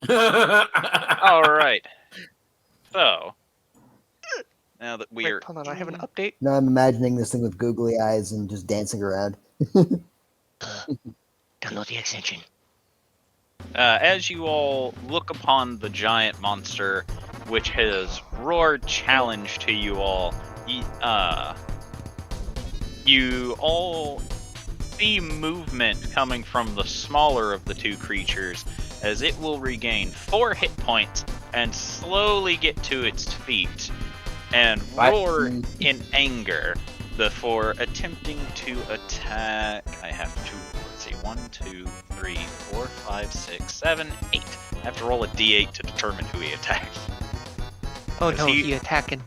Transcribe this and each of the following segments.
All right. So now that we're Wait, hold on, I have an update. Now I'm imagining this thing with googly eyes and just dancing around. Download the extension. as you all look upon the giant monster, which has roared challenge to you all, you all see movement coming from the smaller of the two creatures, as it will regain 4 hit points and slowly get to its feet and roar in anger before attempting to attack. I have to, let's see, 1, 2, 3, 4, 5, 6, 7, 8. I have to roll a d8 to determine who he attacks. Oh no, he attacking.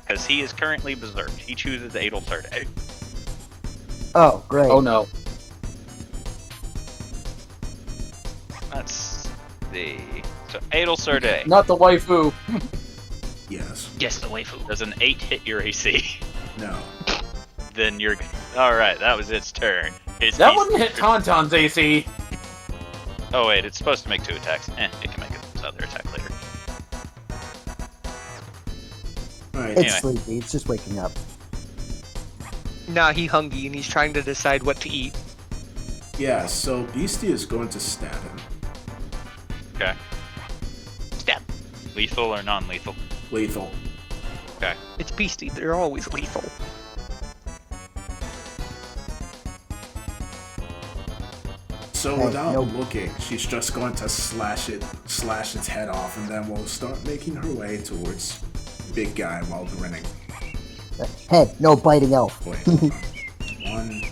Because he is currently berserked. He chooses Adelsarde. Oh, great. Oh no. Let's see. So Adelsarde. Not the waifu. Yes. Yes, the waifu. Does an 8 hit your AC? No. Then you're... Alright, that was its turn. That wouldn't hit Tauntaun's AC. Oh wait, it's supposed to make 2 attacks. It can make its other attack later. Alright. It's Anyway. sleepy. It's just waking up. Nah, he hungry and he's trying to decide what to eat. Yeah, so Beastie is going to stab him. Okay. Stab. Lethal or non-lethal? Lethal. Okay. It's beastie, they're always lethal. So Hey, without nope. looking, she's just going to slash its head off, and then we'll start making her way towards big guy while grinning. Hey, no biting elf. Wait, hold on. 1, 2,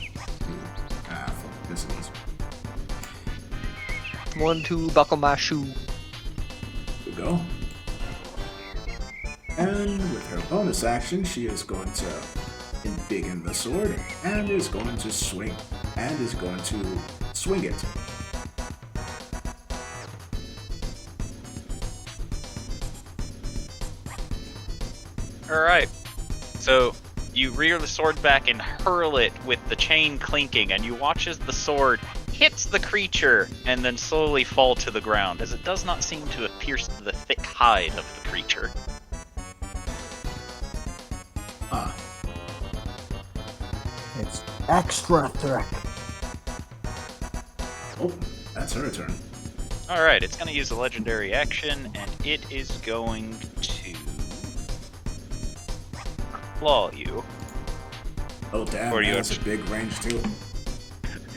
fuck, this is easy. 1, 2, buckle my shoe. Here we go. And with her bonus action, she is going to embiggen the sword, and is going to swing it. Alright. So you rear the sword back and hurl it with the chain clinking, and you watch as the sword hits the creature and then slowly fall to the ground, as it does not seem to have pierced the thick hide of the creature. Ah, It's extra thick. oh, that's her turn. Alright, it's going to use a legendary action, and it is going to claw you. Oh damn, Or that you has a big range too.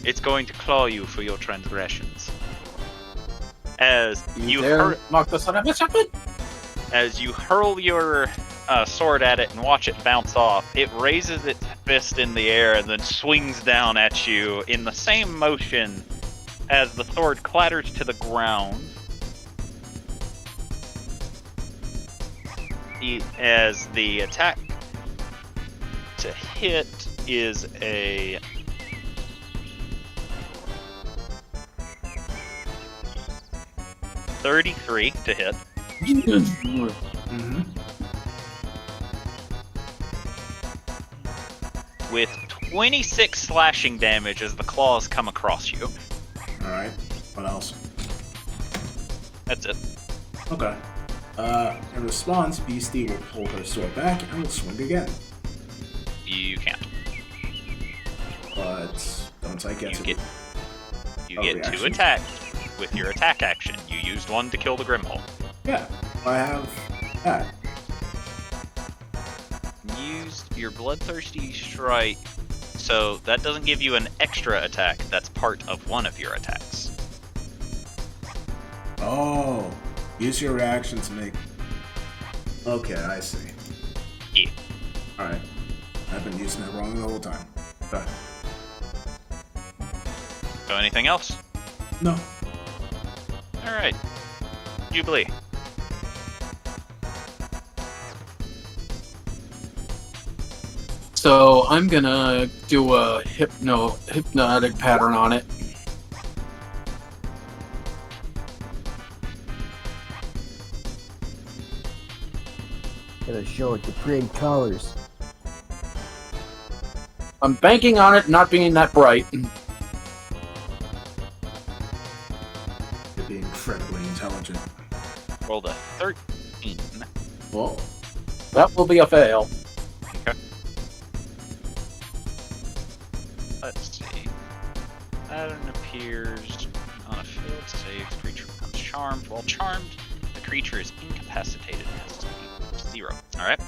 It's going to claw you for your transgressions. As you dare mock the son of a shepherd? As you hurl your sword at it and watch it bounce off, it raises its fist in the air and then swings down at you in the same motion as the sword clatters to the ground. As the attack to hit is a 33 to hit. Mm-hmm. With 26 slashing damage as the claws come across you. Alright, what else? That's it. Okay. In response, Beastie will pull her sword back and will swing again. You can't. But don't I get You to get Oh, 2 reaction? attacks with your attack action. You used 1 to kill the Grimhulk. Yeah, I have that. Used your bloodthirsty strike, so that doesn't give you an extra attack. That's part of one of your attacks. Oh, use your reaction to make. Okay, I see. Yeah. Alright. I've been using it wrong the whole time. Okay. So anything else? No. Alright. Jubilee. So I'm gonna do a hypnotic pattern on it. Gotta show it the pretty colors. I'm banking on it not being that bright. You're being incredibly very intelligent. Rolled a 13. Well, That will be a fail. Okay. Let's see. Pattern appears on a failed save. The creature becomes charmed. While charmed, the creature is incapacitated and has to be 0. Alright.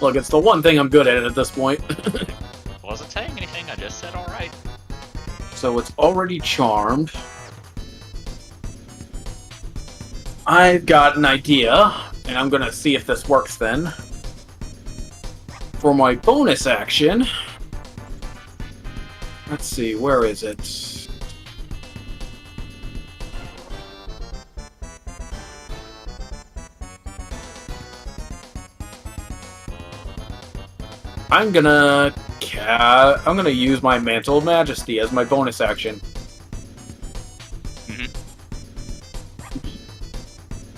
Look, it's the one thing I'm good at this point. Wasn't saying anything, I just said alright. So it's already charmed. I've got an idea, and I'm gonna see if this works then. For my bonus action, let's see, where is it? I'm gonna use my Mantle of Majesty as my bonus action.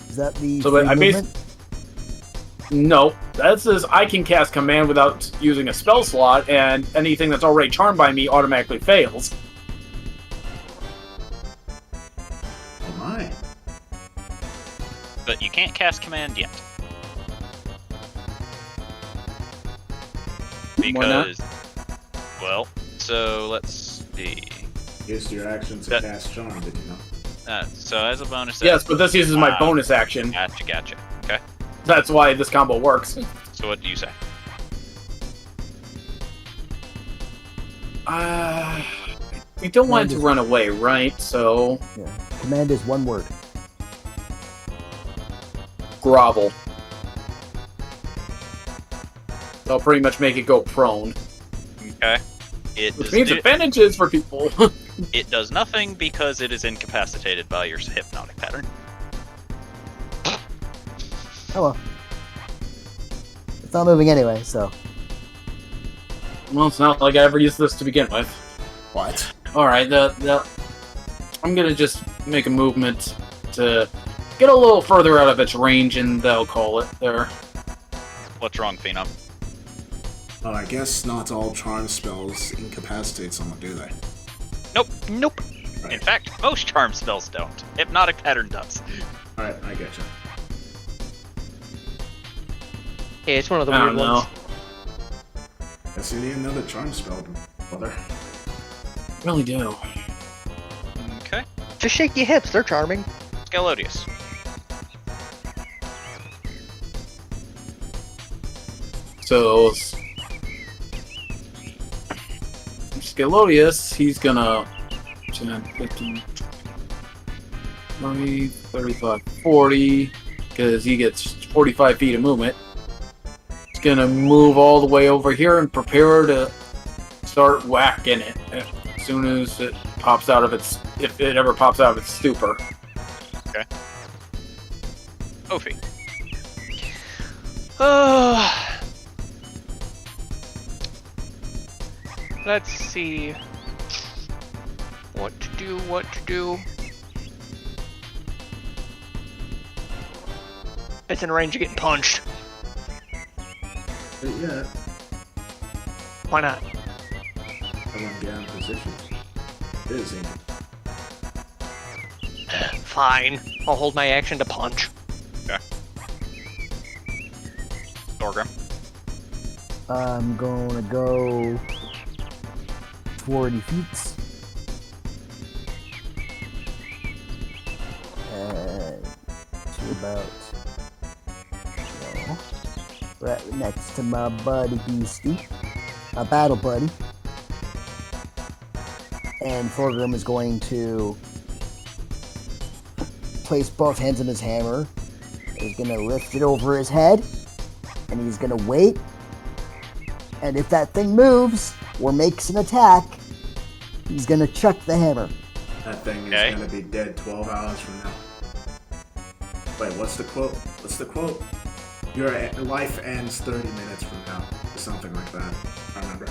Is that the So free I movement? No, that says I can cast command without using a spell slot, and anything that's already charmed by me automatically fails. oh my. But you can't cast command yet. Why not? Because, well, so let's see. Used your action to That- cast charm, did you know? So as a bonus Yes, but this uses my Wow. bonus action. Gotcha. Okay. That's why this combo works. So what do you say? We don't want it to run away, right? So, Yeah. Command is one word. grovel. They'll pretty much make it go prone. Okay. It Which does, means advantages for people. it does nothing because it is incapacitated by your hypnotic pattern. Oh well. It's not moving anyway, so. Well, it's not like I ever used this to begin with. What? Alright, I'm gonna just make a movement to get a little further out of its range, and they'll call it there. What's wrong, Phenom? Well, I guess not all charm spells incapacitate someone, do they? Nope. In fact, most charm spells don't. Hypnotic pattern does. Alright, I get you. Yeah, it's one of the I weird don't know. ones. Guess you need another charm spell, brother. Really do. Okay. Just shake your hips, they're charming. Scalodius. So, Scalodius, he's gonna 10, 15, 20, 35, 40, because he gets 45 feet of movement. He's gonna move all the way over here and prepare to start whacking it as soon as it pops out of its, if it ever pops out of its stupor. Ophi. Let's see. What to do. It's in range of getting punched. But yeah, Why not? I want to get in position. It is ink. Fine. I'll hold my action to punch. Thorgrim. I'm gonna go 40 feet. To about, right next to my buddy Beastie, my battle buddy. And Thorgrim is going to place both hands on his hammer. He's gonna lift it over his head, and he's gonna wait. And if that thing moves or makes an attack, he's gonna chuck the hammer. That thing is Okay. gonna be dead 12 hours from now. Wait, what's the quote? What's the quote? Your life ends 30 minutes from now. Or something like that. I remember.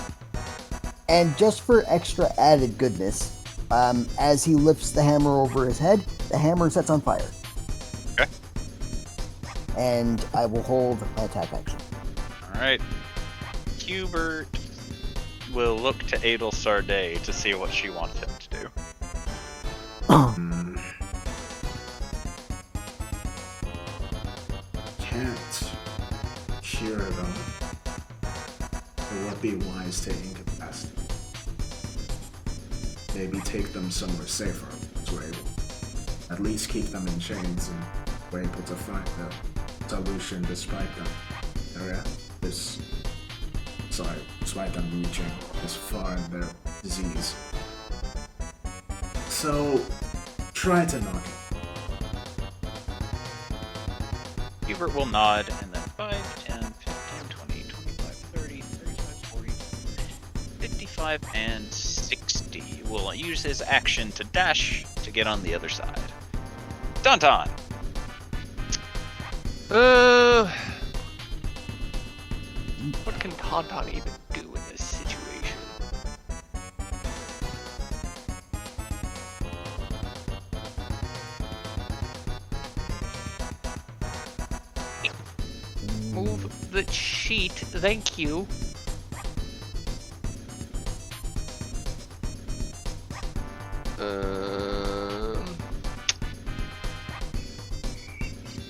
And just for extra added goodness, as he lifts the hammer over his head, the hammer sets on fire. Okay. And I will hold my attack action. Alright. Hubert will look to Adel Sarday to see what she wants him to do. be wise to incapacitate. Maybe take them somewhere safer, so we're able at least keep them in chains and we're able to find a solution despite them. Despite them reaching this far in their disease. So, try to knock it. Hubert will nod, and then 5, 10, 15, 20, 25, 30, 35, 40, 55, and 60. Will use his action to dash to get on the other side. Tauntaun! What can Tauntaun even do in this situation? Move the sheet, thank you.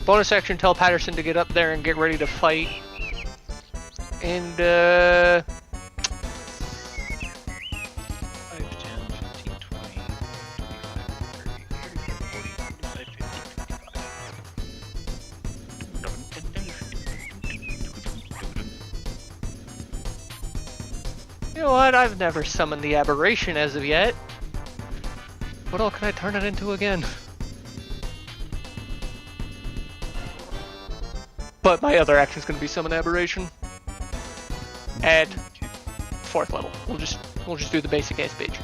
Bonus action, tell Patterson to get up there and get ready to fight. And 5, 10, 15, 20, 25, 30, 35, 40, 45, 50, you know what? I've never summoned the aberration as of yet. What all can I turn it into again? But my other action is going to be summon aberration. At 4th level. We'll just do the basic ass bitch.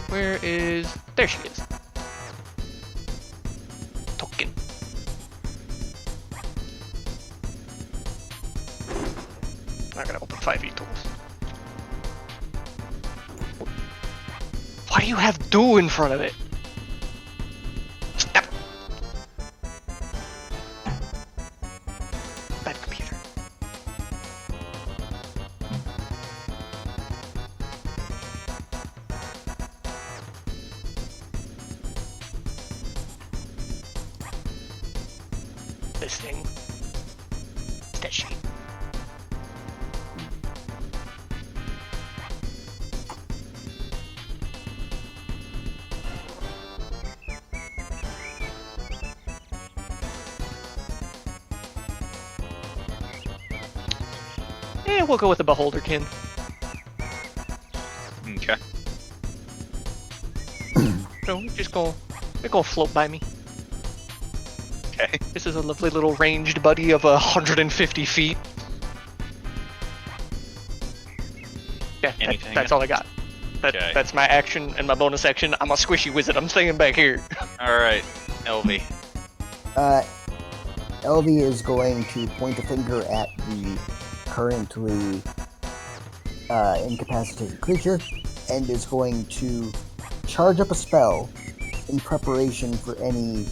Where is? There she is. Token. I'm gonna open 5e tools. Why do you have do in front of it? Stop. Bad computer. This thing. That sheet. We'll go with the Beholderkin. Okay. No, they're gonna float by me. Okay. This is a lovely little ranged buddy of 150 feet. Yeah, that's all I got. Okay. That's my action and my bonus action. I'm a squishy wizard. I'm staying back here. Alright, LV. LV is going to point a finger at the currently incapacitated creature and is going to charge up a spell in preparation for any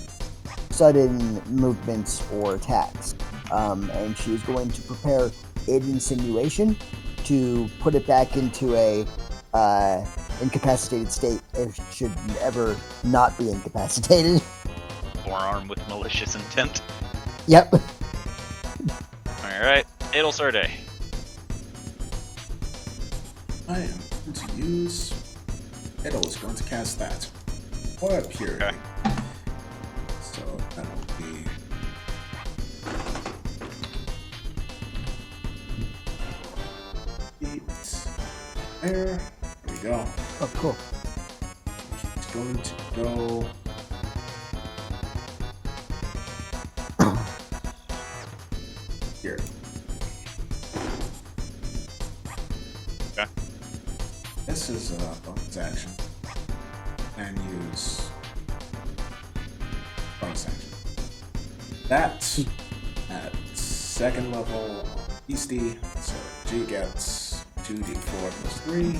sudden movements or attacks. And she is going to prepare Aid Insinuation to put it back into a incapacitated state if it should ever not be incapacitated. Forearm with malicious intent. Yep. Alright, Edelsarde. I am going to use... Edel is going to cast that. Or a Purity. Okay. So that will be... There we go. Oh, cool. It's going to go... here. Okay. This is a bonus action. And use bonus action. That's at 2nd level Beastie, so G gets 2d4 plus 3.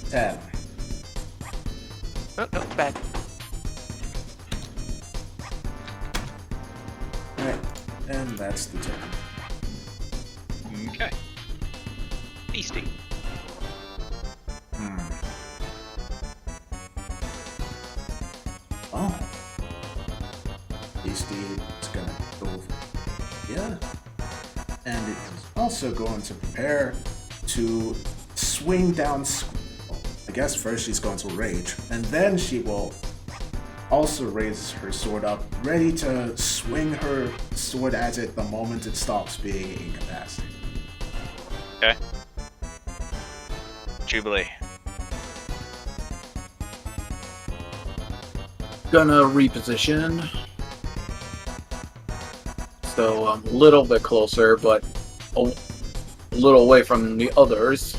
Ten. Oh, no, it's bad. Alright, and that's the turn. Okay. Beastie. and it is also going to prepare to swing down. I guess first she's going to rage, and then she will also raise her sword up, ready to swing her sword at it the moment it stops being incapacitated. Okay. Jubilee. Gonna reposition. So I'm a little bit closer, but a little away from the others.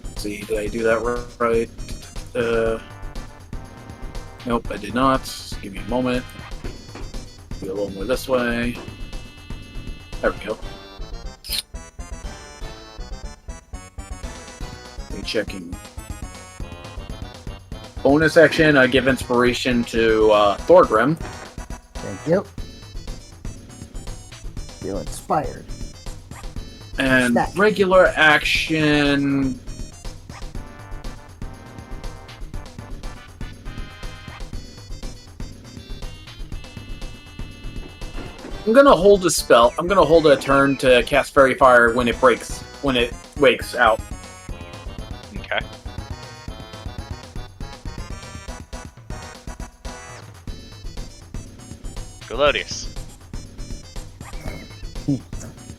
Let's see, did I do that right? Nope, I did not. Just give me a moment. Be a little more this way. There we go. Checking. Bonus action, I give inspiration to Thorgrim. Thank you. Feel inspired. And Snack. regular action. I'm gonna hold a spell. I'm gonna hold a turn to cast Fairy Fire when it wakes out. Okay. Golodius.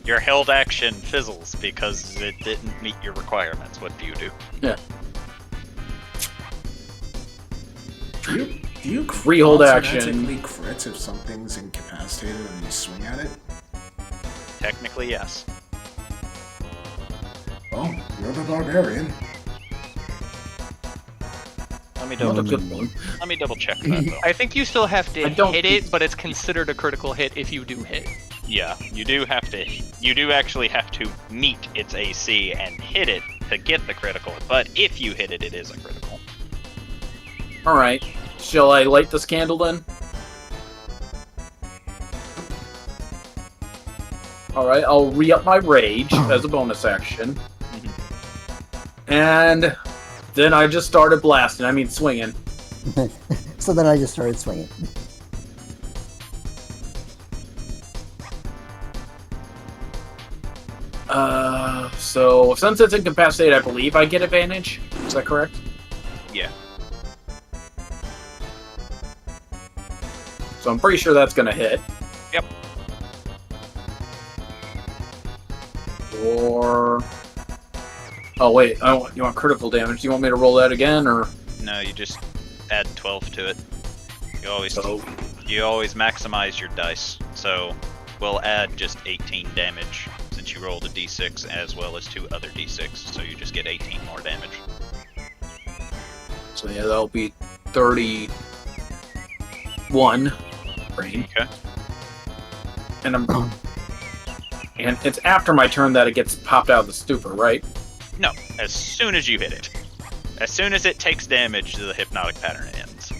Your held action fizzles because it didn't meet your requirements. What do you do? Yeah. Do you Rehold action. automatically crit if something's incapacitated and you swing at it? Technically, yes. Oh, you're the barbarian. Let me Not a double. good one. Let me double check that though. I think you still have I to don't hit think- it, but it's considered a critical hit if you do hit. Yeah, you do have to. You do actually have to meet its AC and hit it to get the critical. But if you hit it, it is a critical. All right. Shall I light this candle then? All right. I'll re-up my rage as a bonus action, and then I just started blasting. I mean, swinging. So then I just started swinging. So since it's incapacitated, I believe I get advantage. Is that correct? Yeah. So I'm pretty sure that's gonna hit. Yep. Or oh wait, you want critical damage? Do you want me to roll that again, or No, you just add 12 to it. You always so? you always maximize your dice. So we'll add just 18 damage since you rolled a d6 as well as 2 other d6. So you just get 18 more damage. So yeah, that'll be 31 brain. Okay. And it's after my turn that it gets popped out of the stupor, right? No, as soon as you hit it. As soon as it takes damage, the hypnotic pattern ends.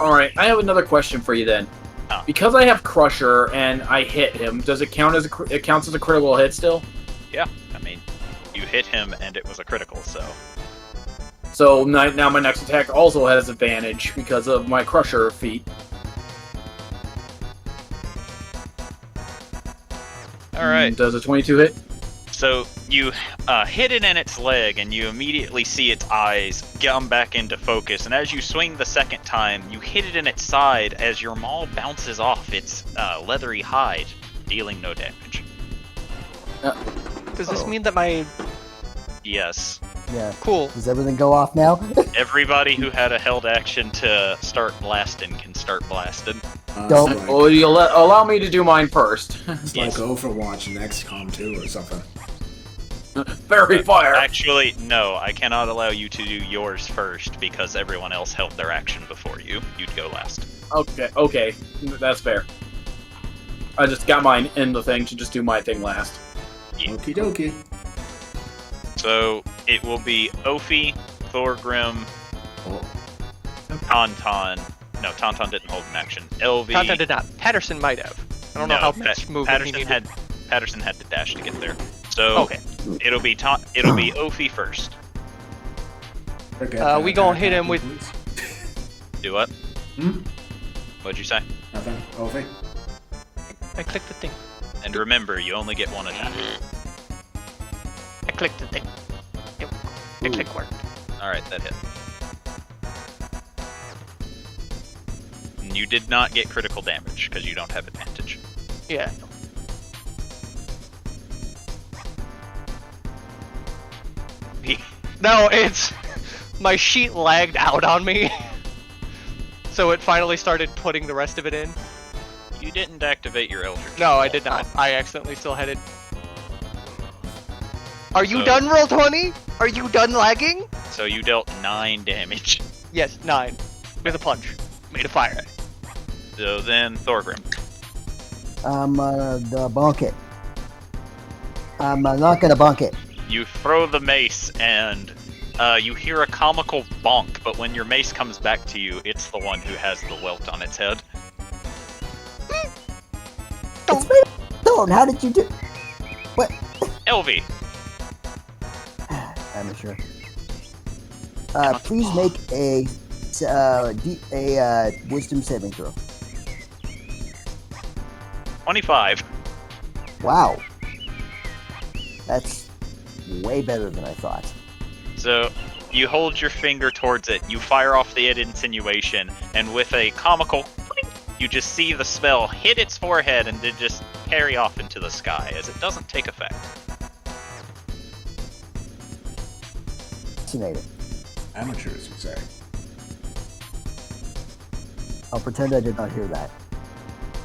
Alright, I have another question for you then. Oh. Because I have Crusher and I hit him, does it count as it counts as a critical hit still? Yeah, I mean, you hit him and it was a critical, so. So now my next attack also has advantage because of my Crusher feat. Alright. Does a 22 hit? So you hit it in its leg, and you immediately see its eyes come back into focus. And as you swing the second time, you hit it in its side as your maul bounces off its leathery hide, dealing no damage. Does this mean that my Yes. Yeah. cool? Does everything go off now? Everybody who had a held action to start blasting can start blasting. Don't- It's like, Well, you'll allow me to do mine first. it's like Overwatch XCOM 2 or something. Fairy Fire! Actually, no, I cannot allow you to do yours first because everyone else held their action before you. You'd go last. Okay, that's fair. I just got mine in the thing to just do my thing last. Okie dokie. So it will be Ophi, Thorgrim, Oh, Tauntaun. No, Tauntaun didn't hold an action. LV. Tauntaun did not. Patterson might have. I don't know how much movement he needed. Patterson had to dash to get there. So Okay. it'll be Ophi first. forget We that gonna attack hit him with- please. Do what? Hmm? What'd you say? Nothing. Ovi. I clicked the thing. And remember, you only get one attack. I clicked the thing. The click worked. Alright, that hit. And you did not get critical damage, because you don't have advantage. Yeah. No, it's... My sheet lagged out on me. So it finally started putting the rest of it in. You didn't activate your Eldritch. No, I did not. I accidentally still had it. Are you So- done, Roll20? Are you done lagging? So you dealt 9 damage. Yes, 9. With a punch. Made a fire. So then, Thorgrim. The bonk it. I'm not gonna bonk it. You throw the mace, and you hear a comical bonk, but when your mace comes back to you, it's the one who has the welt on its head. It's made of stone. How did you do? What? Elvie, Amateur. Please make a wisdom saving throw. 25. Wow. That's way better than I thought. So you hold your finger towards it, you fire off the insinuation, and with a comical clink, you just see the spell hit its forehead and then just carry off into the sky, as it doesn't take effect. Fascinating. Amateurs, you say. I'll pretend I did not hear that.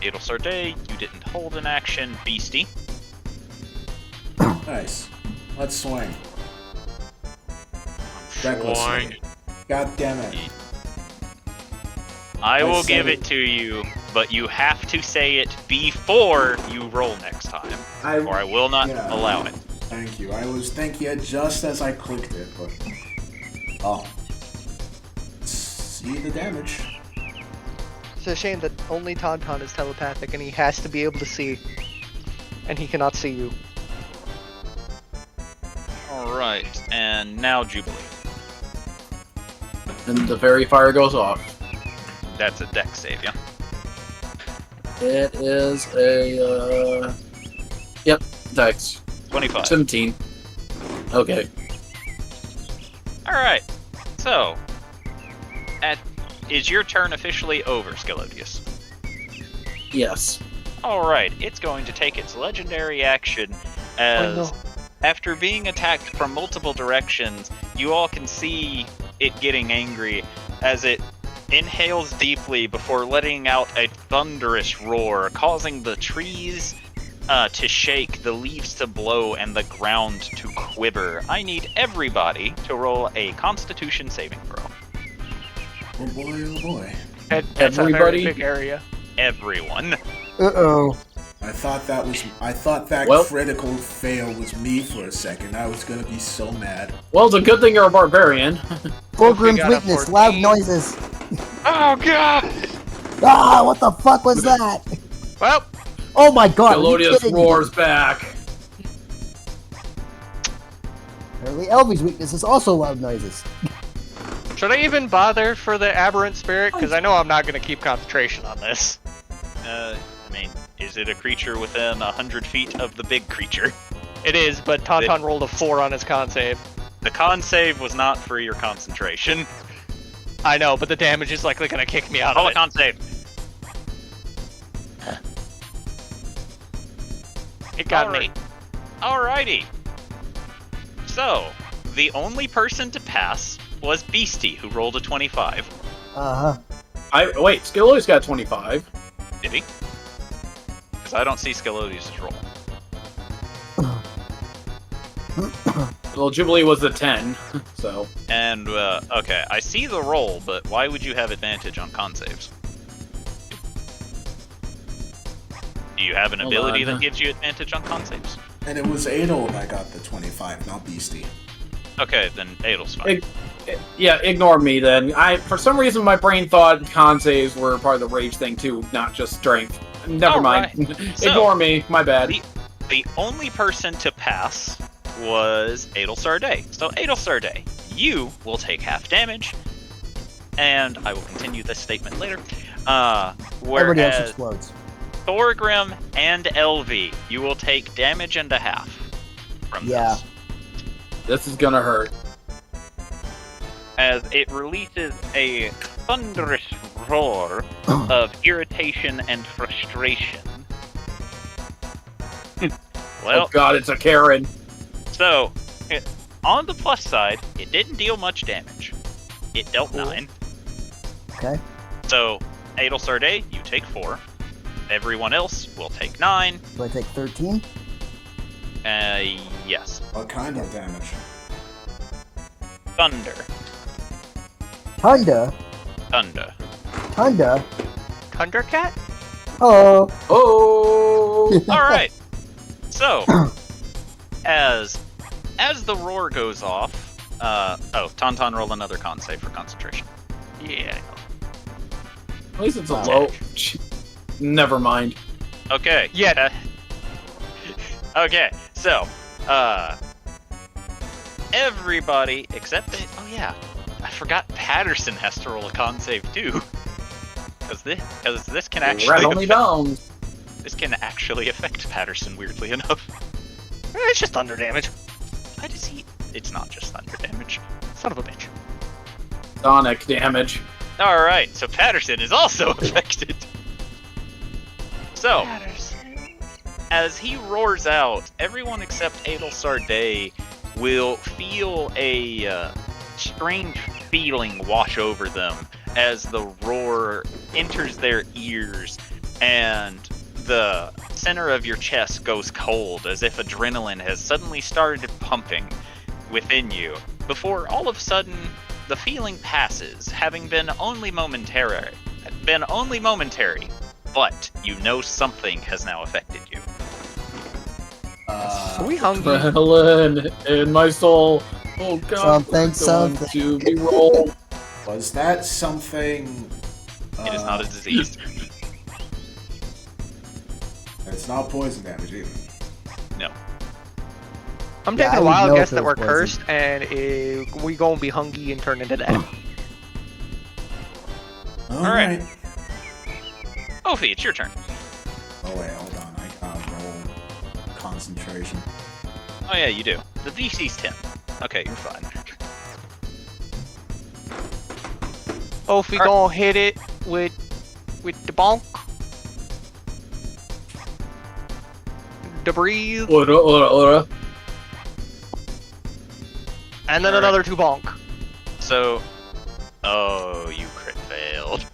Adelsarday, you didn't hold an action, beastie. Nice. Let's swing. Recklessly. God damn it. I will said give it. it to you, but you have to say it before you roll next time, or I will not yeah. allow it. Thank you. I was thinking it just as I clicked it, but... Oh. See the damage. It's a shame that only Tauntaun is telepathic and he has to be able to see. And he cannot see you. Alright, and now Jubilee. And the fairy fire goes off. That's a dex save, yeah? It is a, Yep, dex. 25. 17. Okay. Alright, so... Is your turn officially over, Scalodius? Yes. Alright, it's going to take its legendary action as... Oh, no. After being attacked from multiple directions, you all can see it getting angry as it inhales deeply before letting out a thunderous roar, causing the trees to shake, the leaves to blow, and the ground to quiver. I need everybody to roll a Constitution saving throw. Oh boy, oh boy. That's Everybody? a very big area. Everyone. Uh-oh. I thought that Well- critical fail was me for a second. I was gonna be so mad. Well, it's a good thing you're a barbarian. Fulgrim's got a weakness, loud 14. noises. Oh god! Ah, what the fuck was that? Well, Oh my god, are you Melodious kidding me? roars back. Apparently Elvie's weakness is also loud noises. should I even bother for the aberrant spirit? Because I know I'm not going to keep concentration on this. I mean, is it a creature within 100 feet of the big creature? It is, but Tauntaun rolled a 4 on his con save. The con save was not for your concentration. I know, but the damage is likely going to kick me out Roll of a it. con save. It got me. Alrighty. So, the only person to pass was Beastie, who rolled a 25. Uh-huh. Wait, Skillo's got 25. Did he? Because I don't see Scalodius' roll. Well, Jubilee was a 10, so... And, okay, I see the roll, but why would you have advantage on con saves? Do you have an Hold ability on. that gives you advantage on con saves? And it was Adol that got the 25, not Beastie. Okay, then Adel's fine. Yeah, ignore me then. For some reason, my brain thought con saves were part of the rage thing too, not just strength. Never mind. So- Ignore me, my bad. The only person to pass was Adelsarday. So Adelsarday, you will take half damage, and I will continue this statement later. Everybody else Whereas, explodes. Thorgrim and LV, you will take damage and a half from Yeah. this. This is gonna hurt. As it releases a thunderous roar of irritation and frustration. Well, Oh god, it's a Karen. so, on the plus side, it didn't deal much damage. It dealt Cool. 9. Okay. So, Adelsarday, you take 4. Everyone else will take 9. Do I take 13? Yes. What kind of damage? Thunder. Tunda? Thunder. Tunda? Thundercat? Oh. Oh! Alright. So, as the roar goes off, Tauntaun, roll another con save for concentration. Yeah. At least it's a Wow. low. Never mind. Okay. Yeah. Okay, so, everybody except oh yeah, I forgot Patterson has to roll a con save too. Because this can actually Rattle me down. this can actually affect Patterson, weirdly enough. It's just thunder damage. Why does he? It's not just thunder damage. Son of a bitch. Sonic damage. All right, so Patterson is also affected. So, as he roars out, everyone except Adelsarday will feel a strange feeling wash over them as the roar enters their ears and the center of your chest goes cold as if adrenaline has suddenly started pumping within you before all of a sudden the feeling passes, having been only momentary, but you know something has now affected you. So we hungry. Adrenaline in my soul. Oh god. Something. To be rolled. Was that something? It is not a disease. It's not poison damage either. No. I'm Yeah, taking I a would wild know guess if that it we're was cursed, and we gonna be hungry and turn into that. All right. right. Ophi, it's your turn. Oh wait, hold on. I gotta roll concentration. Oh yeah, you do. The DC's 10. Okay, you're fine. Oh, if we gonna hit it with the bonk, the breathe, Ora. and then Alright. another 2 bonk. So, oh, you crit failed.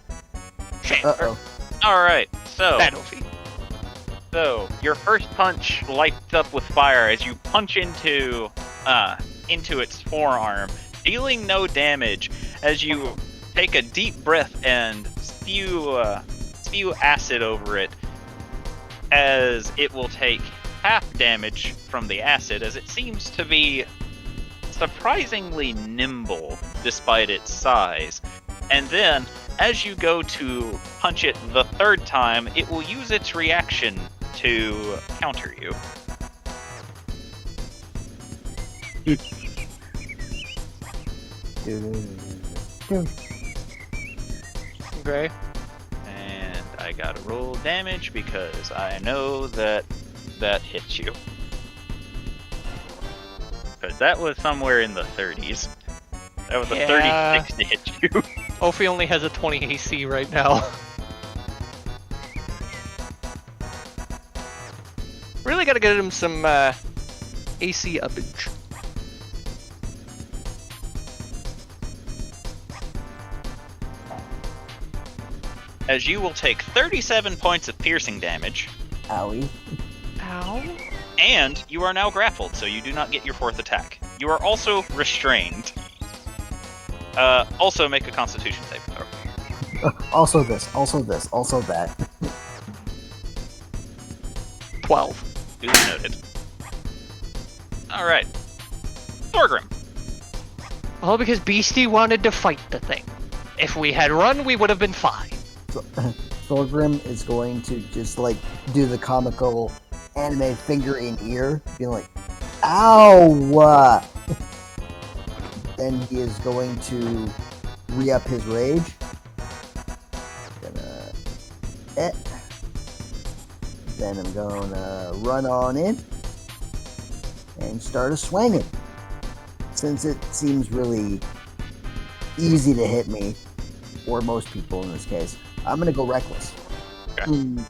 Uh-oh. Alright, so, Bad Ophi. your first punch lights up with fire as you punch into its forearm, dealing no damage as you take a deep breath and spew acid over it, as it will take half damage from the acid, as it seems to be surprisingly nimble despite its size. And then, as you go to punch it the third time, it will use its reaction to counter you. Okay. And I gotta roll damage because I know that hits you. Because that was somewhere in the 30s. That was a Yeah. 36 to hit you. Ophi only has a 20 AC right now. Really gotta get him some AC uppage. As you will take 37 points of piercing damage, Owie. Ow. and you are now grappled, so you do not get your fourth attack. You are also restrained. Also make a Constitution saving throw. Also this, also that. 12. Duly noted. Alright. Thorgrim. All because Beastie wanted to fight the thing. If we had run, we would have been fine. So, Thorgrim is going to just like do the comical anime finger in ear, being like, "Ow!" Then he is going to re-up his rage. then I'm gonna run on in and start a swinging. Since it seems really easy to hit me, or most people in this case, I'm gonna go reckless. Okay.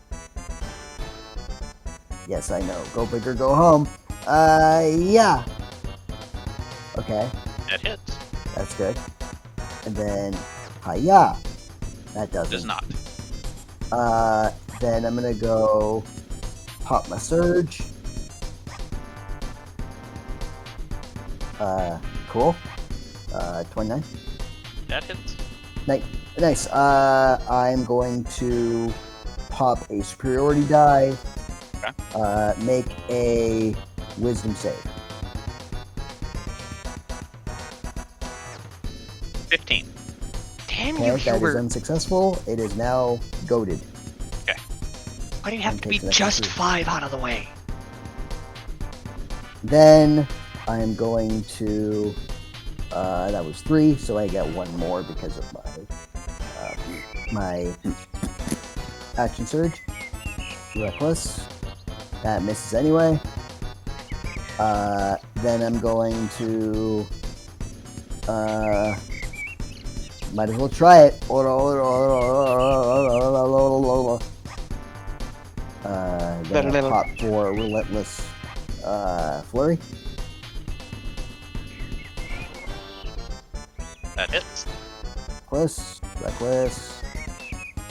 Yes, I know. Go big or go home. Yeah. Okay, That hits. that's good. And then, hiya. That doesn't. Does not. Then I'm gonna go pop my surge. Cool. 29. That hits. Nice. I'm going to pop a superiority die. Okay. Make a wisdom save. 15. Damn Okay, you, that is Hubert. unsuccessful. It is now goaded. Why do you have and to be takes an just extra 5 out of the way? Then I'm going to. That was 3, so I get 1 more because of my action surge. Reckless. That misses anyway. Then I'm going to. Might as well try it. Then I'll pop for relentless flurry. That hits. Reckless.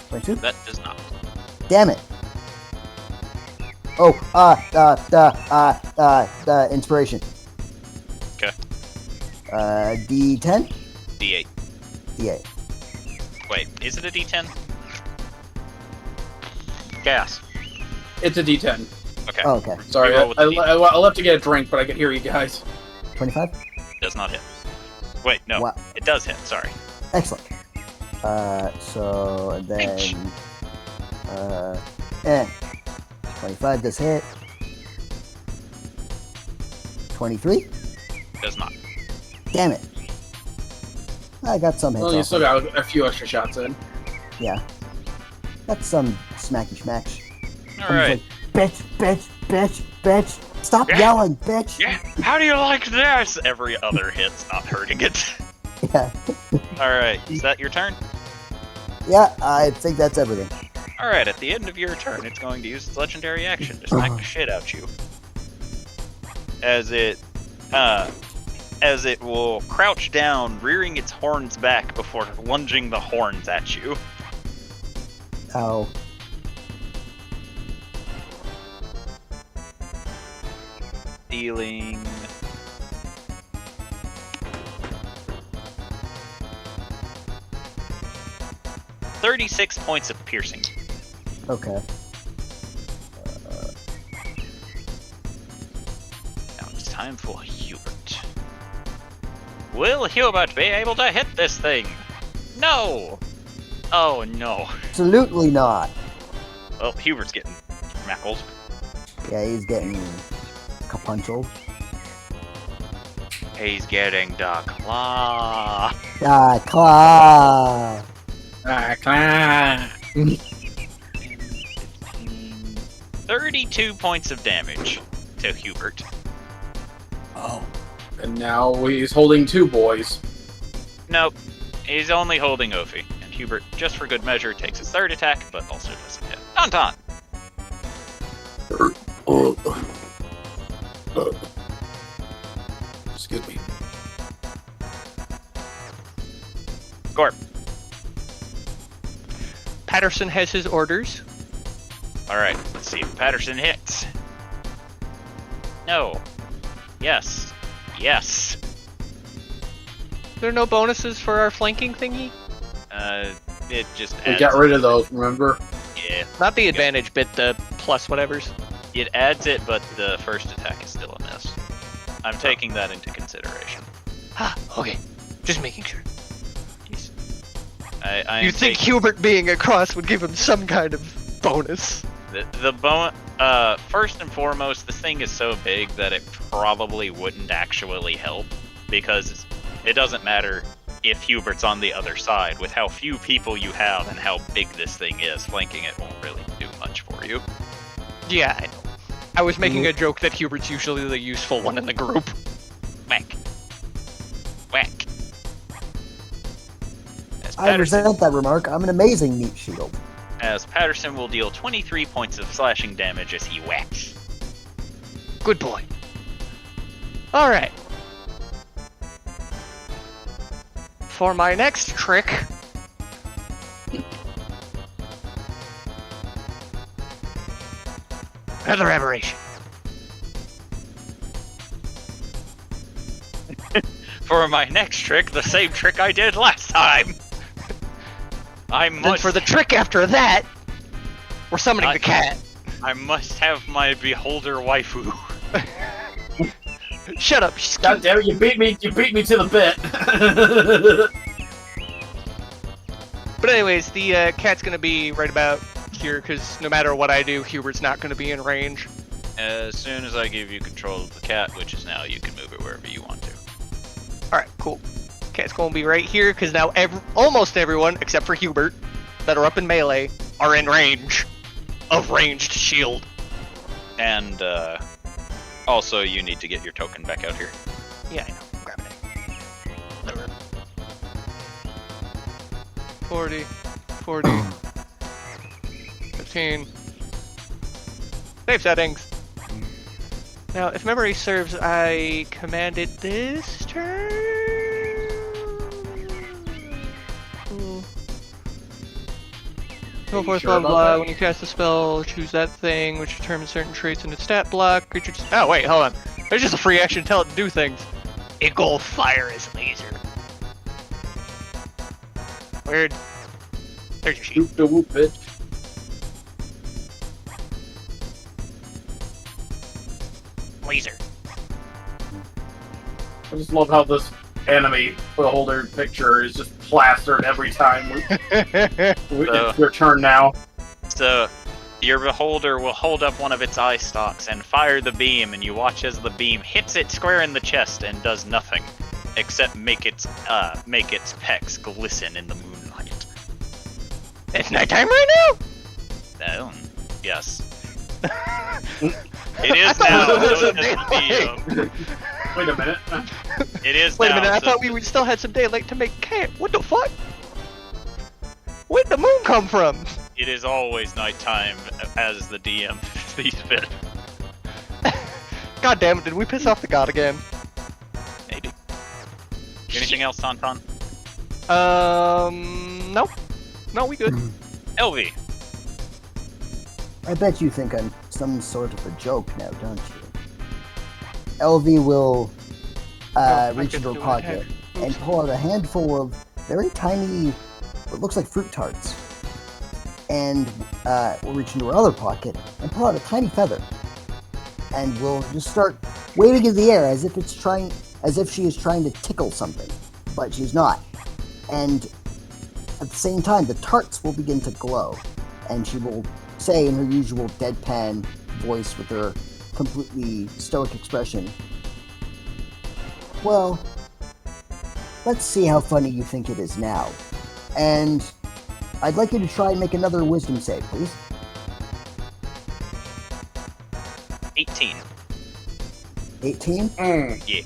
22. That does not. Damn it. Oh, inspiration. Okay. D10? D8. D8. Wait, is it a D10? Gas. It's a D10. Okay. Oh, okay. Sorry, We roll with the I left to get a drink, but I could hear you guys. 25? Does not hit. Wait, no. Wow. It does hit, sorry. Excellent. So then, 25 does hit. 23? Does not. Damn it. I got some hits Well, you off still of- got a few extra shots in. Yeah. Got some smacky smacks. Alright. Like, bitch. Stop Yeah. yelling, bitch. Yeah, how do you like this? Every other hit's not hurting it. Yeah. Alright, is that your turn? Yeah, I think that's everything. Alright, at the end of your turn, it's going to use its legendary action to smack the shit out you. As it will crouch down, rearing its horns back before lunging the horns at you. Ow. Dealing 36 points of piercing. Okay. Now it's time for Hubert. Will Hubert be able to hit this thing? No! Oh no. Absolutely not. Well, Hubert's getting mackled. Yeah, he's getting kapunchel. He's getting the claw. Claw. Clan. 32 points of damage to Hubert. Oh. And now he's holding 2 boys. Nope, he's only holding Ophi. And Hubert, just for good measure, takes his 3rd attack, but also doesn't hit. Tauntaun! Excuse me. Gorp. Patterson has his orders. Alright, let's see if Patterson hits. No. Yes. Yes. There are no bonuses for our flanking thingy? It just We adds got rid it. of those, remember? Yeah. Not the advantage bit, the plus whatevers. It adds it, but the first attack is still a miss. I'm taking that into consideration. Ah, okay. Just making sure. He's, I You am think taking Hubert being across would give him some kind of bonus? first and foremost, this thing is so big that it probably wouldn't actually help, because it doesn't matter if Hubert's on the other side. With how few people you have and how big this thing is, flanking it won't really do much for you. Yeah, I know. I was making a joke that Hubert's usually the useful one in the group. Whack. Whack. As I Patterson, resent that remark. I'm an amazing meat shield. as Patterson will deal 23 points of slashing damage as he whacks. Good boy. Alright. For my next trick... Another aberration. For my next trick, the same trick I did last time. I Then must. for the trick after that, we're summoning the cat. I must have my beholder waifu. Shut up. She's God damn it! You beat me. You beat me to the bit. But anyways, the cat's gonna be right about here, because no matter what I do, Hubert's not gonna be in range. As soon as I give you control of the cat, which is now, you can move it wherever you want to. Alright, cool. Cat's gonna be right here, because now almost everyone, except for Hubert, that are up in melee, are in range of ranged shield. And also, you need to get your token back out here. Yeah, I know. Grab it. Whatever. 40, 15. Save settings. Now, if memory serves, I commanded this turn. So forth, sure blah, blah, about blah. that? When you cast a spell, choose that thing, which determines certain traits in its stat block. Creature oh, wait, hold on. There's just a free action to tell it to do things. It will fire his laser. Weird. There's your sheet. Whoop de whoop, bitch. Laser. I just love how this anime beholder picture is just plastered every time. It's your turn now. So, your beholder will hold up one of its eye stalks and fire the beam, and you watch as the beam hits it square in the chest and does nothing, except make its pecs glisten in the moonlight. It's nighttime right Oh, yes. It is now. So it has to be, Wait a minute. it is Wait a now. minute, I so- thought we still had some daylight to make camp. What the fuck? Where'd the moon come from? It is always nighttime as the DM sees fit. God damn it, did we piss off the god again? Maybe. Anything else, Tauntaun? No. No, we good. Elvie. I bet you think I'm some sort of a joke now, don't you? LV will I reach get into her to pocket attack. and Oops. pull out a handful of very tiny, what looks like fruit tarts. And we'll reach into her other pocket and pull out a tiny feather. And we'll just start waving in the air as if she is trying to tickle something, but she's not. And at the same time, the tarts will begin to glow, and she will say in her usual deadpan voice with her completely stoic expression, "Well, let's see how funny you think it is now. And I'd like you to try and make another wisdom save, please." 18. 18? Yeah.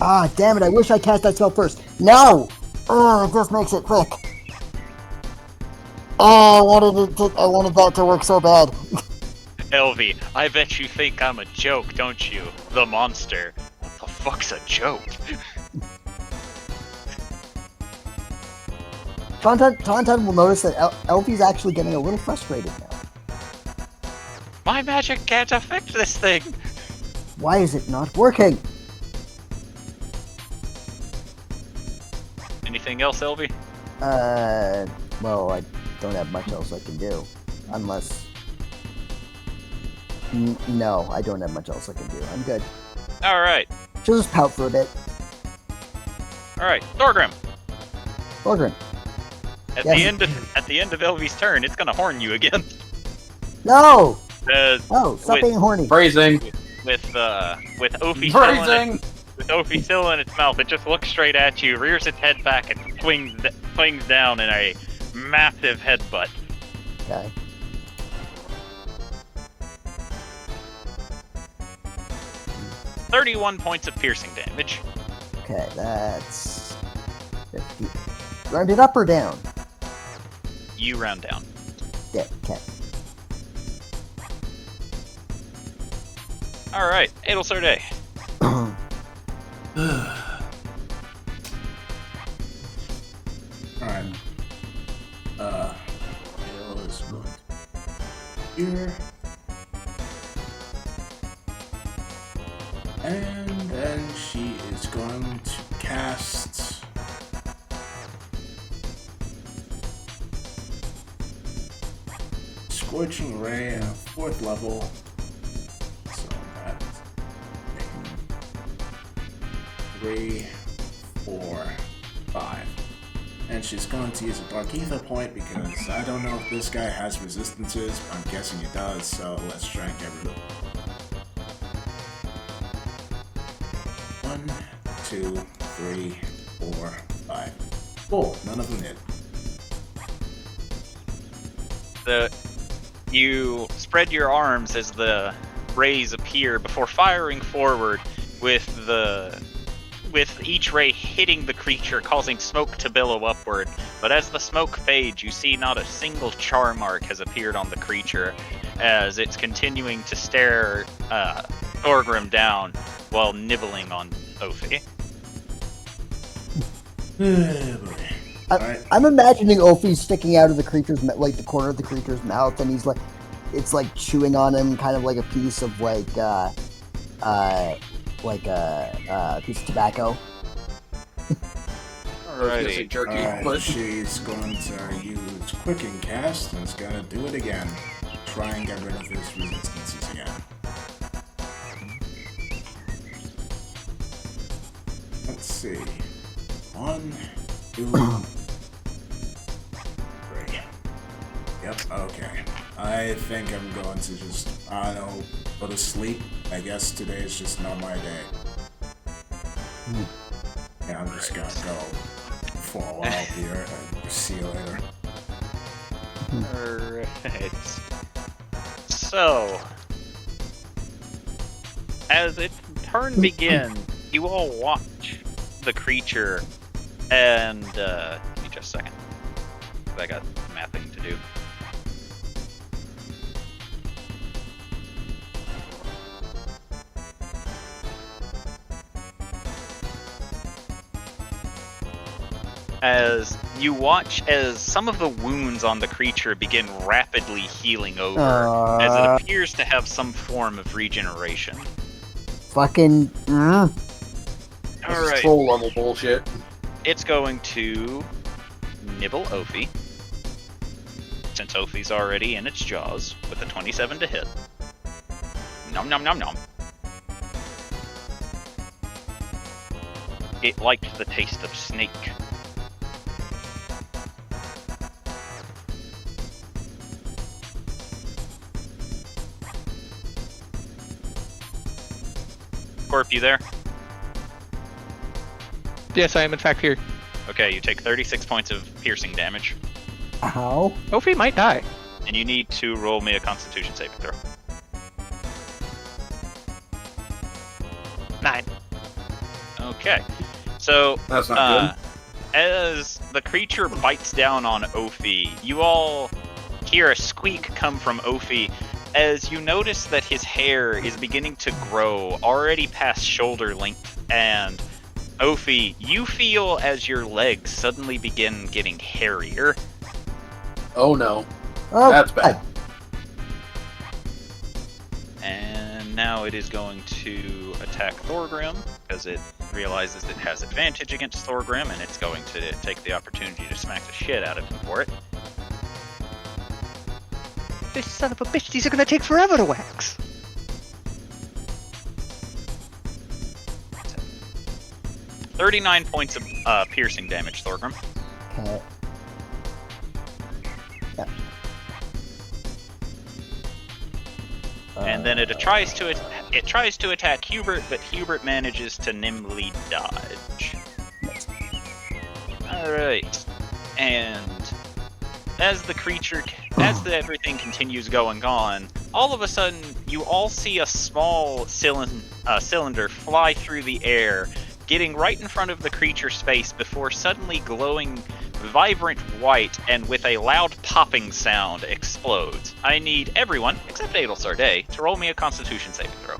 Ah, damn it, I wish I cast that spell first. No! Oh, it just makes it quick. Oh, I wanted that to work so bad. Elvie, I bet you think I'm a joke, don't you? The monster. What the fuck's a joke? Tauntaun will notice that Elfie's actually getting a little frustrated now. My magic can't affect this thing! Why is it not working? Anything else, Elvie? Well, I don't have much else I can do. Unless... No, I don't have much else I can do. I'm good. Alright. She'll just pout for a bit. Alright, Thorgrim. Orgrim. At Yes. the end of Elvie's turn, it's gonna horn you again. No! Uh, Oh, stop Wait. being horny. Phrasing. with Ophi still in it, Phrasing. with Ophi still in its mouth, it just looks straight at you, rears its head back, and swings down in a massive headbutt. Okay. 31 points of piercing damage. Okay, that's 50. Round it up or down? You round down. Yeah, okay. Alright, Adelsorde. Alright. Hail is going here. And then she is going to cast Scorching Ray at 4th level. So that's 3, 4, 5. And she's going to use a Dark Ether point because I don't know if this guy has resistances, but I'm guessing he does, so let's try and get rid of it. 1, 2, 3, 4, 5. Oh, none of them hit. You spread your arms as the rays appear before firing forward with each ray hitting the creature, causing smoke to billow upward. But as the smoke fades, you see not a single char mark has appeared on the creature as it's continuing to stare Thorgrim down while nibbling on Ophi. I'm imagining Ophi sticking out of the creature's like the corner of the creature's mouth, and he's like, it's like chewing on him, kind of like a piece of like a piece of tobacco. Alrighty. Jerky, but she's going to use Quicken Cast and is going to do it again. Try and get rid of his resistances again. Let's see. 1, 2, 3. Yep, okay. I think I'm going to just, I don't know, go to sleep. I guess today is just not my day. Yeah, I'm just gonna go for a while here and see you later. Alright. So, as its turn begins, you all watch the creature and, give me just a second. I got mapping to do. As you watch as some of the wounds on the creature begin rapidly healing over, as it appears to have some form of regeneration. Fucking. this is troll level bullshit. It's going to nibble Ophi, since Ophi's already in its jaws, with a 27 to hit. Nom nom nom nom. It liked the taste of snake. Corp, you there? Yes, I am in fact here. Okay, you take 36 points of piercing damage, How? Ophi might die. and you need to roll me a Constitution saving throw. 9. Okay, so That's not as the creature bites down on Ophi, you all hear a squeak come from Ophi as you notice that his hair is beginning to grow already past shoulder length, and Ophi, you feel as your legs suddenly begin getting hairier. good. Oh no. Oh, That's bad. And now it is going to attack Thorgrim, because it realizes it has advantage against Thorgrim, and it's going to take the opportunity to smack the shit out of him for it. This son of a bitch, these are gonna take forever to wax. 39 points of piercing damage, Thorgrim. Okay. Yeah. And then it tries to attack Hubert, but Hubert manages to nimbly dodge. All right, and everything continues going on, all of a sudden you all see a small cylinder fly through the air, getting right in front of the creature's face before suddenly glowing vibrant white and with a loud popping sound explodes. I need everyone, except Adel Sarday, to roll me a Constitution saving throw.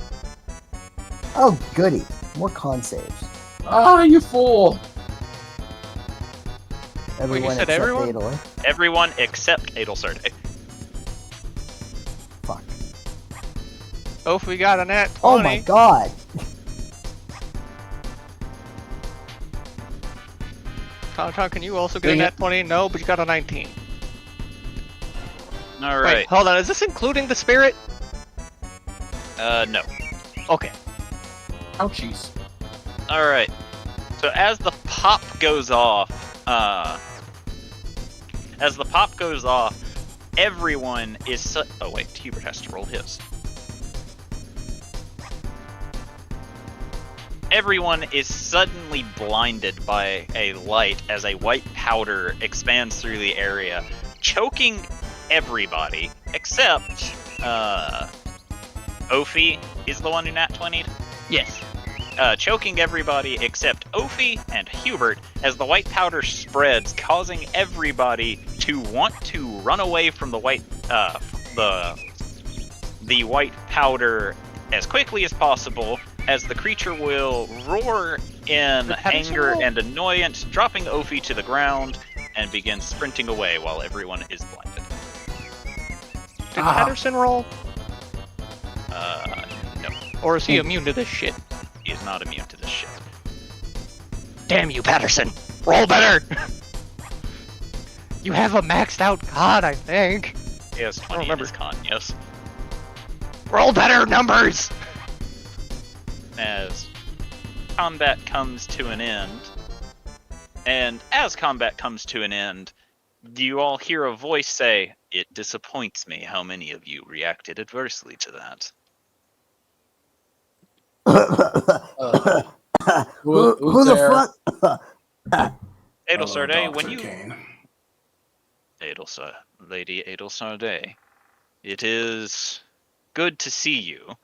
Oh, goody. More con saves. Ah, you fool! Everyone said except everyone? Adel. Everyone except Adel Sarday. Fuck. Oh, if we got a nat 20. Oh my god. Tauntaun, can you also get a Dang nat it. 20? No, but you got a 19. All Wait, right. hold on. Is this including the spirit? No. Okay. Ouchies. All right. So as the pop goes off, everyone is. Oh wait, Hubert has to roll his. Everyone is suddenly blinded by a light as a white powder expands through the area, choking everybody except Ophi is the one who nat 20'd. Yes. Choking everybody except Ophi and Hubert as the white powder spreads, causing everybody to want to run away from the white white powder as quickly as possible, as the creature will roar in anger and annoyance, dropping Ophi to the ground and begin sprinting away while everyone is blinded. Did Patterson roll? No, Or is he immune to this shit? he is not immune to this shit. Damn you, Patterson! Roll better! You have a maxed out con, I think. He has 20 in his con, yes. Roll better numbers! As combat comes to an end, and as combat comes to an end, you all hear a voice say, "It disappoints me how many of you reacted adversely to that." Who the there? fuck? Adel Hello, Sarday, Dr. when you... Kane. Lady Adel Sarday, it is good to see you,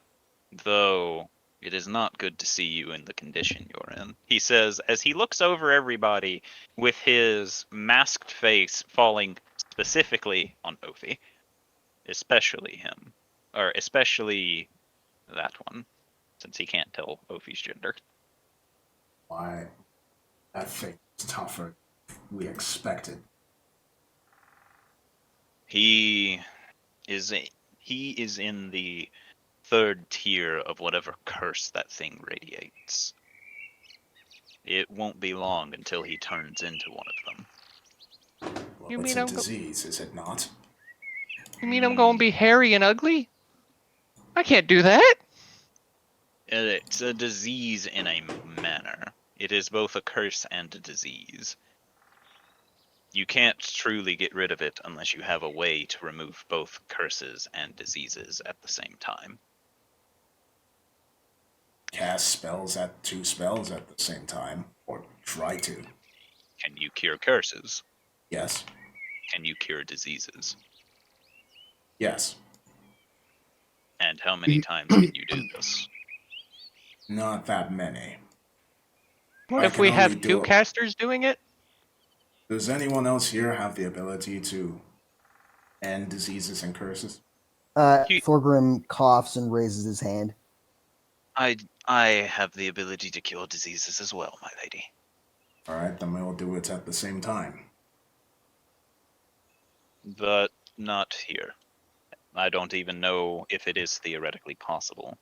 though it is not good to see you in the condition you're in, he says as he looks over everybody with his masked face falling specifically on Ophi. Especially him. Or especially that one, since he can't tell Ophi's gender. Why, that thing is tougher than we expected. He is in the third tier of whatever curse that thing radiates. It won't be long until he turns into one of them. Well, You it's mean a I'm disease, is it not? You mean I'm gonna be hairy and ugly? I can't do that! It's a disease in a manner. It is both a curse and a disease. You can't truly get rid of it unless you have a way to remove both curses and diseases at the same time. Cast two spells at the same time, or try to. Can you cure curses? Yes. Can you cure diseases? Yes. And how many times can you do this? Not that many. What I if can we only have do two it. casters doing it? Does anyone else here have the ability to end diseases and curses? Thorgrim coughs and raises his hand. I have the ability to cure diseases as well, my lady. Alright, then we'll do it at the same time. But not here. I don't even know if it is theoretically possible.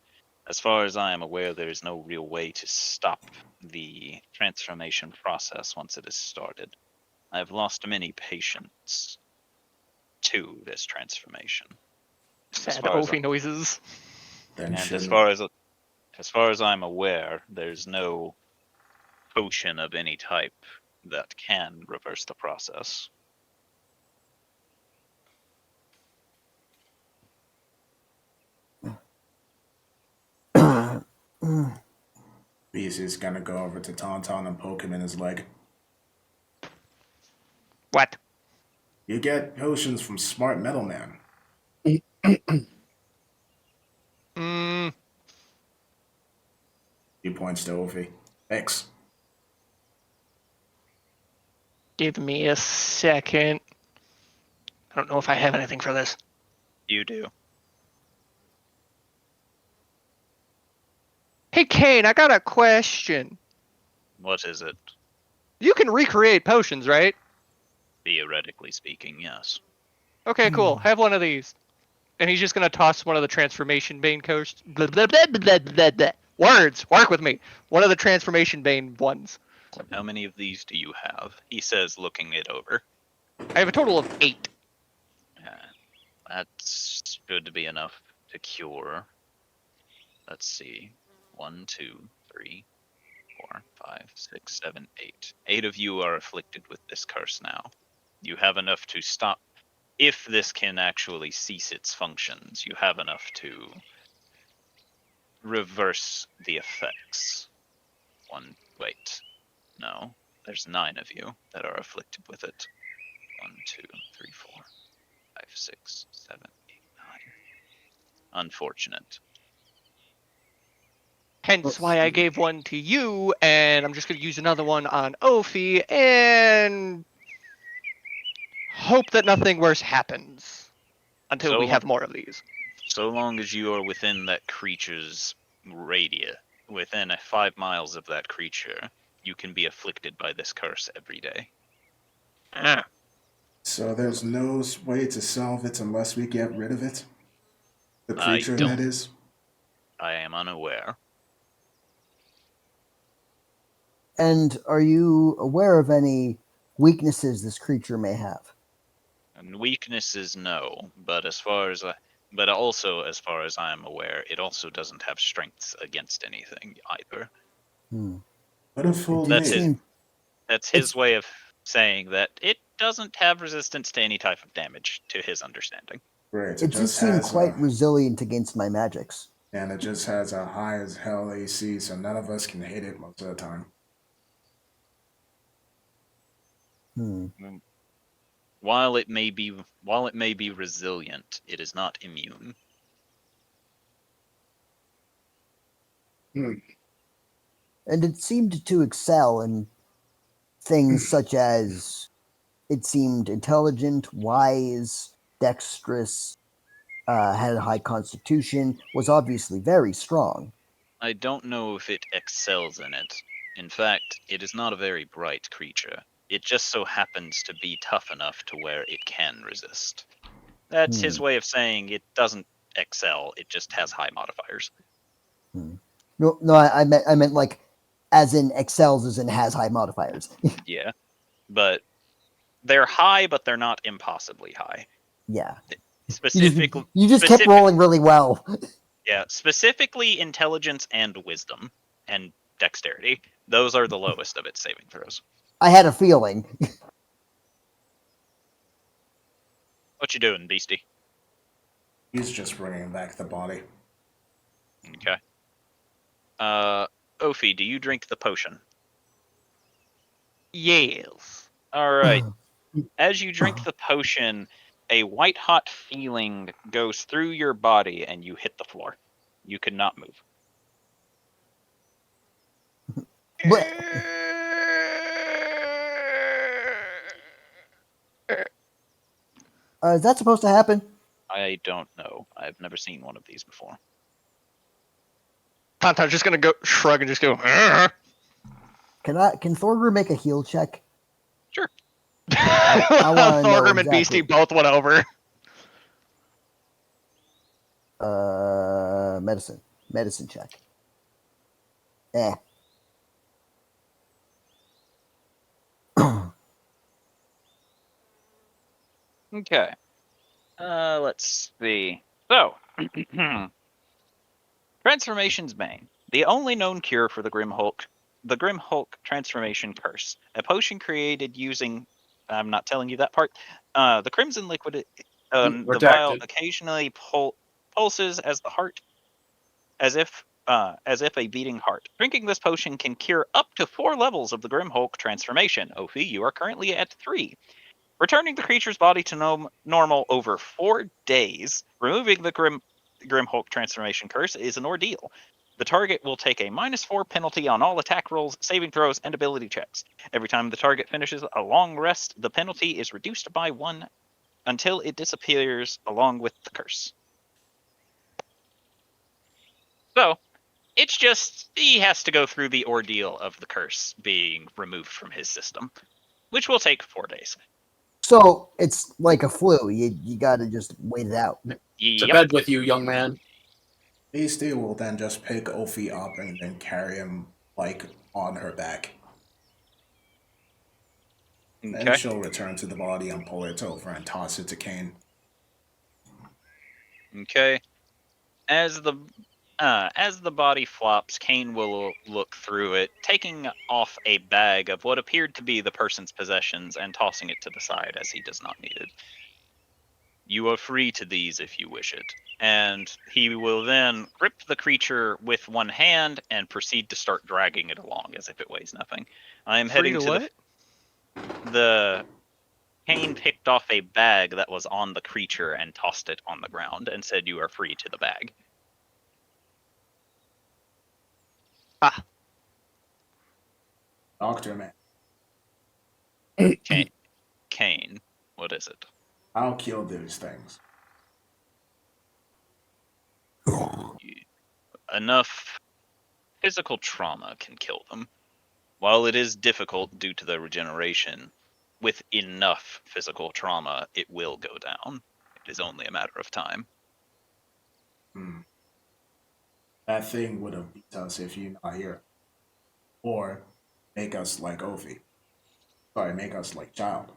As far as I am aware, there is no real way to stop the transformation process once it is started. I have lost many patients to this transformation. Sad far as Ophi noises. Then And shouldn't... as far as I'm aware, there's no potion of any type that can reverse the process. Beast is gonna go over to Tauntaun and poke him in his leg. What? You get potions from Smart Metal Man. Mm, He points to Ovi. Thanks. give me a second. I don't know if I have anything for this. You do. Hey, Kane, I got a question. What is it? You can recreate potions, right? Theoretically speaking, yes. Okay, cool. Have one of these. And he's just gonna toss one of the transformation bane coasts. Blah, blah, blah, blah, blah, blah. Words, work with me. One of the transformation bane ones. How many of these do you have? He says, looking it over. I have a total of 8. That should be enough to cure. Let's see. 1, 2, 3, 4, 5, 6, 7, 8. 8 of you are afflicted with this curse now. You have enough to stop. If this can actually cease its functions, you have enough to reverse the effects. Wait. No. There's 9 of you that are afflicted with it. 1, 2, 3, 4, 5, 6, 7, 8, 9. Unfortunate. Hence why I gave one to you, and I'm just gonna use another one on Ophi, and hope that nothing worse happens until we have more of these. So long as you are within that creature's radius, within 5 miles of that creature, you can be afflicted by this curse every day. Ah. So there's no way to solve it unless we get rid of it? The I creature, don't. that is? I am unaware. And are you aware of any weaknesses this creature may have? And weaknesses, no, but also as far as I am aware, it also doesn't have strengths against anything either. What a fool It That's me. it. That's his way of saying that it doesn't have resistance to any type of damage, to his understanding. Right, It does seem quite resilient against my magics. And it just has a high as hell AC, so none of us can hit it most of the time. While it may be resilient, it is not immune. And it seemed to excel in things such as it seemed intelligent, wise, dexterous, had a high constitution, was obviously very strong. I don't know if it excels in it. In fact, it is not a very bright creature. It just so happens to be tough enough to where it can resist. That's his way of saying it doesn't excel, it just has high modifiers. No, I meant like, as in excels, as in has high modifiers. Yeah, but they're high, but they're not impossibly high. Yeah. Specifically, you just kept rolling really well. Yeah, specifically intelligence and wisdom and dexterity. Those are the lowest of its saving throws. I had a feeling. What you doing, Beastie? He's just bringing back the body. Okay. Ophi, do you drink the potion? Yes. All right. As you drink the potion, a white-hot feeling goes through your body and you hit the floor. You could not move. Is that supposed to happen? I don't know. I've never seen one of these before. Tauntaun's just gonna go shrug and just go. Can Thorgrim make a heal check? Sure. I want to know Thorgrim and Beastie both went over. Medicine check. Okay. Let's see. So, Transformation's Bane. The only known cure for the Grimhulk transformation curse. A potion created using, I'm not telling you that part. The crimson liquid, the vial occasionally pulses as the heart, as if a beating heart. Drinking this potion can cure up to 4 levels of the Grimhulk transformation. Ophi, you are currently at 3. returning the creature's body to normal over 4 days. Removing the Grimhulk transformation curse is an ordeal. The target will take a -4 penalty on all attack rolls, saving throws, and ability checks. Every time the target finishes a long rest, the penalty is reduced by 1 until it disappears along with the curse. So, it's just, he has to go through the ordeal of the curse being removed from his system, which will take 4 days. So it's like a flu. You got to just wait it out. To Yep. bed with you, young man. Beastie will then just pick Ophi up and then carry him, like, on her back. Then Okay. she'll return to the body and pull it over and toss it to Kane. Okay. As the body flops, Kane will look through it, taking off a bag of what appeared to be the person's possessions and tossing it to the side as he does not need it. You are free to these if you wish it. And he will then grip the creature with one hand and proceed to start dragging it along as if it weighs nothing. I am Free heading to to what? the Kane picked off a bag that was on the creature and tossed it on the ground and said you are free to the bag. Doctor Man, Kane, what is it? I'll kill these things. Enough physical trauma can kill them. While it is difficult due to their regeneration, with enough physical trauma, it will go down. It is only a matter of time. That thing would have beat us if you're not here. Or make us like Ophi. Sorry, make us like Child.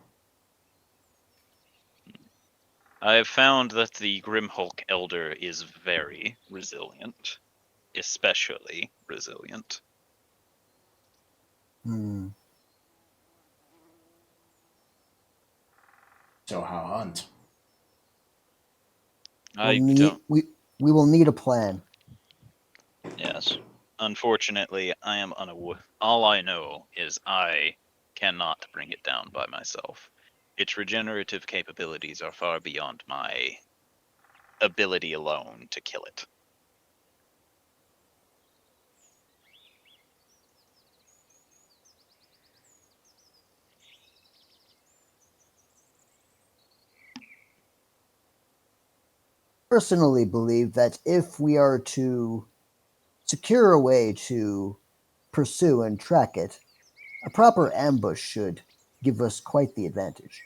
I have found that the Grimhulk Elder is very resilient. Especially resilient. Hmm. So how hunt? I don't. We will need a plan. Yes. Unfortunately, I am unaware. All I know is I cannot bring it down by myself. Its regenerative capabilities are far beyond my ability alone to kill it. Personally, believe that if we are to secure a way to pursue and track it, a proper ambush should give us quite the advantage.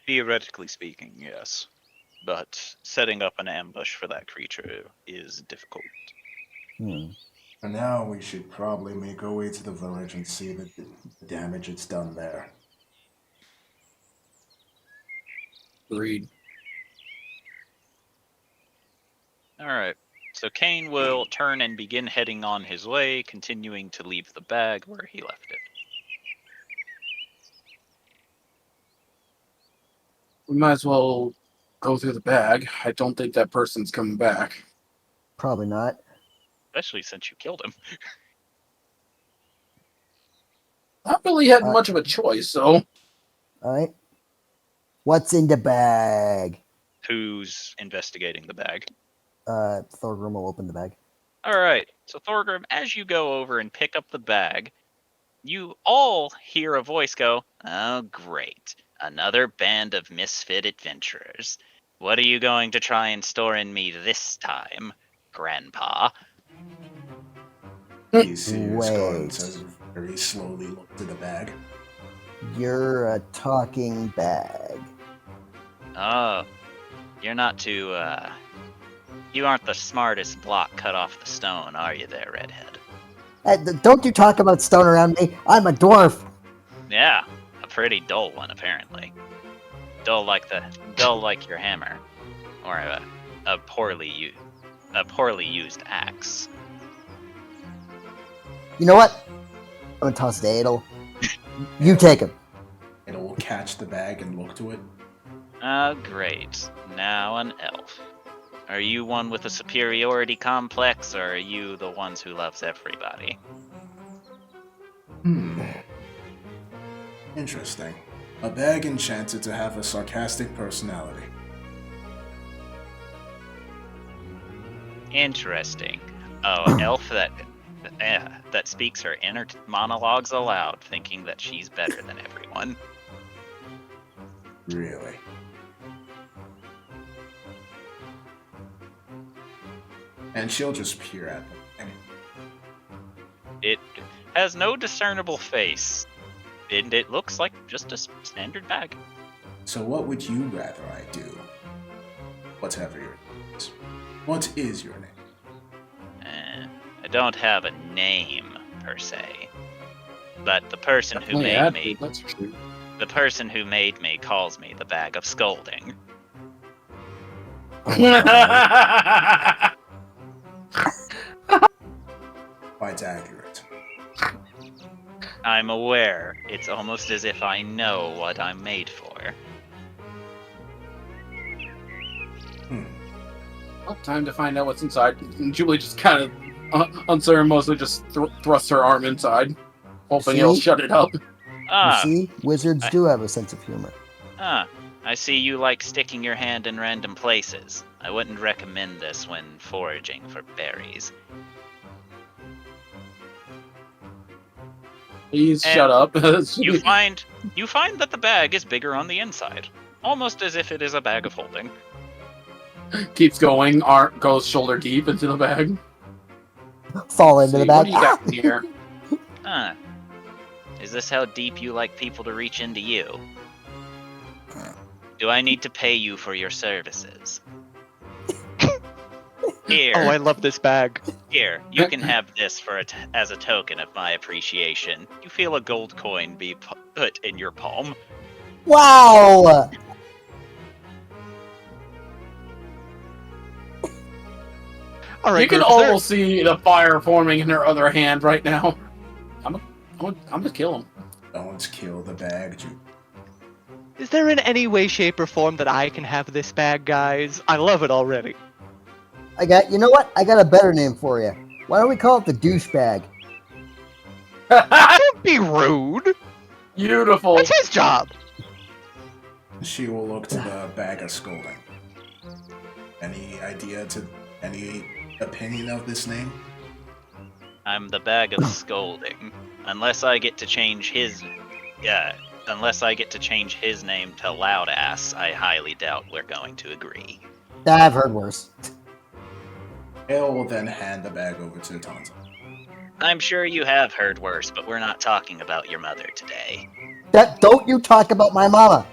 Theoretically speaking, yes. But setting up an ambush for that creature is difficult. For now, we should probably make our way to the village and see the damage it's done there. Agreed. Alright. So Kane will turn and begin heading on his way, continuing to leave the bag where he left it. We might as well go through the bag. I don't think that person's coming back. Probably not. Especially since you killed him. Not really had much of a choice, so. All right. What's in the bag? Who's investigating the bag? Thorgrim will open the bag. Alright, so Thorgrim, as you go over and pick up the bag, you all hear a voice go, "Oh, great. Another band of misfit adventurers. What are you going to try and store in me this time, Grandpa?" He's serious guard Wait. says very slowly look to the bag. You're a talking bag. Oh, you're not too, you aren't the smartest block cut off the stone, are you there, redhead? Don't you talk about stone around me. I'm a dwarf. Yeah, a pretty dull one, apparently. Dull like your hammer, or a poorly used axe. You know what? I'm gonna toss it to Adel. You take him. It will catch the bag and look to it. Oh, great. Now an elf. Are you one with a superiority complex, or are you the ones who loves everybody? Interesting. A bag enchanted to have a sarcastic personality. Interesting. Oh, elf that speaks her inner monologues aloud, thinking that she's better than everyone. Really? And she'll just peer at them. It has no discernible face, and it looks like just a standard bag. So what would you rather I do? Whatever your name is. What is your name? I don't have a name per se, but the person who Definitely made me, that's true. the person who made me calls me the bag of scolding. Oh my God. Quite accurate. I'm aware. It's almost as if I know what I'm made for. Well, time to find out what's inside. And Jubilee just kind of unceremoniously just thrusts her arm inside, hoping it'll See? shut it up. You Ah, see, wizards do have a sense of humor. I see you like sticking your hand in random places. I wouldn't recommend this when foraging for berries. Please And shut up. You find that the bag is bigger on the inside, almost as if it is a bag of holding. Keeps going, goes shoulder deep into the bag. Fall into the What bag. do you got in here? Huh. Is this how deep you like people to reach into you? Do I need to pay you for your services? Here, Oh, I love this bag. here, you can have this as a token of my appreciation. You feel a gold coin be put in your palm. Wow! All right, You can group, is there- almost see the fire forming in her other hand right now. I'm gonna kill him. Don't kill the bag, Is there in any way, shape, or form that I can have this bag, guys? I love it already. You know what? I got a better name for you. Why don't we call it the douchebag? Don't be rude. Beautiful. That's his job. She will look to the bag of scolding. Any opinion of this name? I'm the bag of scolding. Unless I get to change his name to Loud Ass, I highly doubt we're going to agree. I've heard worse. Hale will then hand the bag over to Tonza. I'm sure you have heard worse, but we're not talking about your mother today. Don't you talk about my mama.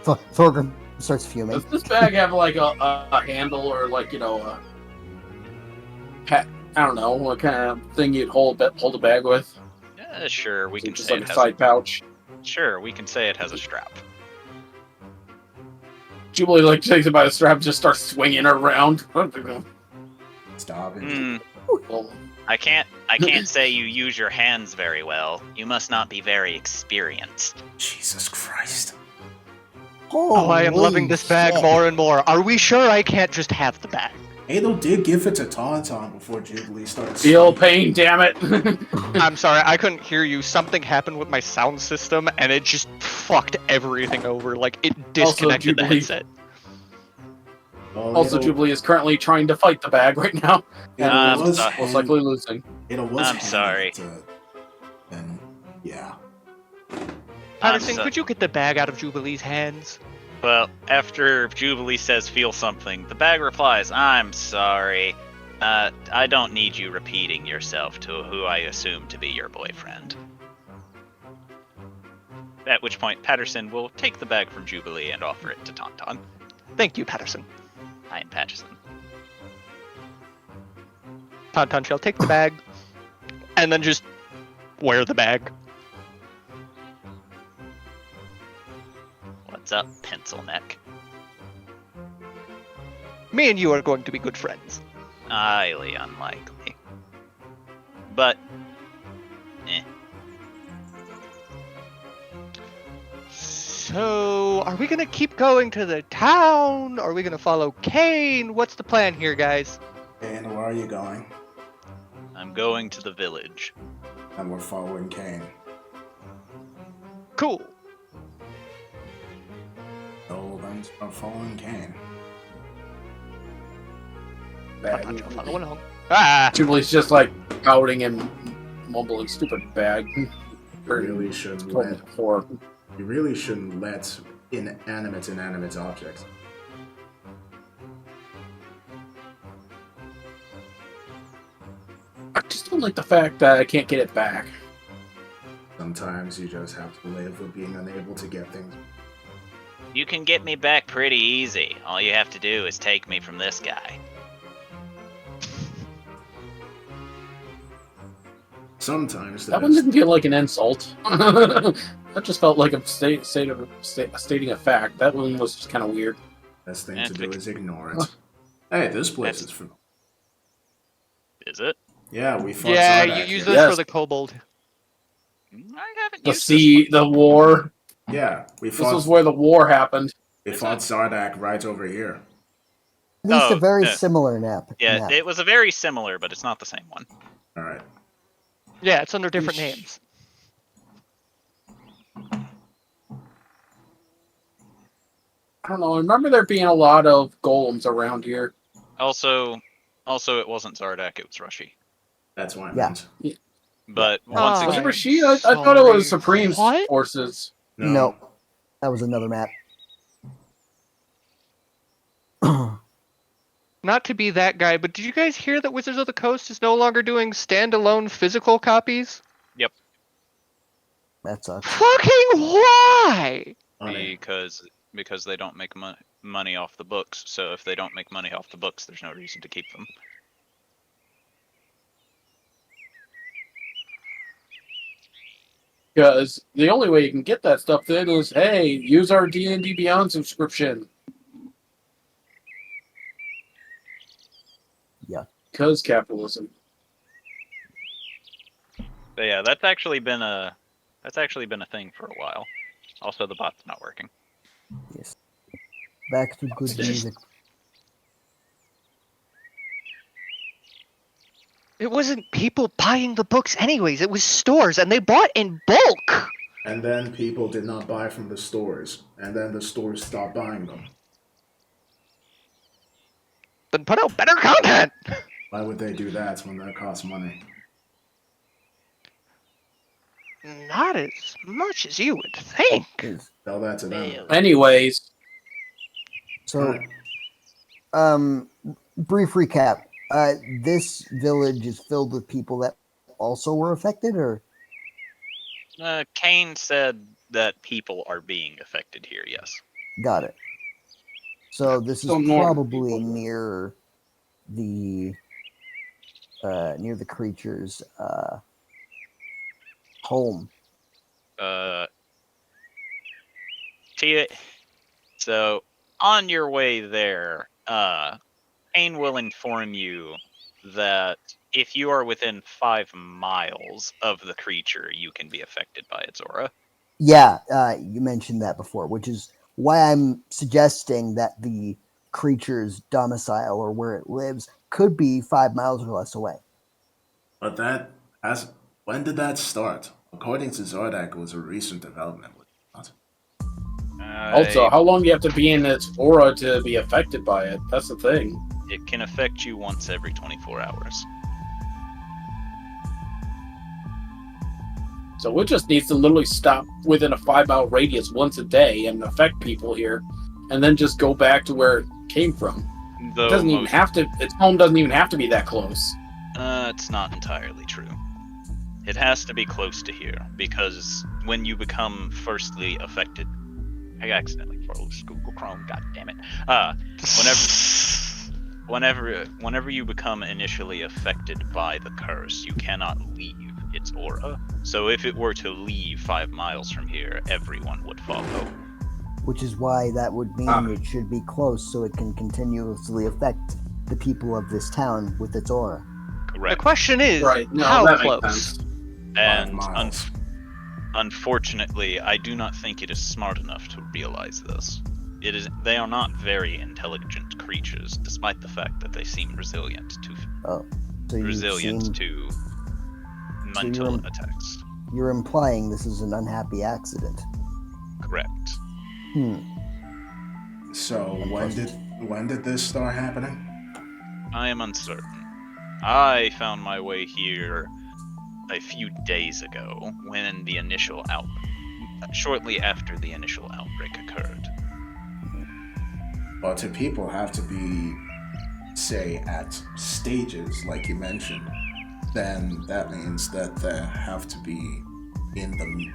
Thorgrim starts fuming. Does this bag have like a handle or like I don't know what kind of thing you'd hold a bag with? Sure, we Is it can just say like it a has. side pouch. Sure, we can say it has a strap. Jubilee takes it by the strap, and just starts swinging her around. Stop it. Well, I can't say you use your hands very well. You must not be very experienced. Jesus Christ. Oh, I am loving this bag shit. more and more. Are we sure I can't just have the bag? Halo did give it to Tauntaun before Jubilee started. feel pain, damn it. I'm sorry, I couldn't hear you. Something happened with my sound system, and it just fucked everything over. Like, it disconnected the Jubilee. headset. Well, Also, Halo- Jubilee is currently trying to fight the bag right now. Halo I'm was sorry. Most hand- likely losing. Halo was I'm handing sorry. it to- Then, yeah. Patterson, so- could you get the bag out of Jubilee's hands? Well, after Jubilee says feel something, the bag replies, I'm sorry. I don't need you repeating yourself to who I assume to be your boyfriend. At which point, Patterson will take the bag from Jubilee and offer it to Tauntaun. Thank you, Patterson. I am Patterson. Tauntaun shall take the bag, and then just wear the bag. What's up, pencil neck? Me and you are going to be good friends. Highly unlikely. But, So, are we gonna keep going to the town? Are we gonna follow Kane? What's the plan here, guys? And where are you going? I'm going to the village. And we're following Kane. Cool. So then start following Kane. Bag. Follow along. Ah! Jubilee's just like pouting and mumbling, stupid bag. You really shouldn't Told me let. before. You really shouldn't let inanimate objects. I just don't like the fact that I can't get it back. Sometimes you just have to live with being unable to get things. You can get me back pretty easy. All you have to do is take me from this guy. Sometimes That one didn't feel like an insult. That just felt like a stating a fact. That one was just kind of weird. best thing to do is ignore it. Hey, this place is for. Is it? Yeah, we fought Yeah, Zardak you use here. this Yes. for the kobold. I haven't The used sea, the war. Yeah, we This fought. was where the war happened. We fought Zardak right over here. At least Oh, a very yeah. similar map. Yeah, map. it was a very similar, but it's not the same one. All right. Yeah, it's under different names. I don't know. I remember there being a lot of golems around here. Also, it wasn't Zardak, it was Rushy. That's what I Yeah. meant. But Yeah. once Oh. Was again, it Rashid? I thought it was Sorry. Supreme What? Forces. No, that was another map. Not to be that guy, but did you guys hear that Wizards of the Coast is no longer doing standalone physical copies? That sucks. Fucking why? Funny. because they don't make money off the books. So if they don't make money off the books, there's no reason to keep them. Because the only way you can get that stuff then is, hey, use our D&D Beyond subscription. Yeah. Because capitalism. But yeah, that's actually been a thing for a while. Also, the bot's not working. Yes. Back to good music. It wasn't people buying the books anyways, it was stores, and they bought in bulk! And then people did not buy from the stores, and then the stores stopped buying them. Then put out better content! Why would they do that when that costs money? Not as much as you would think. Is- Tell that to them. Anyways, So, brief recap. This village is filled with people that also were affected, or Kane said that people are being affected here. Yes. got it. So this is So normal probably people. near the creature's home. So on your way there, Kane will inform you that if you are within 5 miles of the creature, you can be affected by its aura. Yeah, you mentioned that before, which is why I'm suggesting that the creature's domicile or where it lives could be 5 miles or less away. But when did that start? According to Zardak, it was a recent development. was it not? also, how long do you have to be in its aura to be affected by it? That's the thing. It can affect you once every 24 hours. So it just needs to literally stop within a 5-mile radius once a day and affect people here, and then just go back to where it came from. It doesn't even have to. Its home doesn't even have to be that close. It's not entirely true. It has to be close to here, because when you become firstly affected... I accidentally closed Google Chrome, god damn it. Whenever you become initially affected by the curse, you cannot leave its aura. So if it were to leave 5 miles from here, everyone would follow. Which is why that would mean it should be close so it can continuously affect the people of this town with its aura. The Correct. question is, Right. No, how that close? makes sense. And 5 miles. unfortunately, I do not think it is smart enough to realize this. They are not very intelligent creatures, despite the fact that they seem resilient to So you mental you're- attacks. you're implying this is an unhappy accident. Correct. So when did this start happening? I am uncertain. I found my way here a few days ago when the initial shortly after the initial outbreak occurred. But if people have to be, say, at stages, like you mentioned, then that means that they have to be in the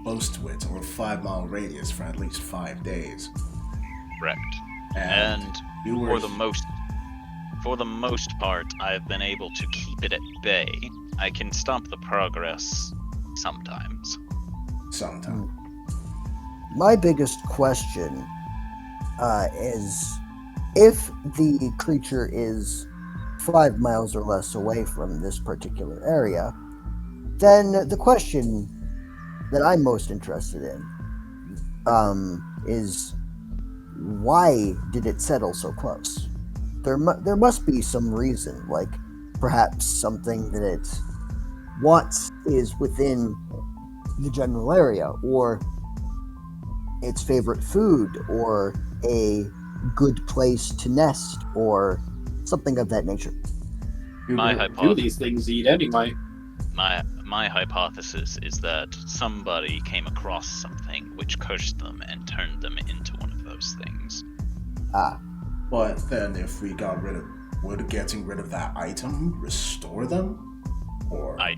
close to it, or 5-mile radius for at least 5 days. Correct. And you were for the most part, I've been able to keep it at bay. I can stop the progress sometimes. sometime. My biggest question is, if the creature is 5 miles or less away from this particular area, then the question that I'm most interested in is, why did it settle so close? There must be some reason, like perhaps something that it wants is within the general area, or its favorite food, or a good place to nest, or something of that nature. My do hypothesis. these things eat anyway. My hypothesis is that somebody came across something which cursed them and turned them into one of those things. But then if we got rid of, would getting rid of that item restore them? Or I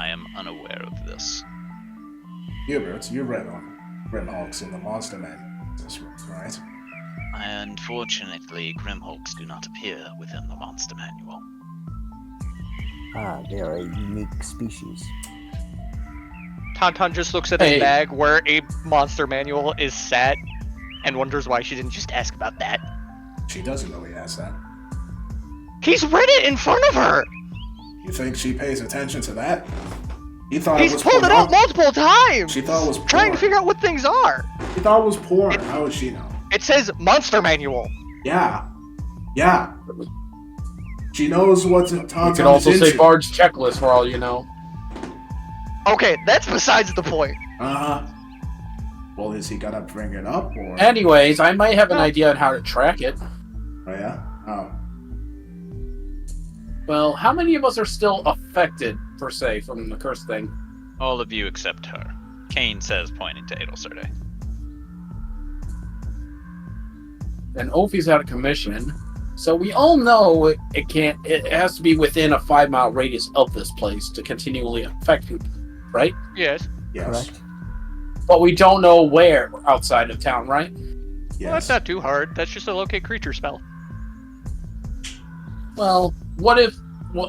am unaware of this. Hubert, you read on Grimhulks in the Monster Man, right? Unfortunately, Grimhulks do not appear within the monster manual. They are a unique species. Tauntaun just looks at his bag where a monster manual is set and wonders why she didn't just ask about that. She doesn't know he has that. He's read it in front of her! You think she pays attention to that? He thought He's it was pulled it out porn. multiple times! She thought it was porn. Trying to figure out what things are! He thought it was porn. How would she know? It says monster manual! Yeah. She knows what Tauntaun You could also is say into. Bard's checklist for all you know. Okay, that's besides the point. Uh-huh. Well, is he gonna bring it up, or? Anyways, I might have an idea on how to track it. Oh, yeah? Oh. Well, how many of us are still affected, per se, from the curse thing? All of you except her. Kane says, pointing to Adelsurde. And Ophi's out of commission, so we all know it has to be within a 5-mile radius of this place to continually affect people, right? Yes. Yes. Correct? But we don't know where outside of town, right? Yes. Well, that's not too hard. That's just a locate creature spell. Well, what if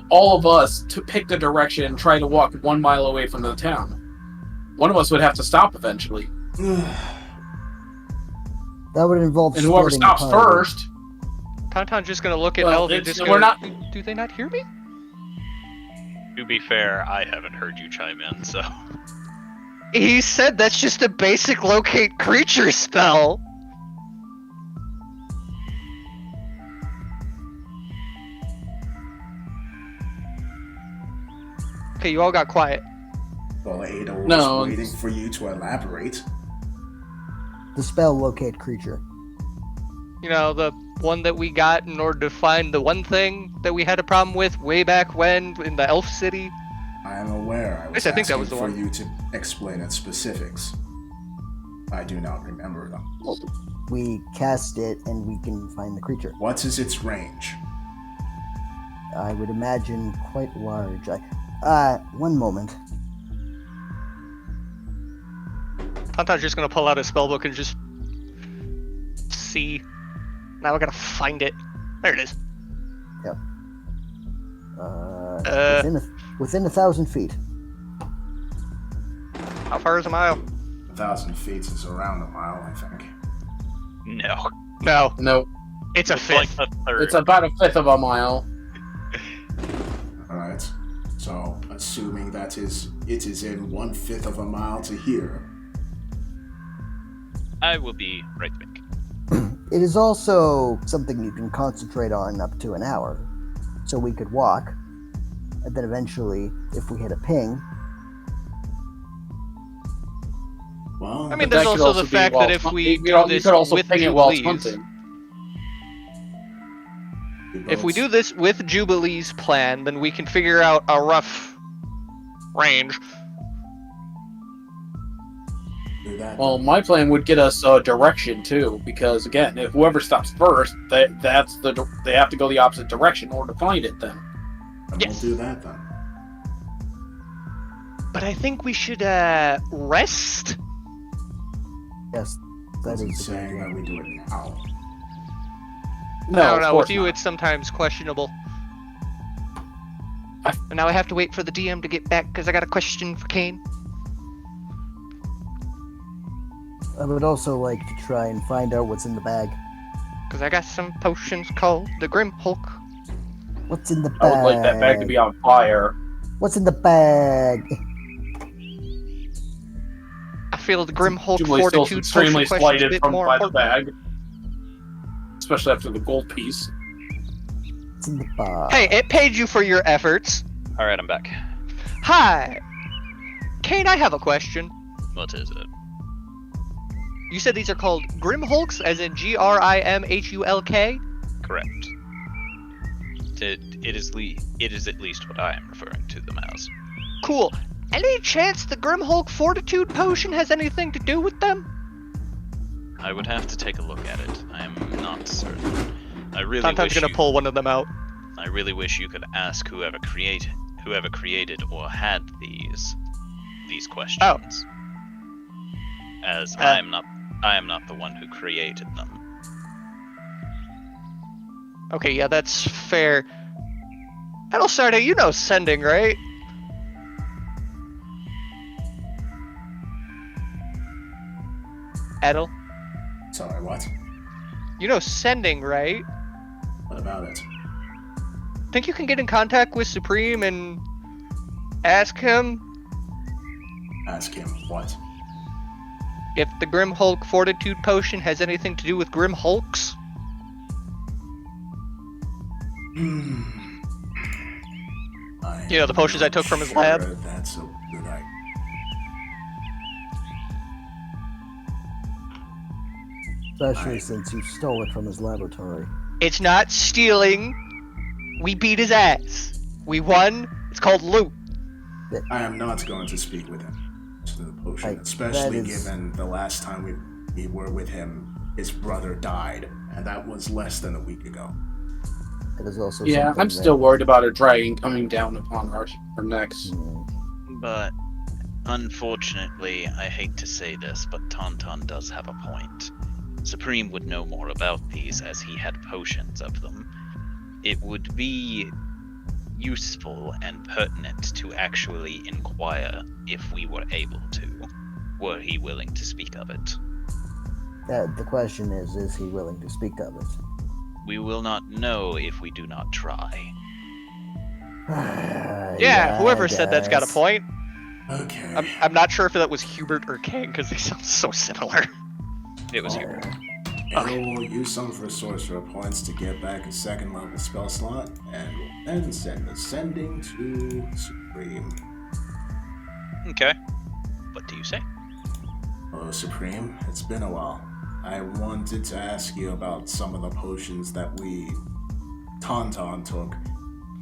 all of us to pick the direction and try to walk 1 mile away from the town? One of us would have to stop eventually. That would involve And whoever splitting stops the party. first... Tauntaun's just gonna look at Well, Elvie and it's- just we're go, not- Do they not hear me? To be fair, I haven't heard you chime in, so... He said that's just a basic locate creature spell. Okay, you all got quiet. Well, Ada was No, waiting it's- for you to elaborate. The spell locate creature. You know, the one that we got in order to find the one thing that we had a problem with way back when in the Elf City. I am aware. I was Yes, I think that asking was the for one. you to explain its specifics. I do not remember them. We cast it and we can find the creature. What is its range? I would imagine quite large. One moment. Tauntaun's just gonna pull out his spellbook and just see. Now I gotta find it. There it is. Within 1,000 feet. How far is a mile? 1,000 feet is around a mile, I think. No. No, No, it's a It's like fifth. a third. it's about a fifth of a mile. Alright. So, assuming it is in 1/5 of a mile to here. I will be right back. It is also something you can concentrate on up to an hour. So we could walk, and then eventually, if we hit a ping, Well, I mean, But there's that could also the be fact while that if we you do you this could also with ping it while Jubilees, hunting. if we do this with Jubilee's plan, then we can figure out a rough range. do that. Well, my plan would get us direction too, because again, if whoever stops first, they have to go the opposite direction in order to find it. Then And Yes. we'll do that then. But I think we should rest. Yes, that Wasn't is the saying that idea. we do it now. no, I don't of know. course With you, not. it's sometimes questionable. And now I have to wait for the DM to get back because I got a question for Kane. I would also like to try and find out what's in the bag. Because I got some potions called the Grimhulk. What's in the bag? I would like that bag to be on fire. What's in the bag? I feel the Grimhulk Jubilee's still Fortitude extremely potion question's a slighted bit from more by the important. bag, especially after the gold piece. What's in the bag? Hey, it paid you for your efforts. All right, I'm back. Hi! Kane, I have a question. What is it? You said these are called Grimhulks, as in Grimhulk? Correct. It is at least what I am referring to them as. Cool. Any chance the Grimhulk Fortitude potion has anything to do with them? I would have to take a look at it. I am not certain. I really Tantan's wish gonna you, pull one of them out. I really wish you could ask whoever created or had these questions. As I am not the one who created them. Okay, yeah, that's fair. Edelsarde, you know sending, right? Edel, Sorry, what? you know sending, right? What about it? Think you can get in contact with Supreme and ask him Ask him what? if the Grimhulk Fortitude potion has anything to do with Grimhulks? You know, the potions I took from his lab? That's a good idea. Especially since you stole it from his laboratory. It's not stealing. We beat his ass. We won. It's called loot. I am not going to speak with him. To the potion, Like, especially that is- given the last time we were with him, his brother died, and that was less than a week ago. It is also Yeah, something I'm still that- worried about a dragon coming down upon our necks. But unfortunately, I hate to say this, but Tauntaun does have a point. Supreme would know more about these as he had potions of them. It would be useful and pertinent to actually inquire if we were able to, were he willing to speak of it. The question is he willing to speak of it? We will not know if we do not try. Yeah, whoever said that's got a guess. point. Okay. I'm not sure if that was Hubert or Kane because they sound so similar. It was you. I will use some of her sorcerer points to get back a second level spell slot, and will then send Ascending to Supreme. Okay. What do you say? Hello, Supreme. It's been a while. I wanted to ask you about some of the potions that Tauntaun took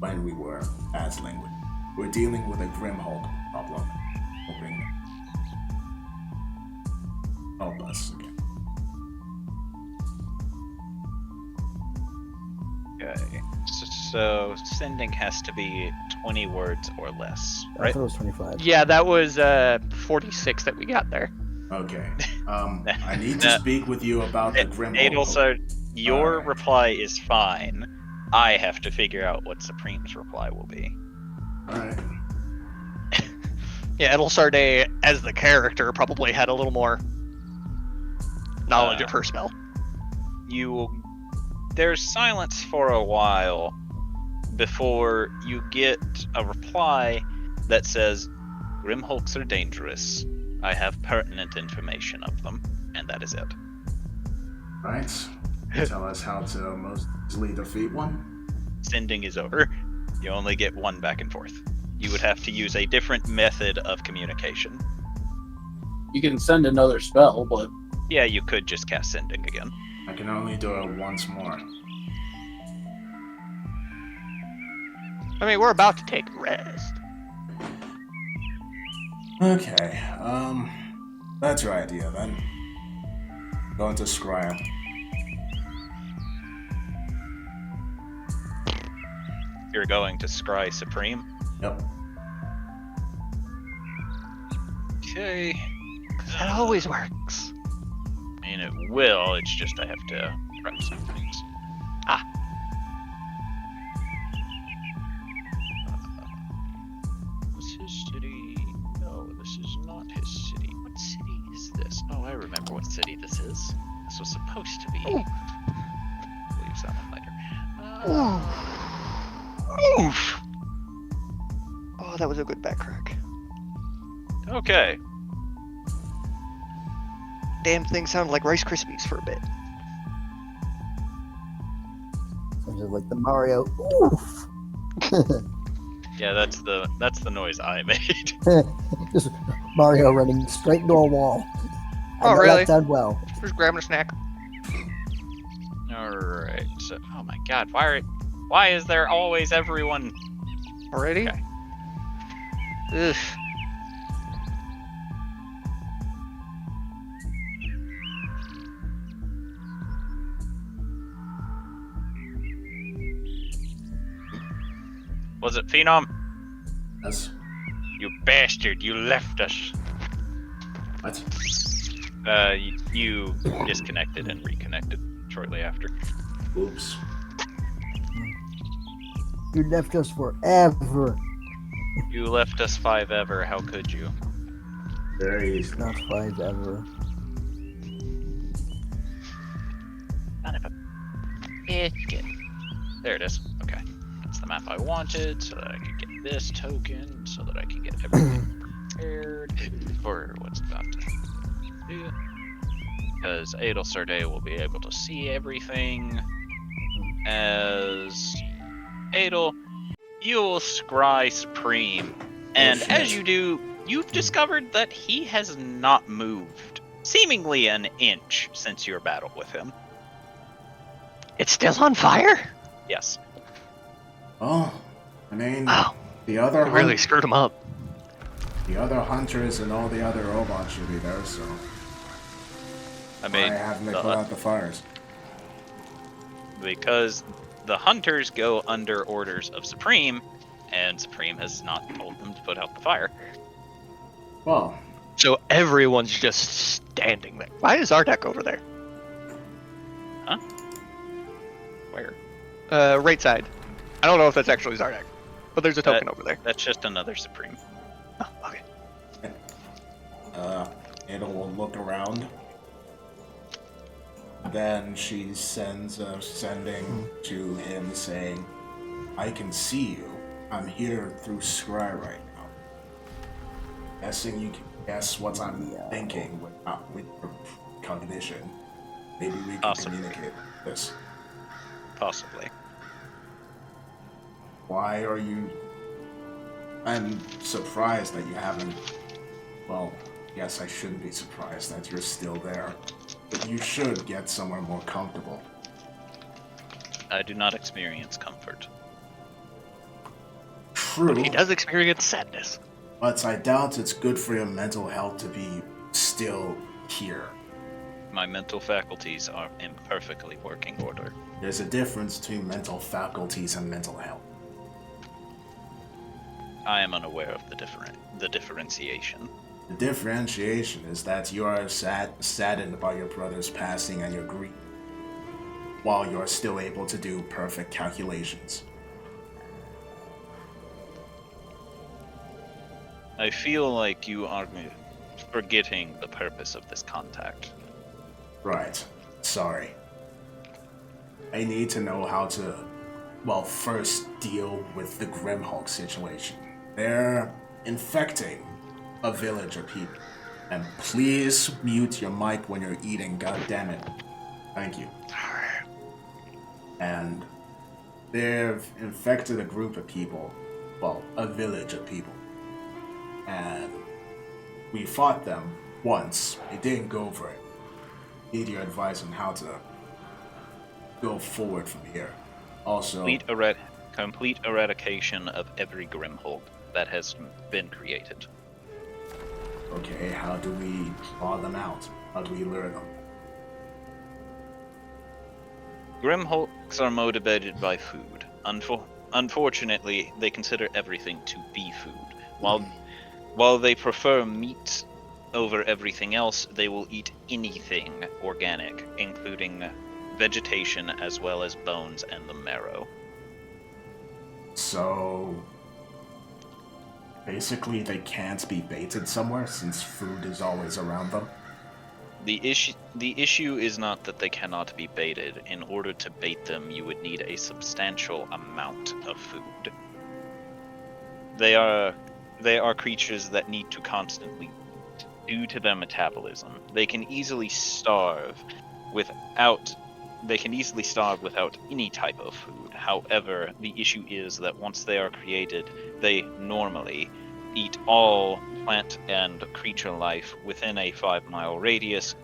when we were battling with. We're dealing with a Grimhulk problem. Hoping help us again. Okay. So sending has to be 20 words or less, I right? thought it was 25. Yeah, that was 46 that we got there. Okay. I need to speak with you about the Grimhulk. Also, your Alright. reply is fine. I have to figure out what Supreme's reply will be. Alright. Yeah, Edelsarde, as the character, probably had a little more knowledge of her spell. There's silence for a while before you get a reply that says, Grimhulks are dangerous. I have pertinent information of them, and that is it. Right. Tell us how to most easily defeat one. Sending is over. You only get one back and forth. You would have to use a different method of communication. You can send another spell, but Yeah, you could just cast Sending again. I can only do it once more. I mean, we're about to take a rest. Okay, that's your idea then. Go into Scry. You're going to Scry Supreme. Yep. Okay. That always works. I mean, it will. It's just I have to prep some things. This is city. No, this is not his city. What city is this? Oh, I remember what city this is. This was supposed to be. Ooh. We'll use that one later. Oof. Oh, that was a good back crack. Okay. Damn thing sounded like Rice Krispies for a bit. Sounds like the Mario. Oof. Yeah, that's the noise I made. Just Mario running straight into a wall. I Oh, know really? That sound well. Just grabbing a snack. All right. So, oh my God, why is there always everyone? Already? Okay. Ugh. Was it Phenom? Yes. You bastard! You left us. What? You disconnected and reconnected shortly after. Oops. You left us forever. You left us 5 ever. How could you? Very easy. Not 5 ever. Son of a biscuit. There it is. Okay. That's the map I wanted, so that I could get this token, so that I can get everything prepared for what's about to do. Because Adelsarday will be able to see everything. As Adel, you will scry Supreme. And shit. as you do, you've discovered that he has not moved seemingly an inch since your battle with him. It's still on fire? Yes. Oh, I mean, Wow. the other Really screwed him up. the other hunters and all the other robots should be there, so I why mean, haven't they the- put out the fires? because the hunters go under orders of Supreme, and Supreme has not told them to put out the fire. Well, So everyone's just standing there. Why is Ardek over there? Huh? Where? Right side. I don't know if that's actually Zardek, but there's a token over there. That's just another Supreme. Oh, okay. Ada will look around. Then she sends a sending to him saying, I can see you. I'm here through Scry right now. Guessing you can guess what I'm thinking with your cognition. Maybe we can Awesome. communicate this. Possibly. Why are you... I'm surprised that you haven't... Well, yes, I shouldn't be surprised that you're still there. But you should get somewhere more comfortable. I do not experience comfort. True, He does experience sadness. but I doubt it's good for your mental health to be still here. My mental faculties are in perfectly working order. There's a difference between mental faculties and mental health. I am unaware of the differentiation. The differentiation is that you are saddened by your brother's passing and you're grieving, while you're still able to do perfect calculations. I feel like you are forgetting the purpose of this contact. Right. Sorry. I need to know how to, well, first deal with the Grimhulk situation. They're infecting a village of people. And please mute your mic when you're eating, goddammit. Thank you. And they've infected a group of people. Well, a village of people. And we fought them once. It didn't go for it. Need your advice on how to go forward from here. Also, Complete eradication of every Grimhulk that has been created. okay, how do we draw them out? How do we lure them? Grimhulks are motivated by food. Unfortunately, they consider everything to be food. While they prefer meat over everything else, they will eat anything organic, including vegetation as well as bones and the marrow. So, basically they can't be baited somewhere since food is always around them. The issue is not that they cannot be baited. In order to bait them, you would need a substantial amount of food. They are creatures that need to constantly eat due to their metabolism. They can easily starve without any type of food. However, the issue is that once they are created, they normally eat all plant and creature life within a 5-mile radius,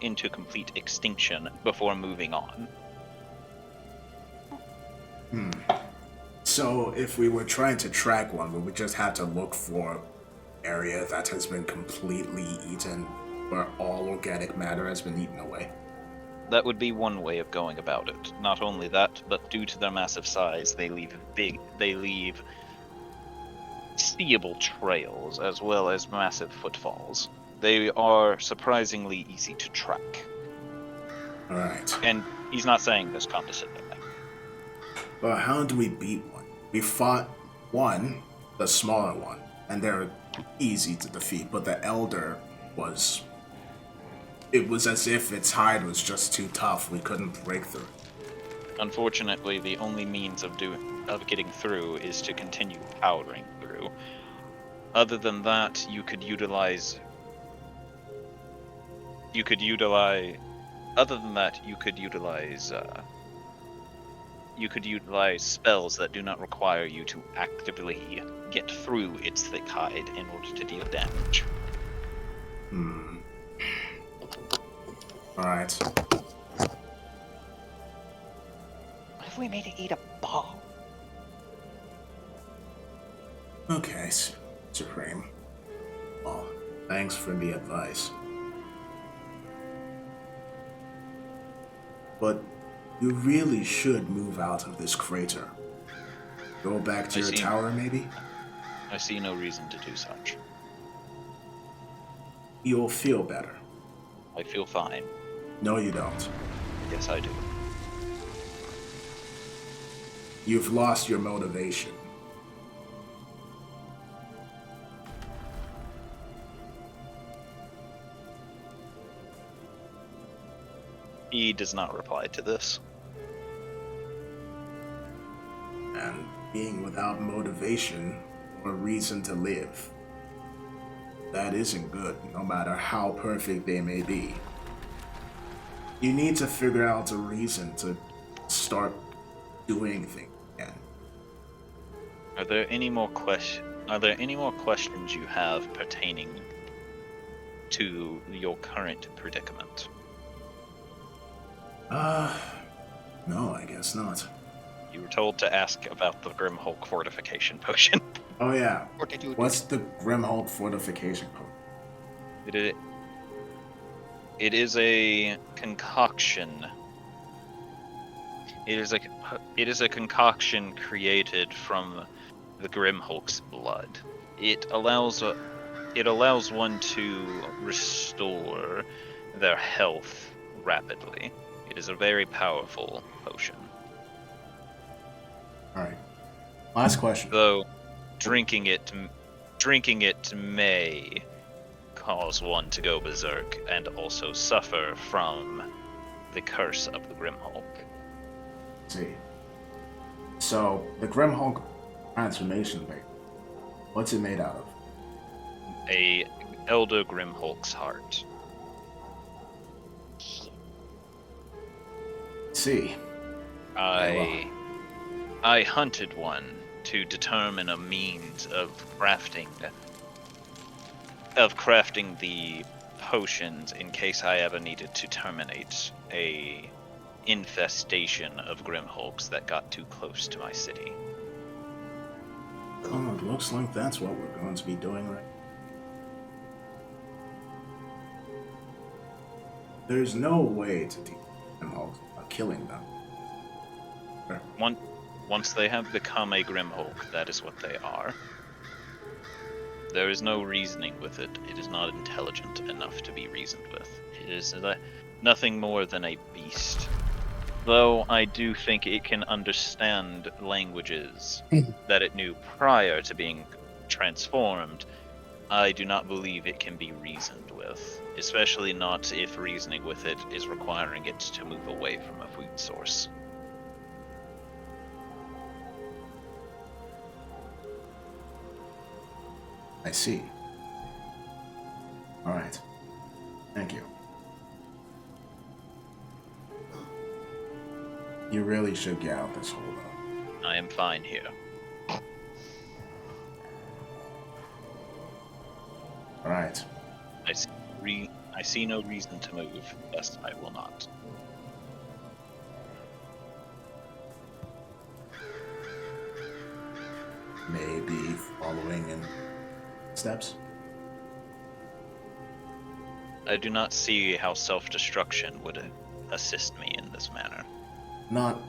into complete extinction before moving on. So, if we were trying to track one, we would just have to look for area that has been completely eaten, where all organic matter has been eaten away. That would be one way of going about it. Not only that, but due to their massive size, they leave seeable trails as well as massive footfalls. They are surprisingly easy to track. Alright. And he's not saying this condescendingly. But how do we beat one? We fought one, the smaller one, and they're easy to defeat, but the elder was... It was as if its hide was just too tough. We couldn't break through. Unfortunately, the only means of getting through is to continue powering through. Other than that, you could utilize spells that do not require you to actively get through its thick hide in order to deal damage. Alright. What if we made it eat a ball? Okay, Supreme. Well, thanks for the advice. But you really should move out of this crater. Go back to your tower, maybe? I see no reason to do such. You'll feel better. I feel fine. No, you don't. Yes, I do. You've lost your motivation. He does not reply to this. And being without motivation or reason to live, that isn't good, no matter how perfect they may be. You need to figure out a reason to start doing things again. Are there any more questions you have pertaining to your current predicament? No, I guess not. You were told to ask about the Grimhulk fortification potion. Oh yeah, Fortitude. what's the Grimhulk fortification potion? It is a concoction. It is a concoction created from the Grimhulk's blood. It allows one to restore their health rapidly. It is a very powerful potion. Alright. Last question. Though drinking it may cause one to go berserk and also suffer from the curse of the Grimhulk. Let's see. So, the Grimhulk transformation thing, what's it made out of? A Elder Grimhulk's heart. Let's see. I hunted one to determine a means of crafting the potions in case I ever needed to terminate a infestation of Grimhulks that got too close to my city. Oh, it looks like that's what we're going to be doing right. There's no way to deal with Grimhulks without killing them. Once they have become a Grimhulk, that is what they are. There is no reasoning with it. It is not intelligent enough to be reasoned with. It is nothing more than a beast. Though I do think it can understand languages that it knew prior to being transformed, I do not believe it can be reasoned with, especially not if reasoning with it is requiring it to move away from a food source. I see. Alright. Thank you. You really should get out this hole, though. I am fine here. Alright. I see no reason to move, thus I will not. Maybe following in steps? I do not see how self-destruction would assist me in this manner. Not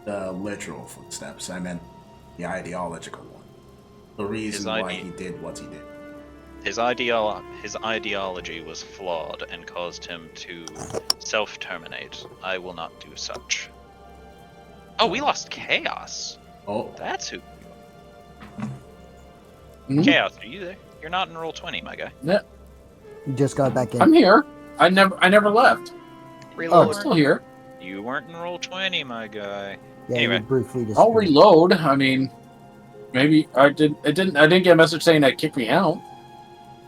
the literal footsteps, I meant the ideological one. The reason why he did what he did. His ideology was flawed and caused him to self-terminate. I will not do such. Oh, we lost Chaos. Oh, That's who. Mhm. Chaos, are you there? You're not in roll 20, my guy. Yeah, You just got back in. I'm here. I never left. Reload. I'm still here. You weren't in roll 20, my guy. Yeah, Anyway. you briefly just. I'll reload. I mean, maybe I didn't get a message saying that kicked me out.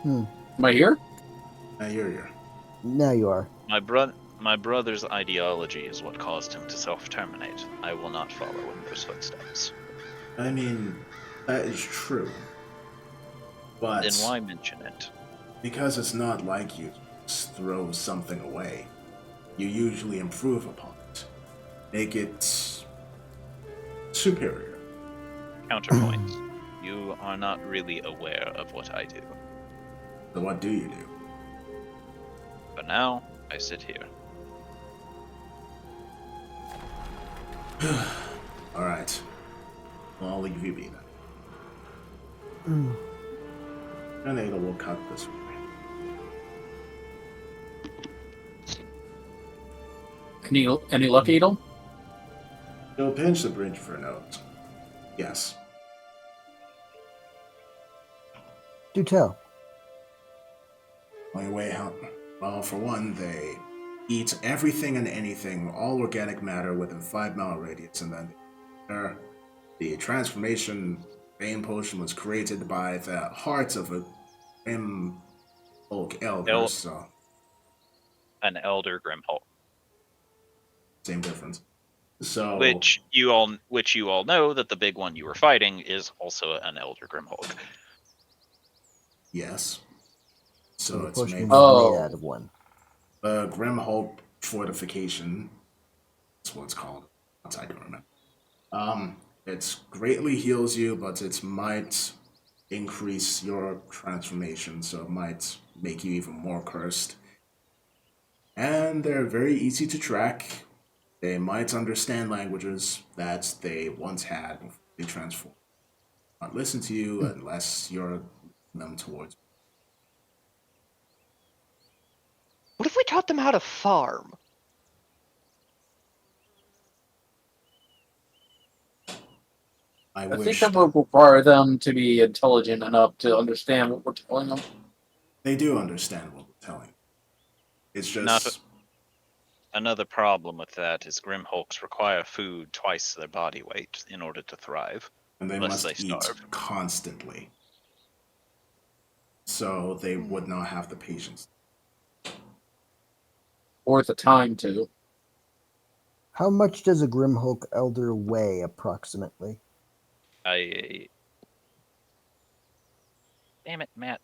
Am I here? now you're here. Now you are. My brother's ideology is what caused him to self-terminate. I will not follow in those footsteps. I mean, that is true. But Then why mention it? because it's not like you just throw something away, you usually improve upon it. Make it superior. Counterpoint. You are not really aware of what I do. So what do you do? But now, I sit here. Alright. Well, I'll leave you be then. And Ada will cut this way. Any luck, Edel? You'll pinch the bridge for a note. Yes. Do tell. Only way how? Well, for one, they eat everything and anything, all organic matter within 5-mile radius, and then the transformation vein potion was created by the heart of a Grimhulk elder, so An elder Grimhulk. same difference. So Which you all know that the big one you were fighting is also an elder Grimhulk. yes. So the it's potion made was made out of one. Grimhulk fortification. That's what it's called. I don't remember. It greatly heals you, but it might increase your transformation, so it might make you even more cursed. And they're very easy to track. They might understand languages that they once had before they transform. Not listen to you unless you're them towards. What if we taught them how to farm? I I think wish that would require them to be intelligent enough to understand what we're telling them. they do understand what we're telling. It's just Not Another problem with that is Grimhulks require food twice their body weight in order to thrive. and they unless must they eat starve. constantly. So they would not have the patience. Or the time to. How much does a Grimhulk elder weigh approximately? Damn it, Matt.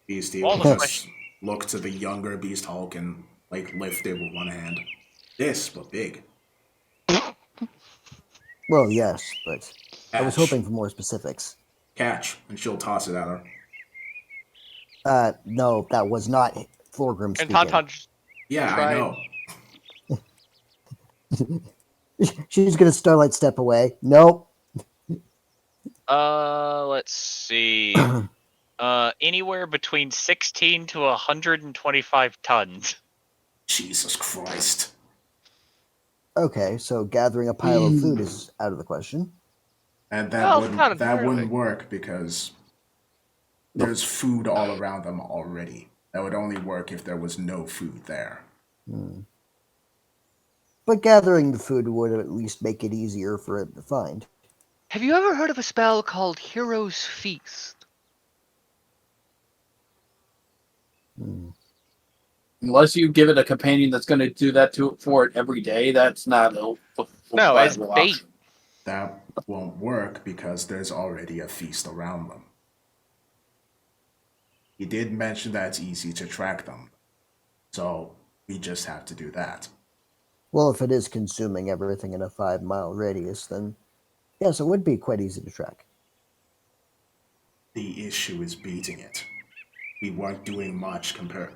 Beastie All will the just look to the younger Beast Hulk and like lift it with one hand. This, but big. Well, yes, but I was Catch. hoping for more specifics. Catch. And she'll toss it at her. No, that was not Floorgrim And speaking. Tauntaun just Yeah, I tried. know. She's gonna Starlight step away. Nope. Let's see. Anywhere between 16 to 125 tons. Jesus Christ. Okay, so gathering a pile of food is out of the question. And Well, not that entirely. wouldn't work because there's food all around them already. That would only work if there was no food there. But gathering the food would at least make it easier for it to find. Have you ever heard of a spell called Hero's Feast? Unless you give it a companion that's going to do that for it every day, that's not a No, as viable bait. option. That won't work because there's already a feast around them. He did mention that it's easy to track them. So we just have to do that. Well, if it is consuming everything in a 5-mile radius, then yes, it would be quite easy to track. The issue is beating it. We weren't doing much compared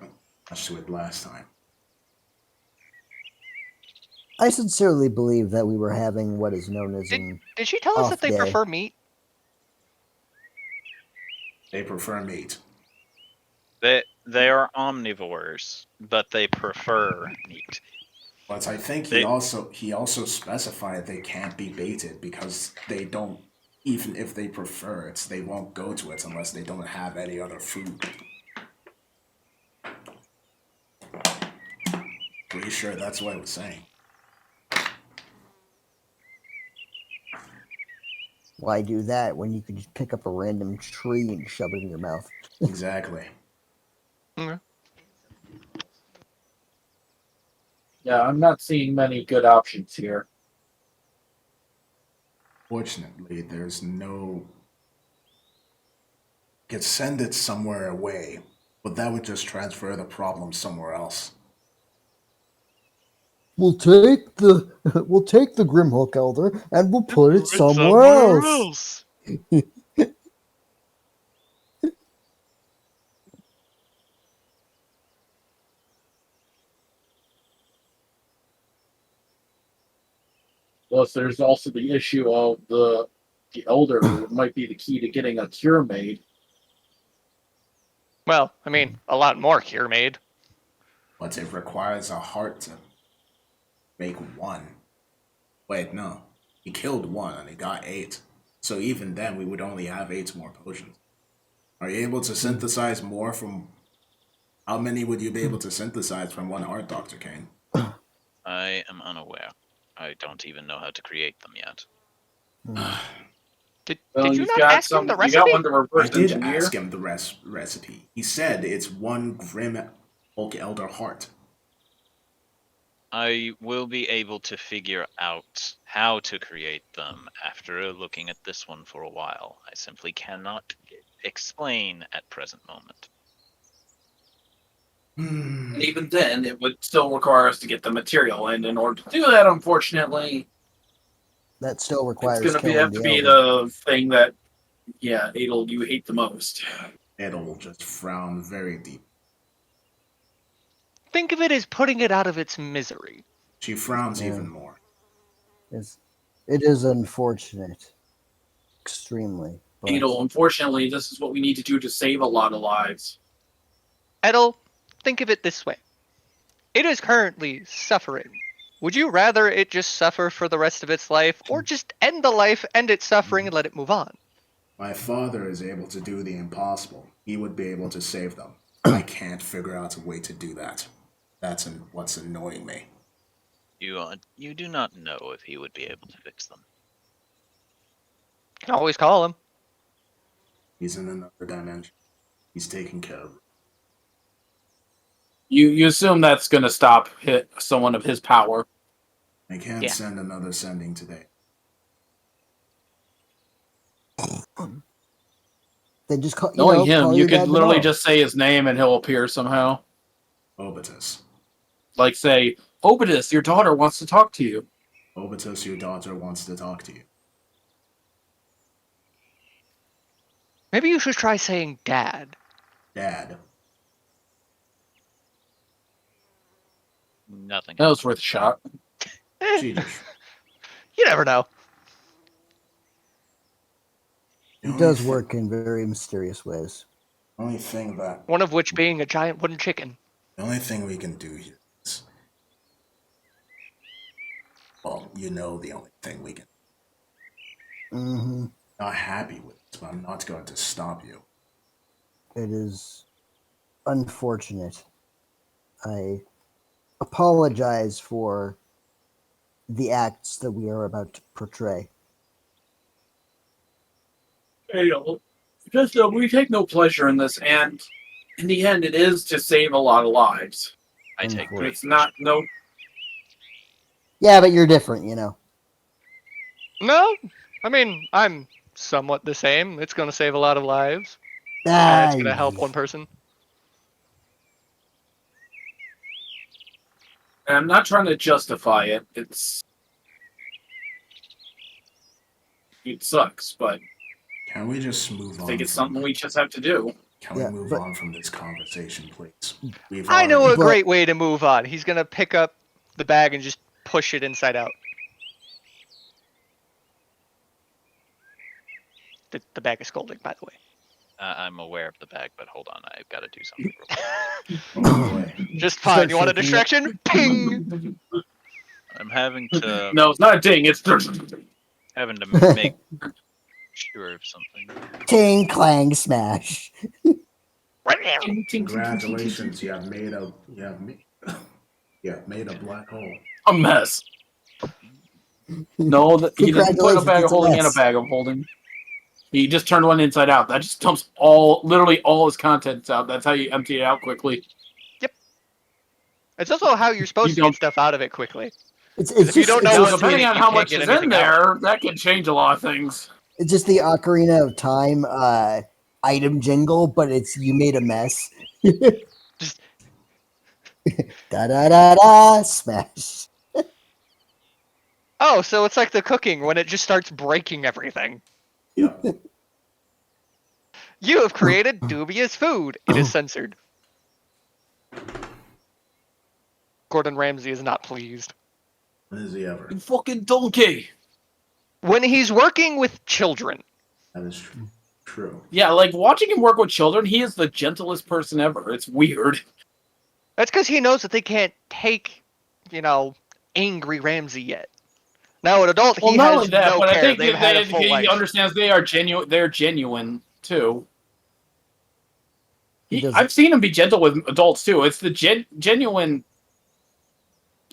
to it last time. I sincerely believe that we were having what is known as an Did she tell us that off they day. prefer meat? They prefer meat. They are omnivores, but they prefer meat. But I think he also specified they can't be baited because they don't, even if they prefer it, they won't go to it unless they don't have any other food. Pretty sure that's what I was saying. Why do that when you could just pick up a random tree and shove it in your mouth? Exactly. Yeah, I'm not seeing many good options here. Fortunately, there's no. Could send it somewhere away, but that would just transfer the problem somewhere else. We'll take the Grimhulk Elder and we'll put it somewhere else. Plus, there's also the issue of the elder who might be the key to getting a cure made. Well, I mean, a lot more cure made. But it requires a heart to make one. Wait, no. He killed one and he got 8. So even then, we would only have 8 more potions. Are you able to synthesize more from... How many would you be able to synthesize from one heart, Dr. Kane? I am unaware. I don't even know how to create them yet. Did Well, you you've not got ask him the You recipe? got one to I reverse did engineer. ask him the recipe. He said it's 1 Grimhulk Elder heart. I will be able to figure out how to create them after looking at this one for a while. I simply cannot explain at present moment. And even then, it would still require us to get the material, and in order to do that, unfortunately, That still it's requires going to killing have the to be Elder. the thing that, yeah, Adel, you hate the most. Edel will just frown very deep. Think of it as putting it out of its misery. She frowns Yeah. even more. It is unfortunate. Extremely. But Adel, unfortunately, this is what we need to do to save a lot of lives. Edel, think of it this way. It is currently suffering. Would you rather it just suffer for the rest of its life, or just end the life, end its suffering, and let it move on? My father is able to do the impossible. He would be able to save them. I can't figure out a way to do that. That's what's annoying me. You do not know if he would be able to fix them. Can always call him. He's in another dimension. He's taking care of it. You assume that's going to stop someone of his power. I can't send another sending today. Then just call, Knowing him, call you your could dad literally tomorrow. just say his name and he'll appear somehow. Obitus. Like say, Obitus, your daughter wants to talk to you. Obitus, your daughter wants to talk to you. Maybe you should try saying dad. Dad. Nothing. That was worth a shot. She just. You never know. The It only does thi- work in very mysterious ways. Only thing that. One of which being a giant wooden chicken. The only thing we can do here is. Well, the only thing we can. Mm-hmm. Not happy with this, but I'm not going to stop you. It is unfortunate. I apologize for the acts that we are about to portray. Because we take no pleasure in this, and in the end, it is to save a lot of lives. I take Unfortunate. But it's not Yeah, but you're different, No, I mean, I'm somewhat the same. It's going to save a lot of lives. And Ah, it's going to help one person. And I'm not trying to justify it. It sucks, but Can we just move on? I think it's something we just have to do. Can we Yeah, move but- on from this conversation, please? I know a But- great way to move on. He's going to pick up the bag and just push it inside out. The bag is scolding, by the way. I'm aware of the bag, but hold on, I've got to do something real quick. Oh boy. Just Start fine. You want a shaking it. distraction? Ping! I'm having to No, it's not a ding. It's make sure of something. Ting, clang, smash. Congratulations, you have made a made a black hole. a mess. No, he doesn't put a bag Congratulations, of holding it's a in a mess. bag of holding. He just turned one inside out. That just dumps literally all his contents out. That's how you empty it out quickly. It's also how you're supposed You to don't- get stuff out of it quickly. It's If you don't know it's Now, what's just, in depending it, on you how can't much get is in anything out. there, that can change a lot of things. it's just the Ocarina of Time item jingle, but it's you made a mess. Just- Da da da da smash. Oh, so it's like the cooking when it just starts breaking everything. Yeah. You have created dubious food. It is censored. Gordon Ramsay is not pleased. When is he ever? You fucking donkey. When he's working with children. That is true. Yeah, like watching him work with children, he is the gentlest person ever. It's weird. That's because he knows that they can't take, angry Ramsay yet. Now, an adult, Well, he not has only that, no but care. I think They've had a full he life. understands they are genuine. They're genuine too. He doesn't- I've seen him be gentle with adults too. It's the genuine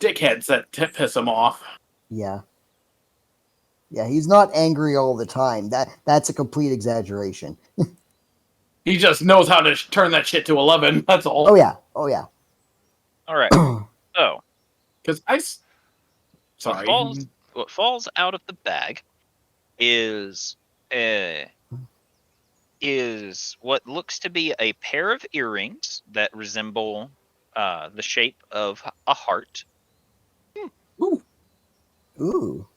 dickheads that piss him off. Yeah. Yeah, he's not angry all the time. That's a complete exaggeration. He just knows how to turn that shit to 11. That's all. Oh yeah. Oh yeah. All right. So Because sorry. what falls out of the bag is what looks to be a pair of earrings that resemble the shape of a heart. Ooh, Ooh.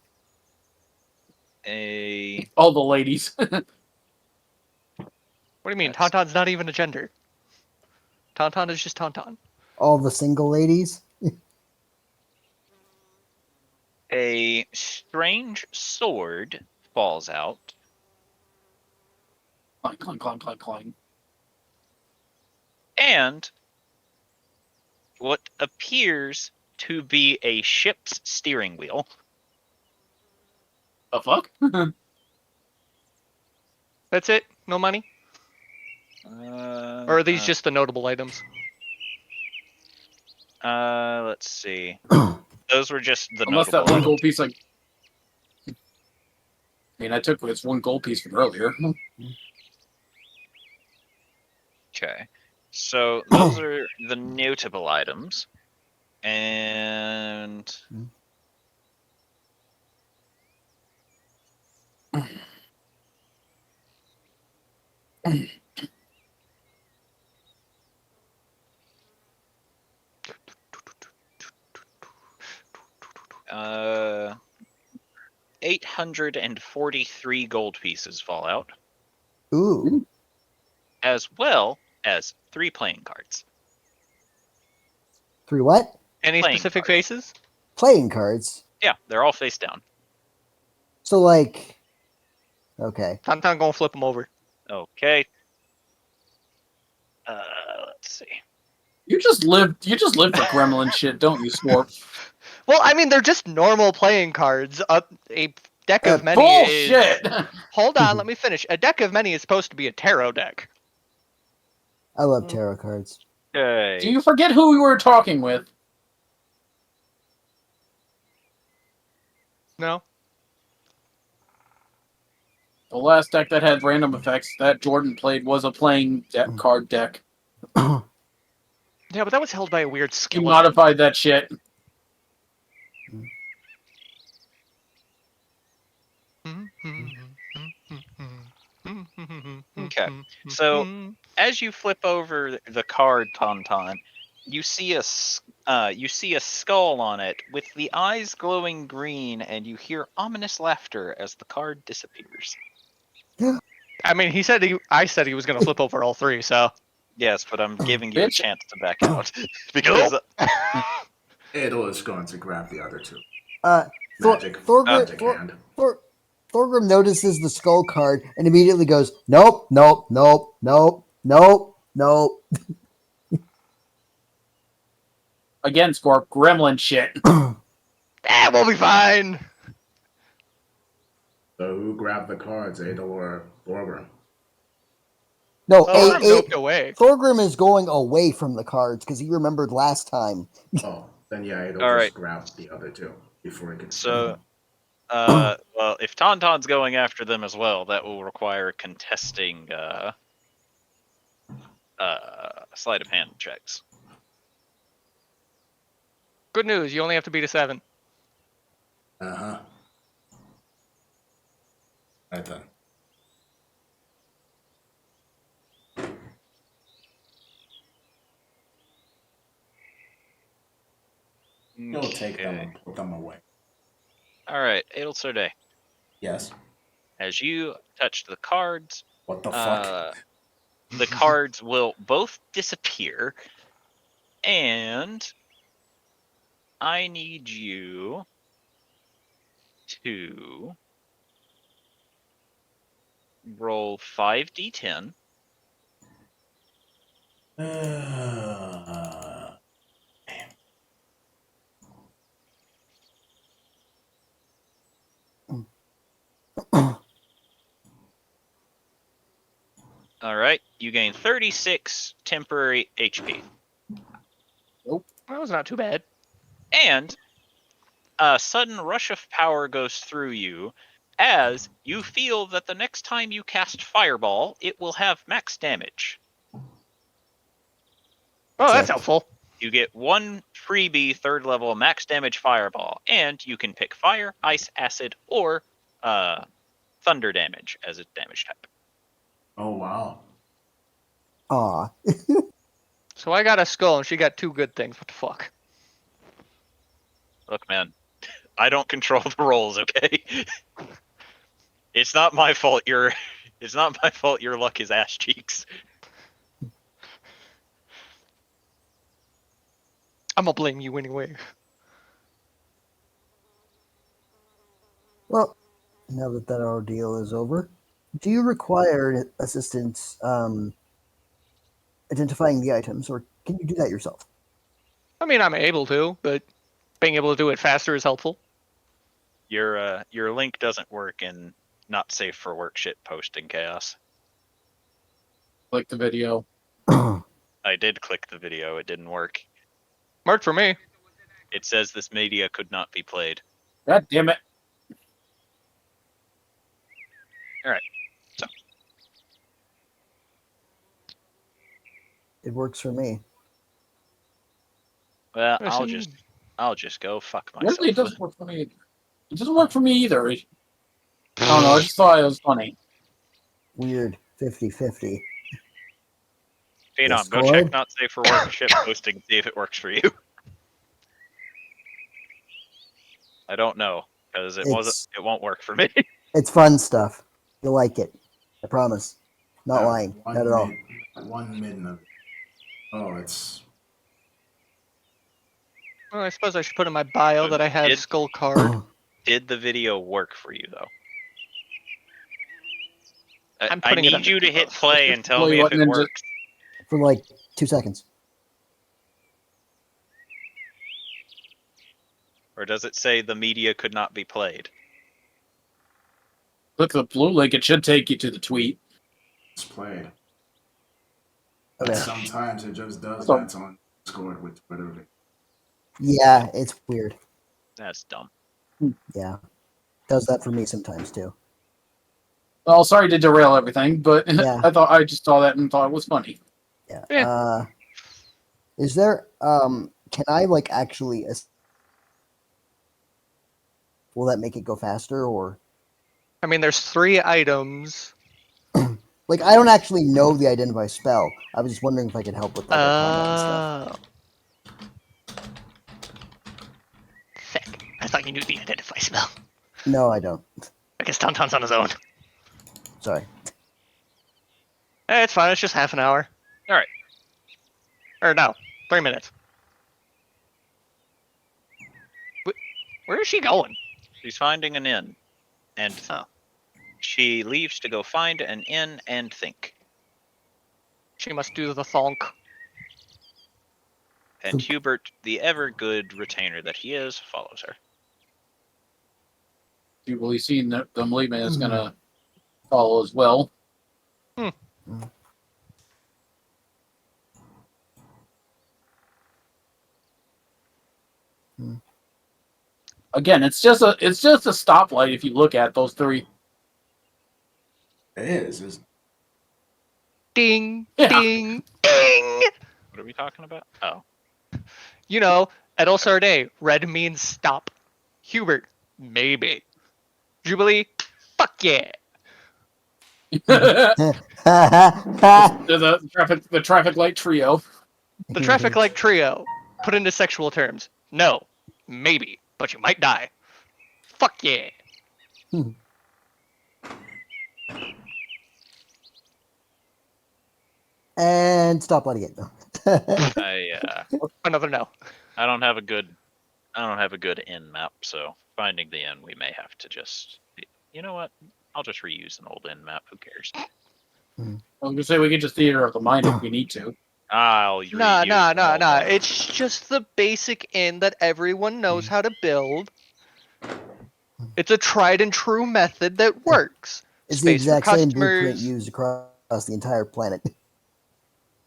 all the ladies. What do you mean? Yes. Tauntaun's not even a gender. Tauntaun is just Tauntaun. All the single ladies. A strange sword falls out. Clang, clang, clang, clang, clang. And what appears to be a ship's steering wheel. The fuck? That's it? No money? Or are these just the notable items? Let's see. Those were just the Unless that notable one items. gold piece, I mean, I took this one gold piece from earlier. Okay. So those are the notable items. And Uh, 843 gold pieces fall out, Ooh. as well as 3 playing cards. 3 what? Any Playing specific cards. faces? Playing cards. Yeah, they're all face down. So like, okay. Tauntaun gonna flip them over. Okay. Let's see. You just live for gremlin shit, don't you, Swarp? Well, I mean, they're just normal playing cards. A deck of many Bullshit! is... Hold on, let me finish. A deck of many is supposed to be a tarot deck. I love tarot cards. Okay. Do you forget who we were talking with? No? The last deck that had random effects that Jordan played was a playing card deck. Yeah, but that was held by a weird He skeleton. modified that shit. Okay. So as you flip over the card, Tauntaun, you see a skull on it with the eyes glowing green, and you hear ominous laughter as the card disappears. I mean, I said he was going to flip over all 3, so... Yes, but I'm giving you a Bitch. chance to back out because Adel is going to grab the other 2. Thor- Magic Thorgrim, hand. Thorgrim notices the skull card and immediately goes, nope, nope, nope, nope, nope, nope. Again, Scorp, gremlin shit. We'll be fine. So who grabbed the cards, Adel or Thorgrim? No, Thorgrim noped away. Thorgrim is going away from the cards because he remembered last time. Oh, then yeah, Adel All just right. grabbed the other 2 before he could. so. Well, if Tauntaun's going after them as well, that will require contesting sleight of hand checks. Good news, you only have to beat a 7. Uh-huh. Right then. You'll take them Okay. and put them away. All right, Adelsorde. Yes. As you touch the cards, What the fuck? the cards will both disappear, and I need you to roll 5d10. All right, you gain 36 temporary HP. That was not too bad. And a sudden rush of power goes through you as you feel that the next time you cast Fireball, it will have max damage. Oh, that's helpful. You get 1 freebie 3rd level max damage Fireball, and you can pick Fire, Ice, Acid, or Thunder damage as a damage type. Oh, wow. Aw. So I got a skull and she got 2 good things. What the fuck? Look, man, I don't control the rolls, okay? It's not my fault your luck is ass cheeks. I'm gonna blame you anyway. Well, now that that ordeal is over, do you require assistance identifying the items, or can you do that yourself? I mean, I'm able to, but being able to do it faster is helpful. Your link doesn't work in not safe for work shit posting chaos. Click the video. I did click the video, it didn't work. Worked for me. It says this media could not be played. God damn it. It works for me. Well, I see. I'll just go fuck myself. Weirdly, it doesn't work for me. It doesn't work for me either. I don't know. I just thought it was funny. Weird. 50-50. Phenom, go Discord? check not safe for work ship posting and see if it works for you. I don't know, because it won't work for me. It's fun stuff. You'll like it. I promise. Not lying. One Not at all. One mid of. Oh, it's. Well, I suppose I should put in my bio that I have Did- Skull Card. Did the video work for you though? I'm I putting it need under you to hit debuff. play and tell Play me if button it and just- works. For like 2 seconds. Or does it say the media could not be played? Click the blue link. It should take you to the tweet. It's played. Okay. But sometimes it just does So- that on Discord with Twitter. Yeah, it's weird. That's dumb. Yeah. Does that for me sometimes too. Well, sorry to derail everything, but Yeah. I just saw that and thought it was funny. Yeah. Yeah. Is there can I like actually will that make it go faster or I mean, there's 3 items. like I don't actually know the identify spell. I was just wondering if I could help with like a comment and stuff. Sick. I thought you knew the identify spell. No, I don't. I guess Tauntaun's on his own. Sorry. It's fine. It's just half an hour. All right. Or no, 3 minutes. Where is she going? She's finding an inn, and Oh. she leaves to go find an inn and think. She must do the thonk. And Hubert, the ever good retainer that he is, follows her. You will be seeing that the Malima is going to follow as well. Again, it's just a stoplight if you look at those 3. It is. Ding, Yeah. ding, ding! What are we talking about? Oh. You know, at Osarde, red means stop. Hubert, maybe. Jubilee, fuck yeah. the traffic light trio. The traffic light trio, put into sexual terms. No, maybe, but you might die. Fuck yeah. And stop letting it. Another no. I don't have a good inn map, so finding the inn, we may have to just. You know what? I'll just reuse an old inn map. Who cares? I was going to say we could just theater of the mind if we need to. I'll reuse Nah. an old one. It's just the basic inn that everyone knows how to build. It's a tried and true method that works. It's the Space for exact same blueprint customers. used across the entire planet.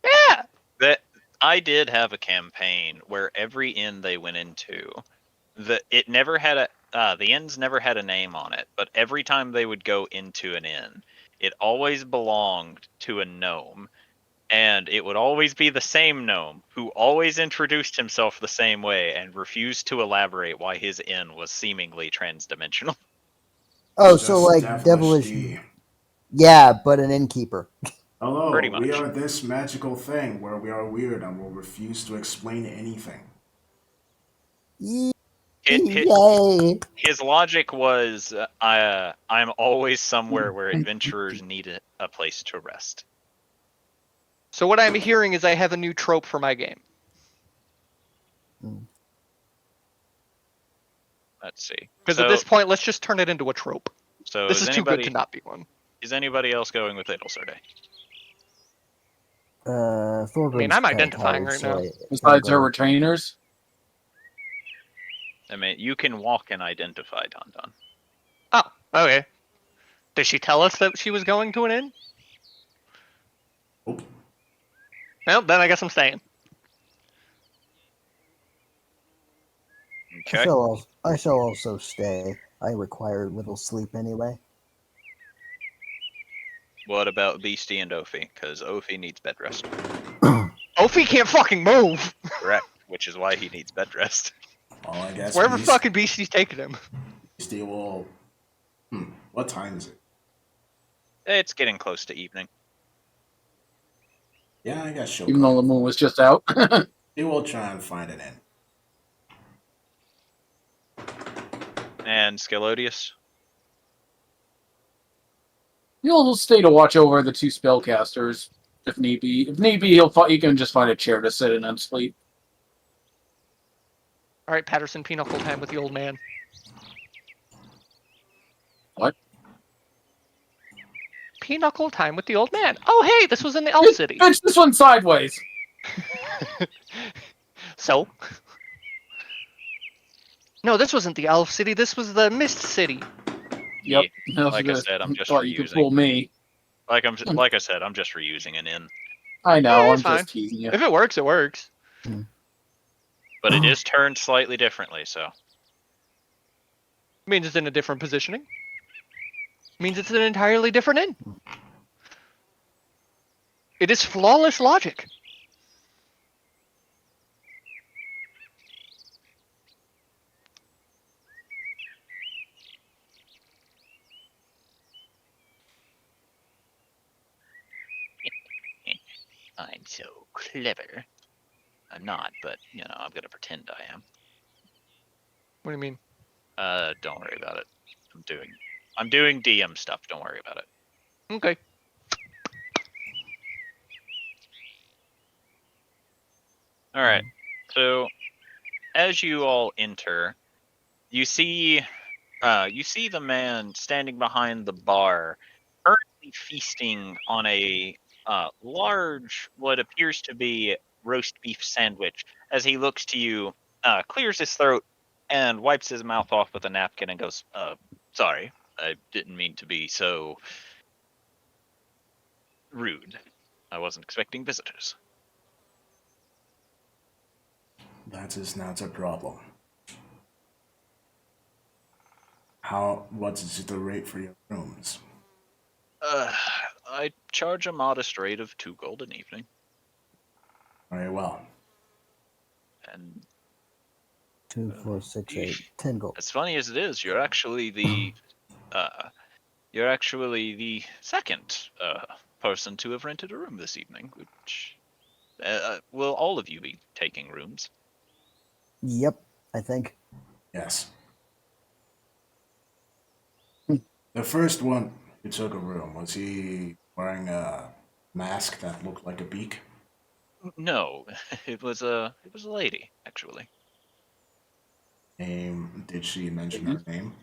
Yeah. That I did have a campaign where every inn they went into, the inns never had a name on it, but every time they would go into an inn, it always belonged to a gnome, and it would always be the same gnome who always introduced himself the same way and refused to elaborate why his inn was seemingly transdimensional. Oh, so like devilish. Yeah, but an innkeeper. Hello, Pretty much. we are this magical thing where we are weird and will refuse to explain anything. Yay! His logic was, I'm always somewhere where adventurers need a place to rest. So what I'm hearing is I have a new trope for my game. Let's see. Because at this point, let's just turn it into a trope. So This is too good to not be one. Is anybody else going with Adelsarde? Thorgrim's I mean, I'm kinda identifying tired, right now. Besides her retainers. I mean, you can walk and identify Don. Oh, okay. Did she tell us that she was going to an inn? Nope. Well, then I guess I'm staying. Okay. I shall also stay. I require little sleep anyway. What about Beastie and Ophi? Because Ophi needs bed rest. Ophi can't fucking move! Correct. Which is why he needs bed rest. Well, I guess Wherever fucking Beastie's taking him. Beastie will. What time is it? It's getting close to evening. Yeah, I guess she'll Even go. though the moon was just out. She will try and find an inn. And Scalodius? He'll stay to watch over the 2 spellcasters if need be. If need be, he can just find a chair to sit in and sleep. All right, Patterson, pinochle time with the old man. What? Pinochle time with the old man. Oh, hey, this was in the Elf City. Pitch this one sideways. So? No, this wasn't the Elf City. This was the Mist City. Yep. Like I said, I'm just thought you could fool reusing. me. Like I said, I'm just reusing an inn. I know. Yeah, I'm it's fine. just teasing you. If it works, it works. But it is turned slightly differently, so. Means it's in a different positioning. Means it's an entirely different inn. It is flawless logic. I'm so clever. I'm not, but, I'm gonna pretend I am. What do you mean? Don't worry about it. I'm doing DM stuff, don't worry about it. Okay. Alright, so, as you all enter, you see the man standing behind the bar, currently feasting on a large, what appears to be roast beef sandwich, as he looks to you, clears his throat, and wipes his mouth off with a napkin and goes, sorry, I didn't mean to be so rude. I wasn't expecting visitors. That is not a problem. What is the rate for your rooms? I charge a modest rate of 2 gold an evening. Very well. And 2, 4, 6, 8, 10 gold. as funny as it is, you're actually the second person to have rented a room this evening. Which will all of you be taking rooms? Yep, I think. Yes. The first one who took a room, was he wearing a mask that looked like a beak? No, it was a lady actually. Did she mention her name?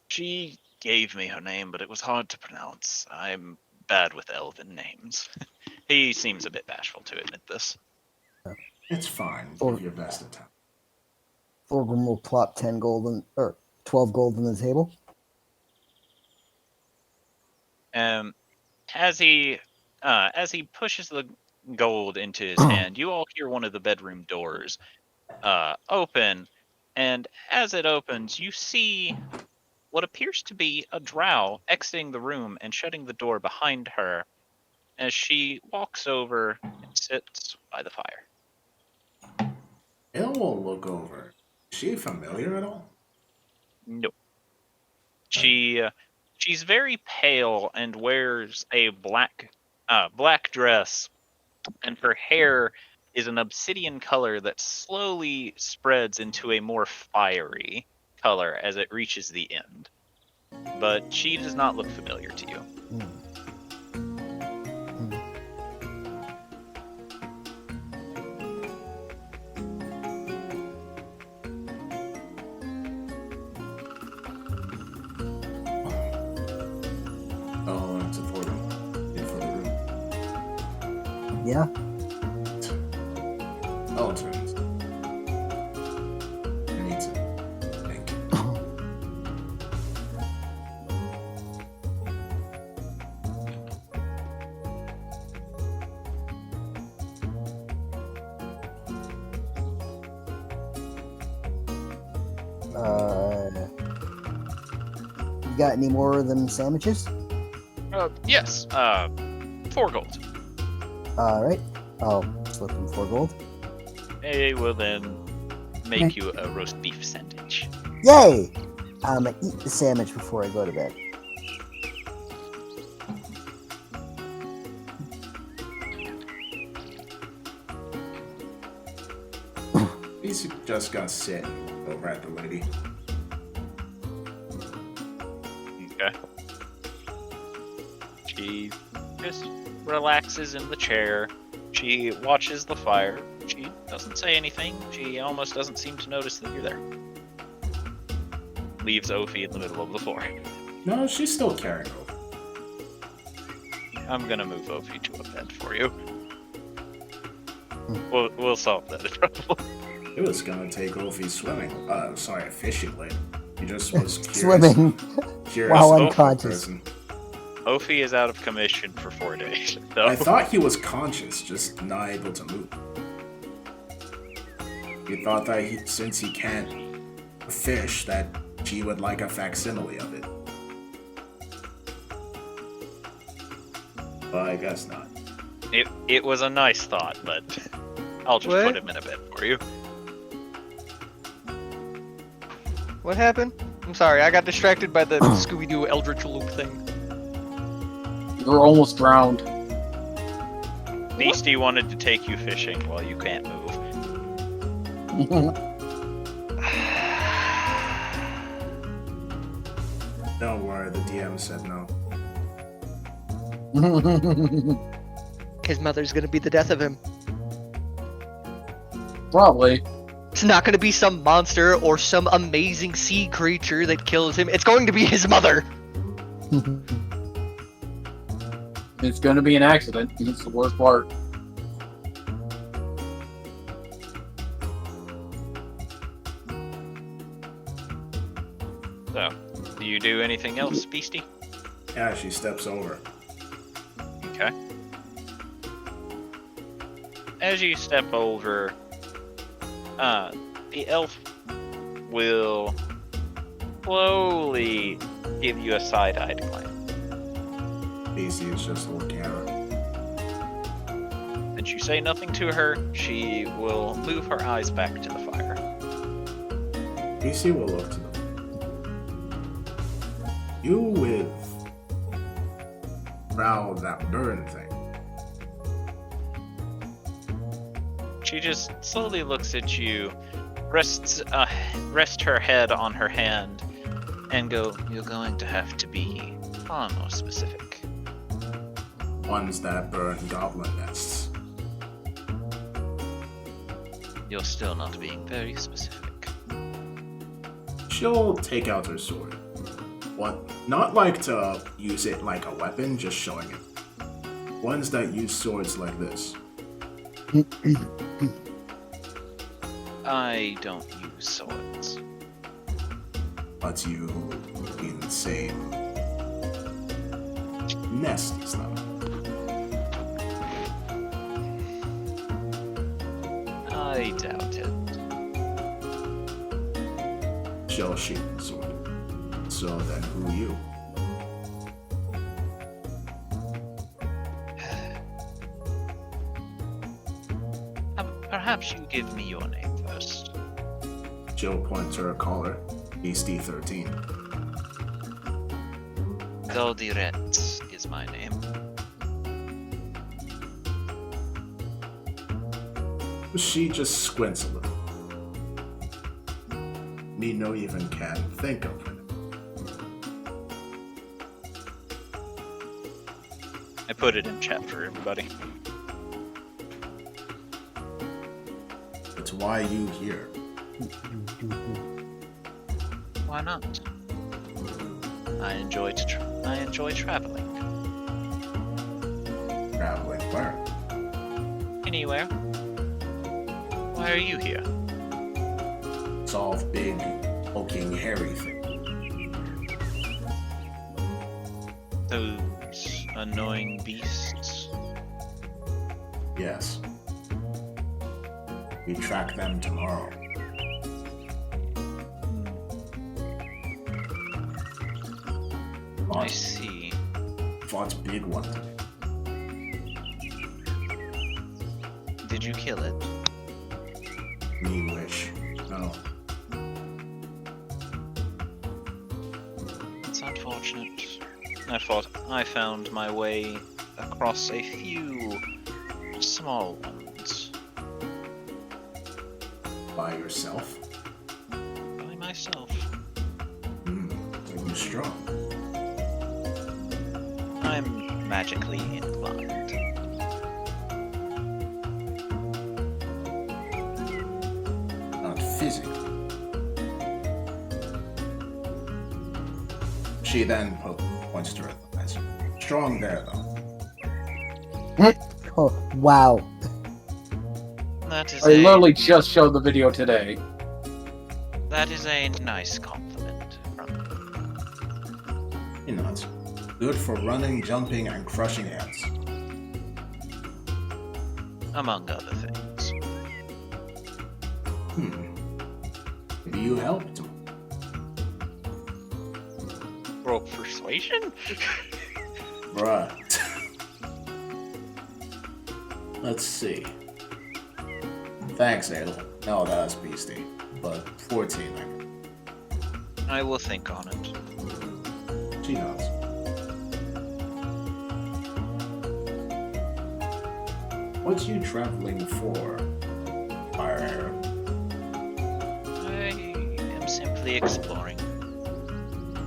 She gave me her name, but it was hard to pronounce. I'm bad with elven names. He seems a bit bashful to admit this. It's fine. Or- Give your best attempt. Thorgrim will plop 10 gold or 12 gold on the table. As he pushes the gold into his hand, you all hear one of the bedroom doors open, and as it opens, you see what appears to be a drow exiting the room and shutting the door behind her as she walks over and sits by the fire. Il will look over. Is she familiar at all? Nope. She's very pale and wears a black dress, and her hair is an obsidian color that slowly spreads into a more fiery color as it reaches the end. But she does not look familiar to you. Oh, it's a for the room. Yeah. Oh, it's right. I need to think. You got any more of them sandwiches? Yes. 4 gold. Alright. I'll slip them 4 gold. They will then make you a roast beef sandwich. Yay! I'm gonna eat the sandwich before I go to bed. He's just gonna sit over at the lady. Okay. She just relaxes in the chair. She watches the fire. She doesn't say anything. She almost doesn't seem to notice that you're there. Leaves Ophi in the middle of the floor. No, she's still carrying over. I'm gonna move Ophi to a bed for you. We'll solve that problem. It was gonna take Ophi swimming. Fishing later. He just was curious. Swimming Curious while about unconscious. person. Ophi is out of commission for 4 days. So. I thought he was conscious, just not able to move. We thought that since he can't fish, that she would like a facsimile of it. But I guess not. It was a nice thought, but I'll just What? put him in a bed for you. What happened? I'm sorry, I got distracted by the Scooby-Doo Eldritch Loop thing. You were almost drowned. Beastie wanted to take you fishing while you can't move. Don't worry, the DM said no. His mother's gonna be the death of him. Probably. It's not gonna be some monster or some amazing sea creature that kills him. It's going to be his mother. It's gonna be an accident. It's the worst part. So, do you do anything else, Beastie? Yeah, she steps over. Okay. As you step over, the elf will slowly give you a side-eyed glance. Beastie is just looking at her. Since you say nothing to her, she will move her eyes back to the fire. Beastie will look to them. You with Brow that burn thing. She just slowly looks at you, rest her head on her hand, and go, "You're going to have to be far more specific." Ones that burn goblin nests. You're still not being very specific. She'll take out her sword. What? Not like to use it like a weapon, just showing it. Ones that use swords like this. I don't use swords. But you insane nest stuff. I doubt it. She'll shoot the sword. So then who you? Perhaps you give me your name first. She'll point to her collar. Beastie 13. Goldiret is my name. She just squints a little. Me no even can think of it. I put it in chat for everybody. It's why you here. Why not? I enjoy traveling. Traveling where? Anywhere. Why are you here? Solve big, poking, hairy thing. Those annoying beasts. Yes. We track them tomorrow. I see. Fought big one. Did you kill it? Me wish. No. It's unfortunate. I thought I found my way across a few small ones. By yourself? By myself. Are you strong? I'm magically inclined. Not physically. She then points to her thighs. Strong there, though. Oh, wow. That is I literally just showed the video today. that is a nice compliment from You know, it's good for running, jumping, and crushing ants. among other things. Maybe you helped him. Roll persuasion? Bruh. Let's see. Thanks, Adel. No, that was beastie. But 14, I will think on it. she knows. What's you traveling for, Fire Arrow? I am simply exploring.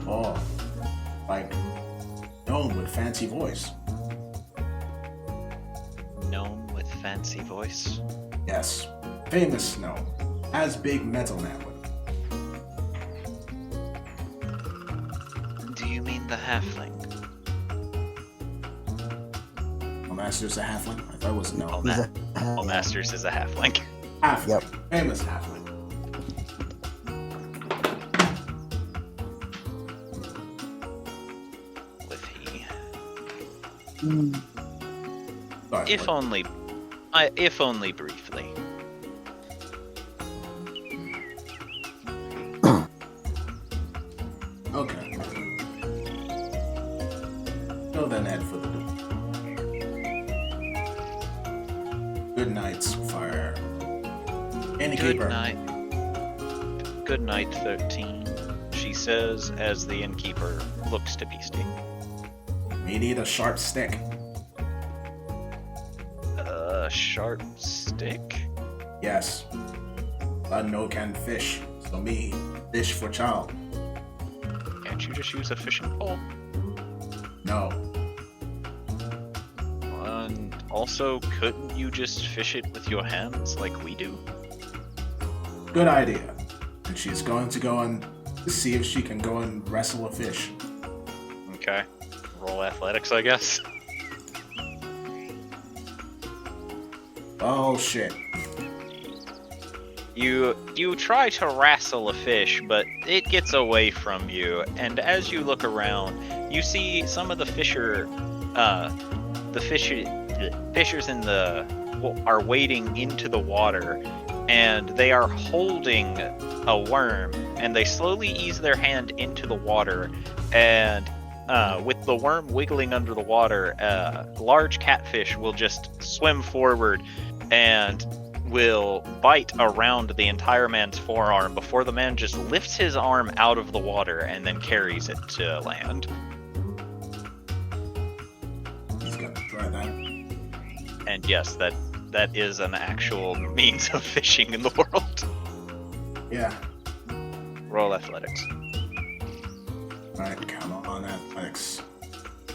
Oh, like gnome with fancy voice. Gnome with fancy voice. Yes, famous gnome. As big metal man with him. Do you mean the halfling? Oh, Master's a halfling? I thought it was a gnome. He's a, All Masters is a halfling. Halfling. Yep. Famous halfling. With he. Sorry, If only briefly. Okay. Go then, head for the door. Good night, Fire. Innkeeper. Good night. Good night, 13. She says as the innkeeper looks to Beastie. We need a sharp stick. A sharp stick? Yes. No can fish. So me, fish for child. Can't you just use a fishing pole? No. And also, couldn't you just fish it with your hands like we do? Good idea. And she's going to go and see if she can go and wrestle a fish. Okay. Roll athletics, I guess. Oh shit. You try to wrestle a fish, but it gets away from you, and as you look around, you see some of the fishers in the are wading into the water, and they are holding a worm, and they slowly ease their hand into the water, and with the worm wiggling under the water, a large catfish will just swim forward and will bite around the entire man's forearm before the man just lifts his arm out of the water and then carries it to land. He's gonna try that. And yes, that is an actual means of fishing in the world. Yeah. Roll athletics. Alright, come on, athletics.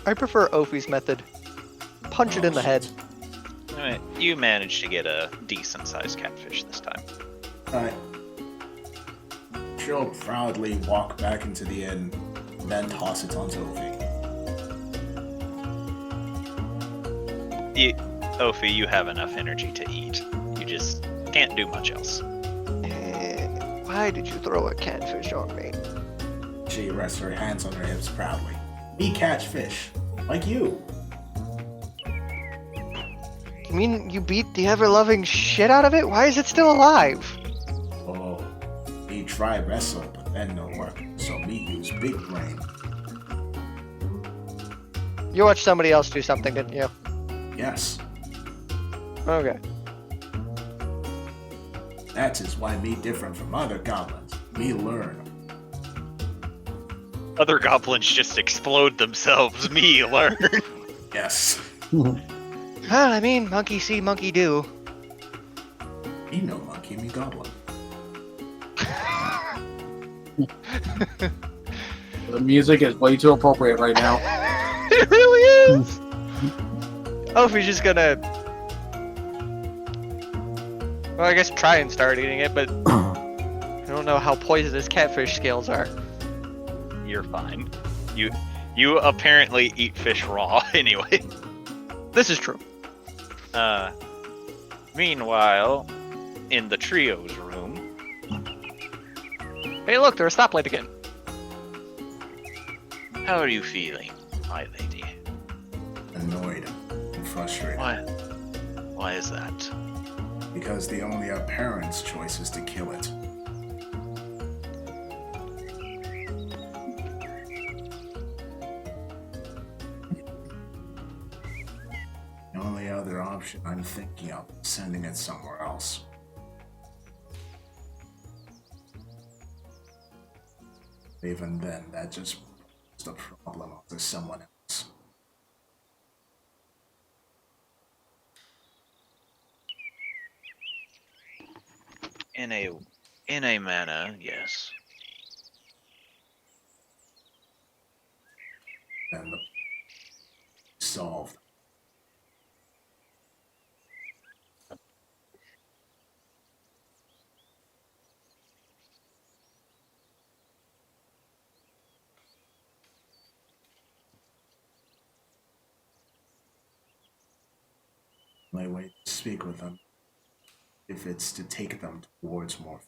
I prefer Ophi's method. Punch it in the head. Alright, you managed to get a decent sized catfish this time. Alright. She'll proudly walk back into the inn, then toss it onto Ophi. Ophi, you have enough energy to eat. You just can't do much else. Why did you throw a catfish on me? She rests her hands on her hips proudly. Me catch fish, like you. You mean you beat the ever-loving shit out of it? Why is it still alive? Oh, me try wrestle, but then no work. So me use big brain. You watched somebody else do something, didn't you? Yes, Okay. that is why me different from other goblins. Me learn. Other goblins just explode themselves. Me learn. Yes. Well, I mean, monkey see, monkey do. Me no monkey, me goblin. The music is way too appropriate right now. It really is. Oh, if he's just gonna, well, I guess try and start eating it, but I don't know how poisonous catfish scales are. You're fine. You apparently eat fish raw anyway. This is true. Meanwhile, in the trio's room, Hey, look, there's a stoplight again. how are you feeling, my lady? Annoyed and frustrated. Why is that? Because the only apparent choice is to kill it. The only other option I'm thinking of is sending it somewhere else. Even then, that just puts the problem onto someone else. In a manner, yes. And the solved. My way to speak with them, if it's to take them towards more.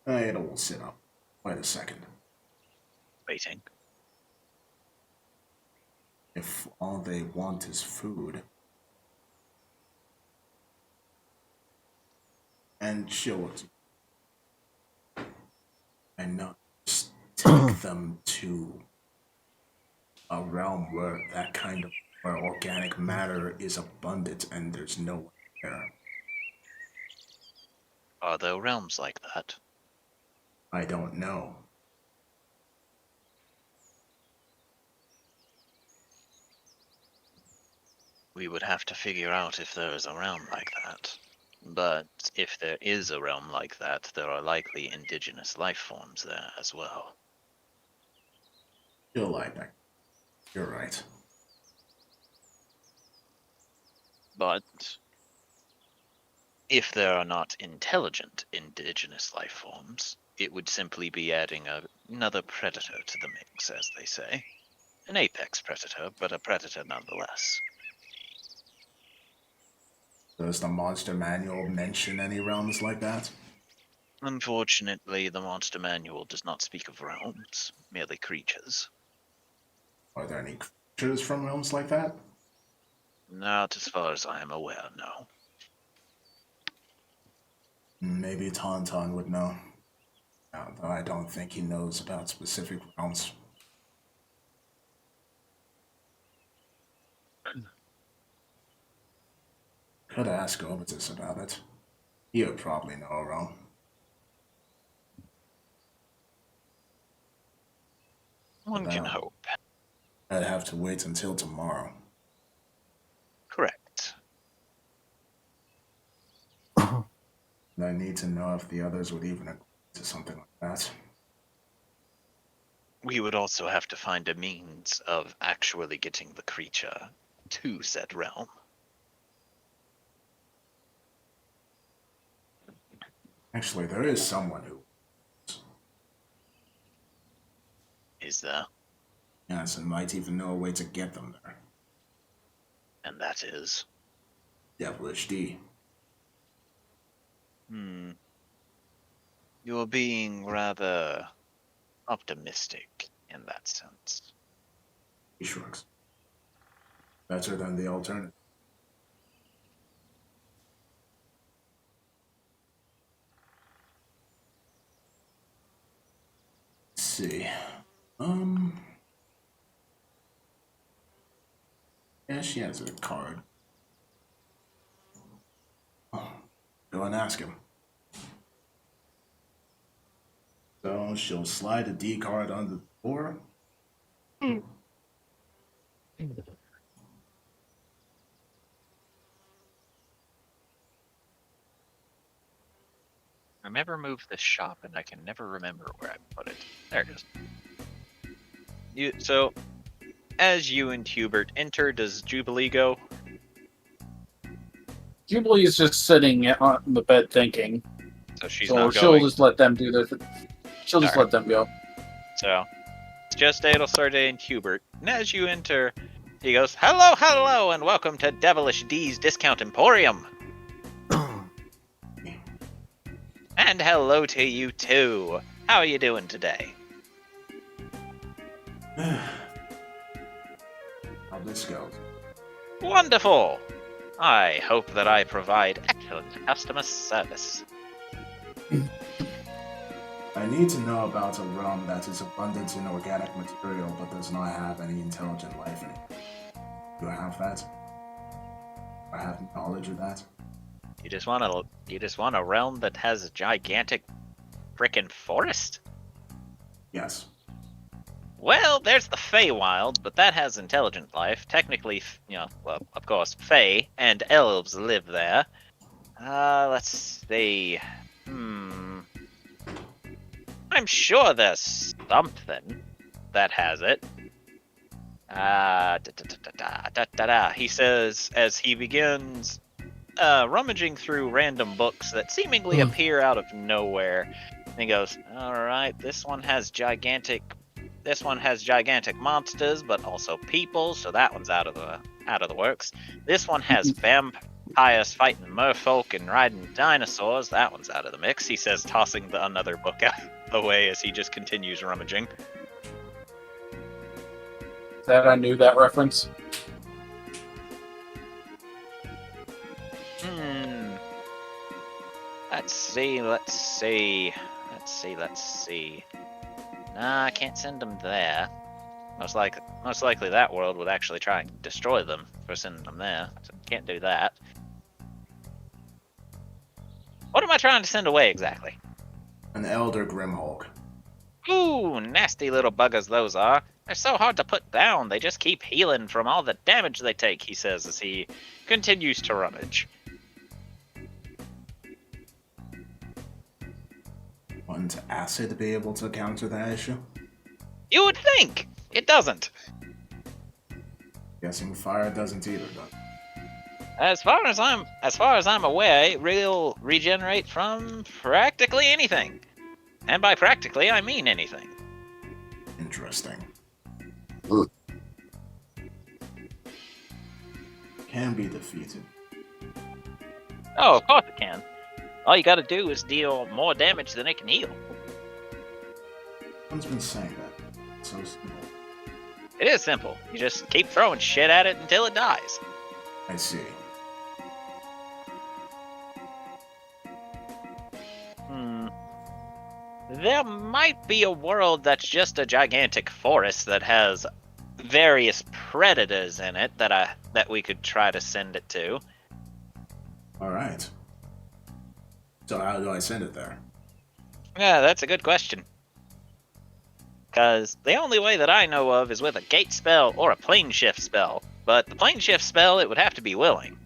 It will sit up. Wait a second. Waiting. If all they want is food, and shelter, and not just take them to a realm where that kind of where organic matter is abundant and there's no one there. Are there realms like that? I don't know. We would have to figure out if there is a realm like that. But if there is a realm like that, there are likely indigenous life forms there as well. Feel like that. You're right. But if there are not intelligent indigenous life forms, it would simply be adding another predator to the mix, as they say. An apex predator, but a predator nonetheless. Does the monster manual mention any realms like that? Unfortunately, the monster manual does not speak of realms, merely creatures. Are there any creatures from realms like that? Not as far as I am aware, no. Maybe Tauntaun would know. Though I don't think he knows about specific realms. Could ask Obitus about it. He would probably know a realm. One can Well. hope. I'd have to wait until tomorrow. Correct. And I need to know if the others would even agree to something like that. We would also have to find a means of actually getting the creature to said realm. Actually, there is someone who, Is there? yes, and might even know a way to get them there. And that is? Devilish D. You're being rather optimistic in that sense. He shrugs. Better than the alternative. Let's see. Yeah, she has a card. Oh, go and ask him. So she'll slide a D card under the door. I never moved this shop, and I can never remember where I put it. There it is. So, as you and Hubert enter, does Jubilee go? Jubilee is just sitting on the bed thinking. So she's So not she'll going. just let them do their. She'll just let them go. So, it's just Adelsarde and Hubert. And as you enter, he goes, "Hello, hello, and welcome to Devilish D's Discount Emporium." And hello to you too. How are you doing today? How this goes? Wonderful! I hope that I provide excellent customer service. I need to know about a realm that is abundant in organic material but does not have any intelligent life in it. Do I have that? I have knowledge of that? You just want a realm that has a gigantic frickin' forest? Yes. Well, there's the Feywild, but that has intelligent life. Technically, well, of course, Fey and elves live there. Let's see. I'm sure there's something that has it. He says as he begins rummaging through random books that seemingly appear out of nowhere. And he goes, "Alright, this one has gigantic monsters, but also people, so that one's out of the works. This one has vampires fighting merfolk and riding dinosaurs. That one's out of the mix," he says, tossing another book out of the way as he just continues rummaging. That I knew that reference. Let's see. Nah, I can't send them there. Most likely that world would actually try and destroy them for sending them there. So can't do that. What am I trying to send away exactly? An elder Grimhulk. Ooh, nasty little buggers those are. They're so hard to put down. They just keep healing from all the damage they take, he says as he continues to rummage. Wouldn't acid be able to counter that issue? You would think! It doesn't. Guessing fire doesn't either, though. As far as I'm aware, it will regenerate from practically anything. And by practically, I mean anything. Interesting. Can be defeated. Oh, of course it can. All you gotta do is deal more damage than it can heal. Someone's been saying that. It's so simple. It is simple. You just keep throwing shit at it until it dies. I see. There might be a world that's just a gigantic forest that has various predators in it that we could try to send it to. Alright. So how do I send it there? Yeah, that's a good question. Because the only way that I know of is with a gate spell or a plane shift spell. But the plane shift spell, it would have to be willing.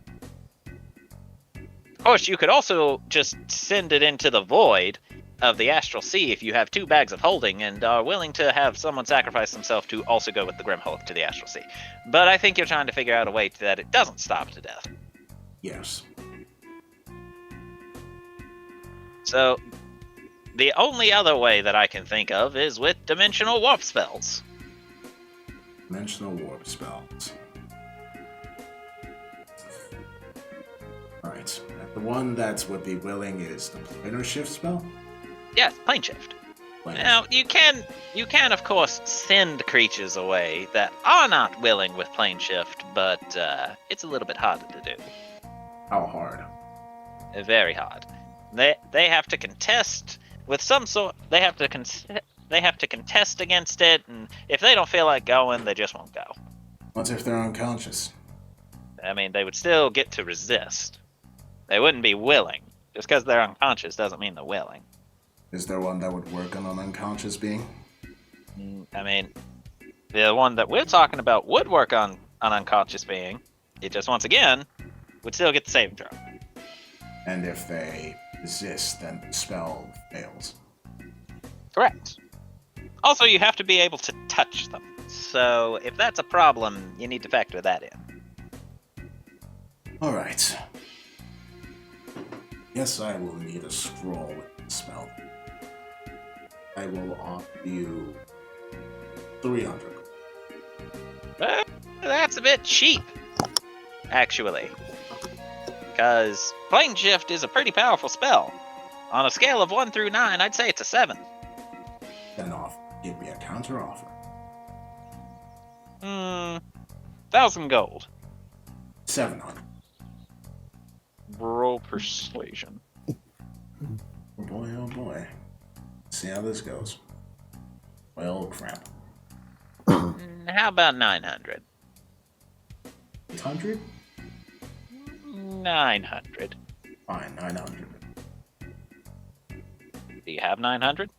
Of course, you could also just send it into the void of the Astral Sea if you have 2 bags of holding and are willing to have someone sacrifice themselves to also go with the Grimhulk to the Astral Sea. But I think you're trying to figure out a way that it doesn't stop to death. Yes. So, the only other way that I can think of is with dimensional warp spells. Dimensional warp spells. Alright. The one that would be willing is the planar shift spell? Yes, plane shift. Now, you can of course send creatures away that are not willing with plane shift, but it's a little bit harder to do. How hard? Very hard. They have to contest with some sort. They have to contest against it, and if they don't feel like going, they just won't go. What if they're unconscious? I mean, they would still get to resist. They wouldn't be willing. Just because they're unconscious doesn't mean they're willing. Is there one that would work on an unconscious being? I mean, the one that we're talking about would work on an unconscious being. It just, once again, would still get the saving throw. And if they resist, then the spell fails. Correct. Also, you have to be able to touch them. So, if that's a problem, you need to factor that in. Alright. Yes, I will need a scroll with the spell. I will offer you 300. That's a bit cheap, actually. Because Plane Shift is a pretty powerful spell. On a scale of 1 through 9, I'd say it's a 7. Then give me a counter offer. 1,000 gold. 700. Roll persuasion. Oh boy, oh boy. See how this goes. Well, crap. How about 900? 800? 900. Fine, 900. Do you have 900?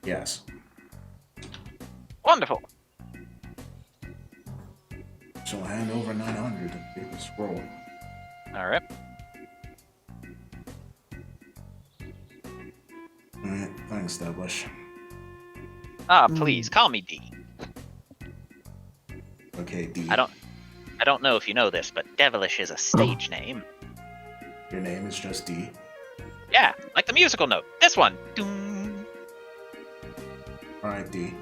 Yes. Wonderful. So hand over 900 and take the scroll. Alright. Alright, thanks, Devilish. Please, call me D. Okay, D. I don't know if you know this, but Devilish is a stage name. Your name is just D? Yeah, like the musical note. This one. Doom. Alright, D.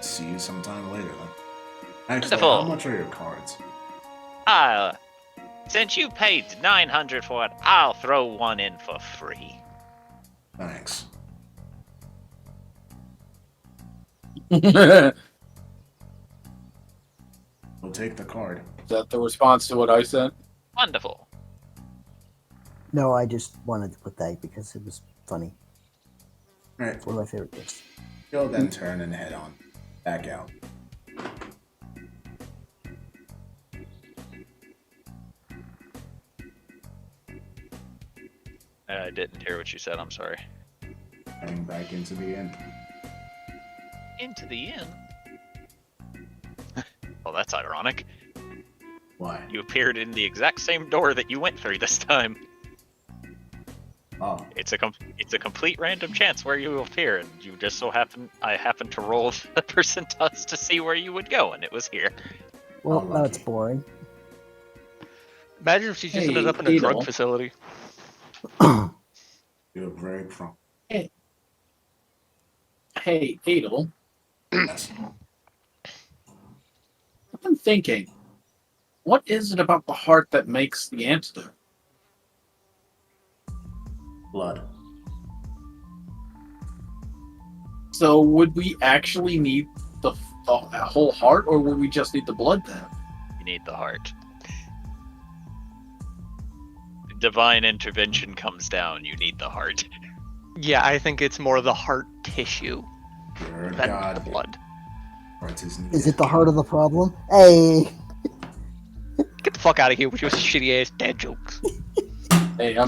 See you sometime later, then. Actually, Wonderful. how much are your cards? Since you paid 900 for it, I'll throw one in for free. Thanks. Is We'll take the card. that the response to what I said? Wonderful. No, I just wanted to put that because it was funny. Alright, It's one of my favorite gifts. you'll then turn and head on. Back out. I didn't hear what you said, I'm sorry. Heading back into the inn. Into the inn? Well, that's ironic. Why? You appeared in the exact same door that you went through this time. Oh, It's a complete random chance where you appear, and you just so happen I happened to roll the percentiles to see where you would go, and it was here. Well, Oh, now it's lucky. boring. Imagine if she just Hey, ended up in a drug Adel. facility. you're very prompt. Hey, Adel, Yes. I'm thinking, what is it about the heart that makes the antidote? Blood. So would we actually need the whole heart, or would we just need the blood then? You need the heart. Divine intervention comes down, you need the heart. Yeah, I think it's more the heart tissue You're a than god. the blood. Heart is needed. Is it the heart of the problem? Hey! Get the fuck out of here with your shitty ass dad jokes. Hey, I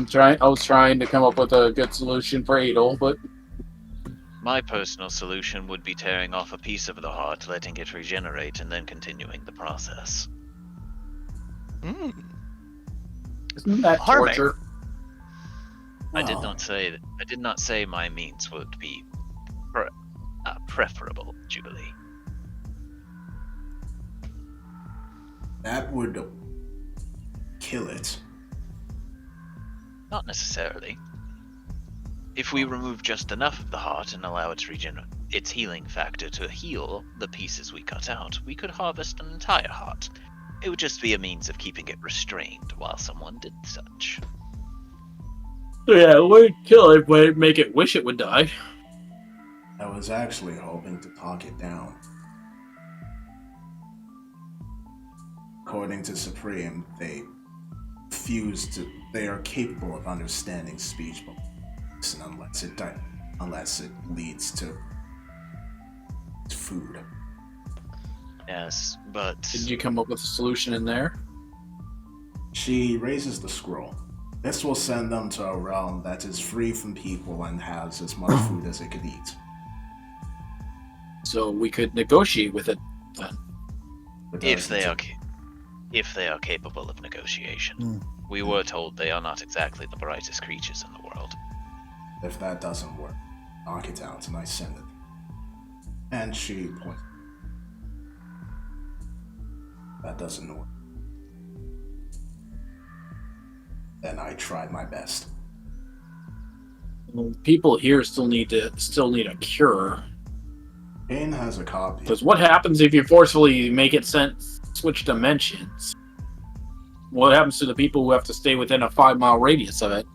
was trying to come up with a good solution for Adel, but My personal solution would be tearing off a piece of the heart, letting it regenerate, and then continuing the process. Mm. isn't that Harming. torture? I did Oh, not say my means would be preferable, Jubilee. that would kill it. Not necessarily. If we remove just enough of the heart and allow its healing factor to heal the pieces we cut out, we could harvest an entire heart. It would just be a means of keeping it restrained while someone did such. Yeah, it would kill it, but it'd make it wish it would die. I was actually hoping to talk it down. According to Supreme, they are capable of understanding speech, but unless it leads to food. Yes, but Did you come up with a solution in there? She raises the scroll. This will send them to a realm that is free from people and has as much food as it could eat. So we could negotiate with it then. But If they doesn't are, if they are capable of negotiation. Hmm. We were told they are not exactly the brightest creatures in the world. If that doesn't work, knock it out and I send it. And she points. That doesn't work. Then I tried my best. Well, people here still need a cure. Kane has a copy. Because what happens if you forcefully make it switch dimensions? What happens to the people who have to stay within a 5-mile radius of it?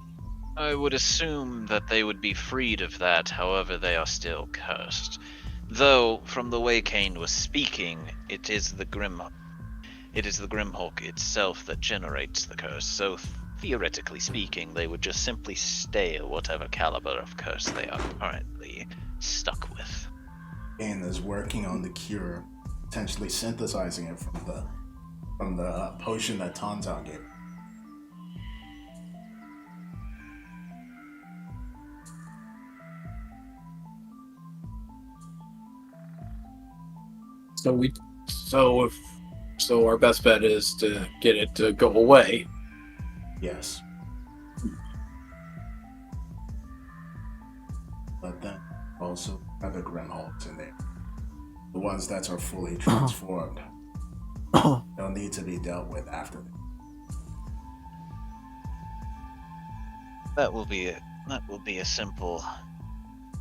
I would assume that they would be freed of that, however they are still cursed. Though, from the way Kane was speaking, it is the Grimhulk itself that generates the curse, so theoretically speaking, they would just simply stay at whatever caliber of curse they are currently stuck with. Kane is working on the cure, potentially synthesizing it from the potion that Tanzan gave. So our best bet is to get it to go away. Yes. But then also other Grimhulks in there. The ones that are fully transformed. They'll need to be dealt with after that. That will be a simple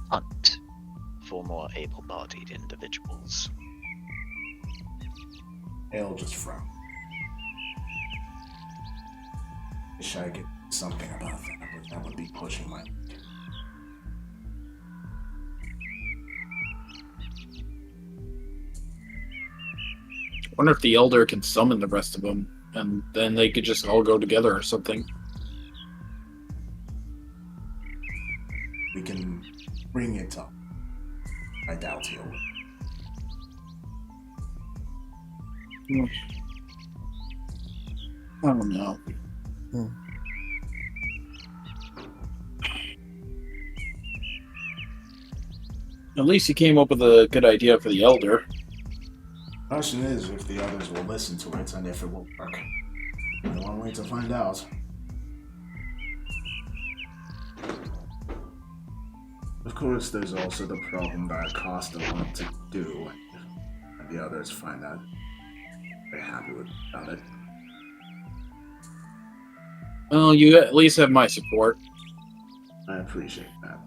hunt for more able-bodied individuals. Hale just frowned. Wish I could do something about that, but that would be pushing my luck. I wonder if the Elder can summon the rest of them, and then they could just all go together or something. We can bring it up. I doubt he'll. I don't know. At least he came up with a good idea for the Elder. Question is if the others will listen to it and if it will work. Only one way to find out. Of course, there's also the problem that Costa wanted to do, and the others find that they're happy about it. Well, you at least have my support. I appreciate that.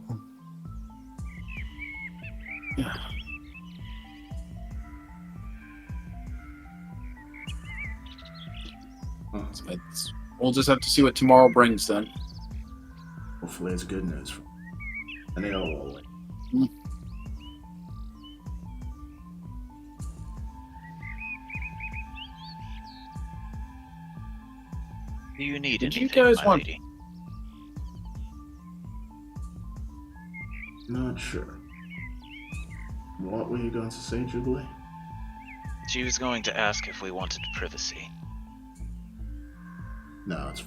We'll just have to see what tomorrow brings then. Hopefully it's good news. And they all will. Do you need Did you anything, guys my want- lady? Not sure. What were you going to say, Jubilee? She was going to ask if we wanted privacy. No, it's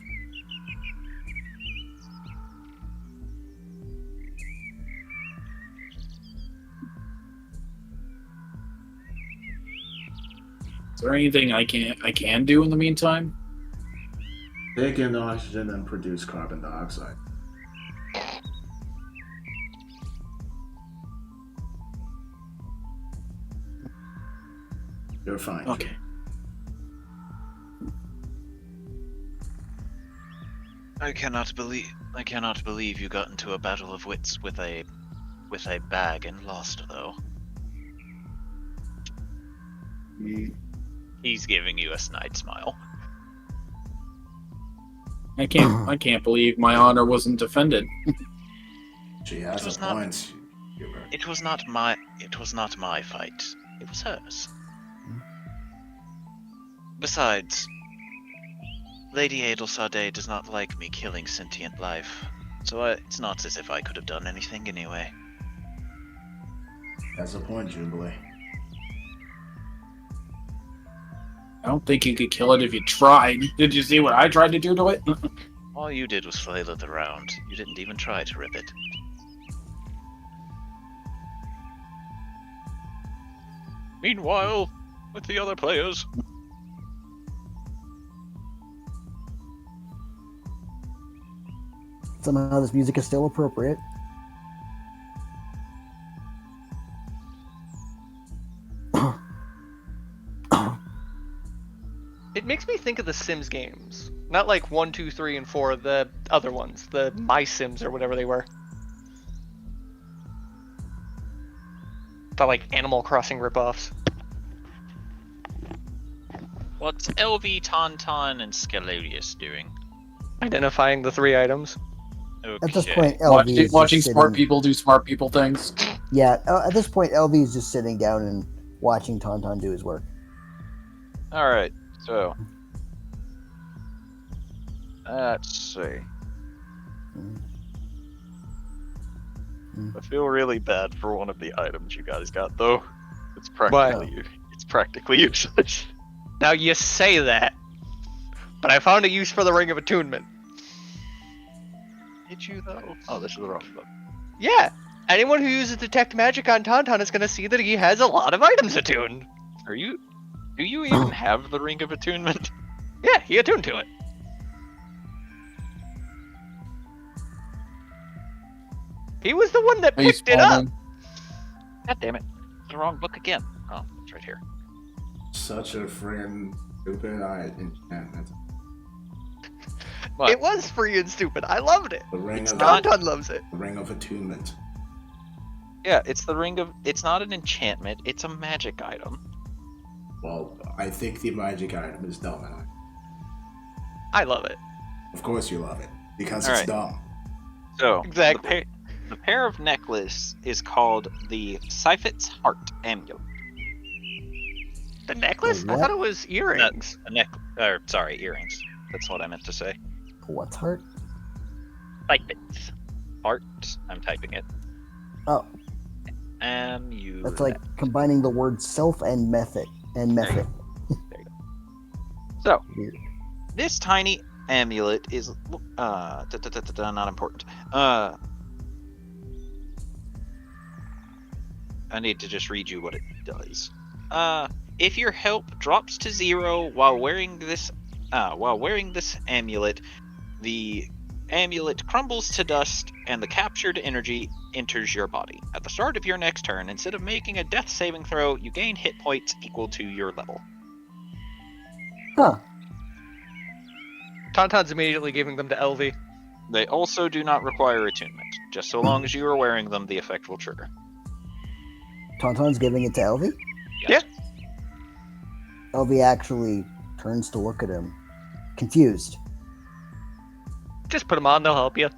Is there anything I can do in the meantime? take in oxygen and produce carbon dioxide. You're fine. Okay. I cannot believe you got into a battle of wits with a bag and lost, though. He's giving you a snide smile. I can't believe my honor wasn't defended. She has was a not- point. Hubert. It was not my fight. It was hers. Besides, Lady Adelsade does not like me killing sentient life, so it's not as if I could have done anything anyway. That's a point, Jubilee. I don't think you could kill it if you tried. Did you see what I tried to do to it? All you did was flail it around. You didn't even try to rip it. Meanwhile, with the other players. Somehow this music is still appropriate. It makes me think of the Sims games. Not like 1, 2, 3, and 4, the other ones. The My Sims or whatever they were. The like Animal Crossing ripoffs. What's LV, Tauntaun, and Scalodius doing? Identifying the 3 items. Okay. At this point, LV is just Watching smart sitting- people do smart people things. Yeah, at this point, LV is just sitting down and watching Tauntaun do his work. Alright, so. Let's see. I feel really bad for one of the items you guys got, though. It's practically useless. Now you say that, but I found a use for the Ring of Attunement. Did you, though? Oh, this is the wrong book. Yeah, anyone who uses Detect Magic on Tauntaun is going to see that he has a lot of items attuned. Do you even have the Ring of Attunement? Yeah, he attuned to it. He was the one that picked it up. God damn it. It's the wrong book again. Oh, it's right here. Such a friggin' stupid enchantment. What? It was free and stupid. I loved it. The ring of Tauntaun loves it. the ring of attunement. Yeah, it's the ring of... It's not an enchantment, it's a magic item. Well, I think the magic item is dumb, and I love it. of course you love it because All it's right. dumb. So, Exactly. the pair of necklace is called the Siphet's Heart Amulet. The necklace? The I what? thought it was earrings. Earrings. That's what I meant to say. What's heart? Siphet's Heart. I'm typing it. Oh, Amulet. that's like combining the word self and method. So, Weird. this tiny amulet is not important. I need to just read you what it does. If your health drops to 0 while wearing this amulet, the amulet crumbles to dust and the captured energy enters your body. At the start of your next turn, instead of making a death saving throw, you gain hit points equal to your level. Huh. Tauntaun's immediately giving them to LV. They also do not require attunement. Just so long as you are wearing them, the effect will trigger. Tauntaun's giving it to LV? Yes. LV actually turns to look at him, confused. Just put them on, they'll help you.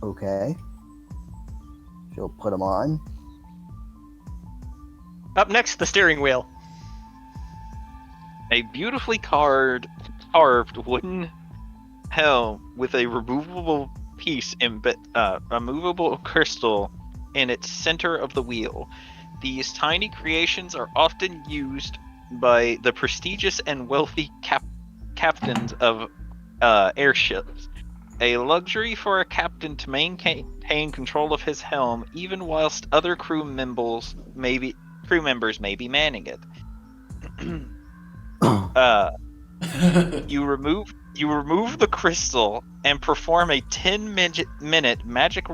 Okay. She'll put him on. Up next, the steering wheel. A beautifully carved wooden helm with a removable a movable crystal in its center of the wheel. These tiny creations are often used by the prestigious and wealthy captains of airships. A luxury for a captain to maintain control of his helm, even whilst other crew members may be manning it. You remove the crystal and perform a 10-minute magic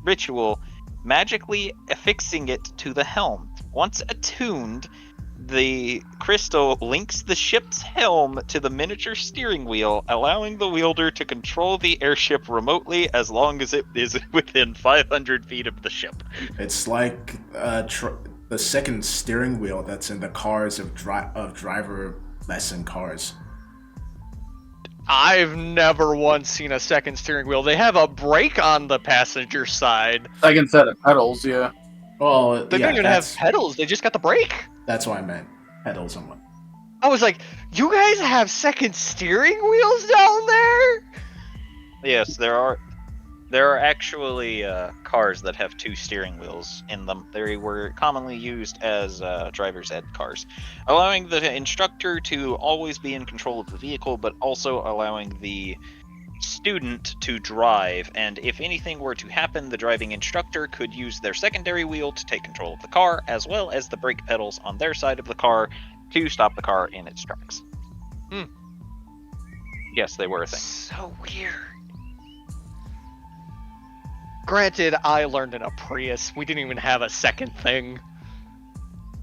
ritual, magically affixing it to the helm. Once attuned, the crystal links the ship's helm to the miniature steering wheel, allowing the wielder to control the airship remotely as long as it is within 500 feet of the ship. It's like the second steering wheel that's in the cars of driver lesson cars. I've never once seen a second steering wheel. They have a brake on the passenger side. Second set of pedals, yeah. Well, They yeah, don't even have pedals, they just got the brake. That's what I meant. Pedals and what? I was like, you guys have second steering wheels down there? Yes, there are actually cars that have 2 steering wheels in them. They were commonly used as driver's ed cars, allowing the instructor to always be in control of the vehicle, but also allowing the student to drive, and if anything were to happen, the driving instructor could use their secondary wheel to take control of the car, as well as the brake pedals on their side of the car to stop the car in its tracks. Yes, they were a thing. So weird. Granted, I learned in a Prius. We didn't even have a second thing.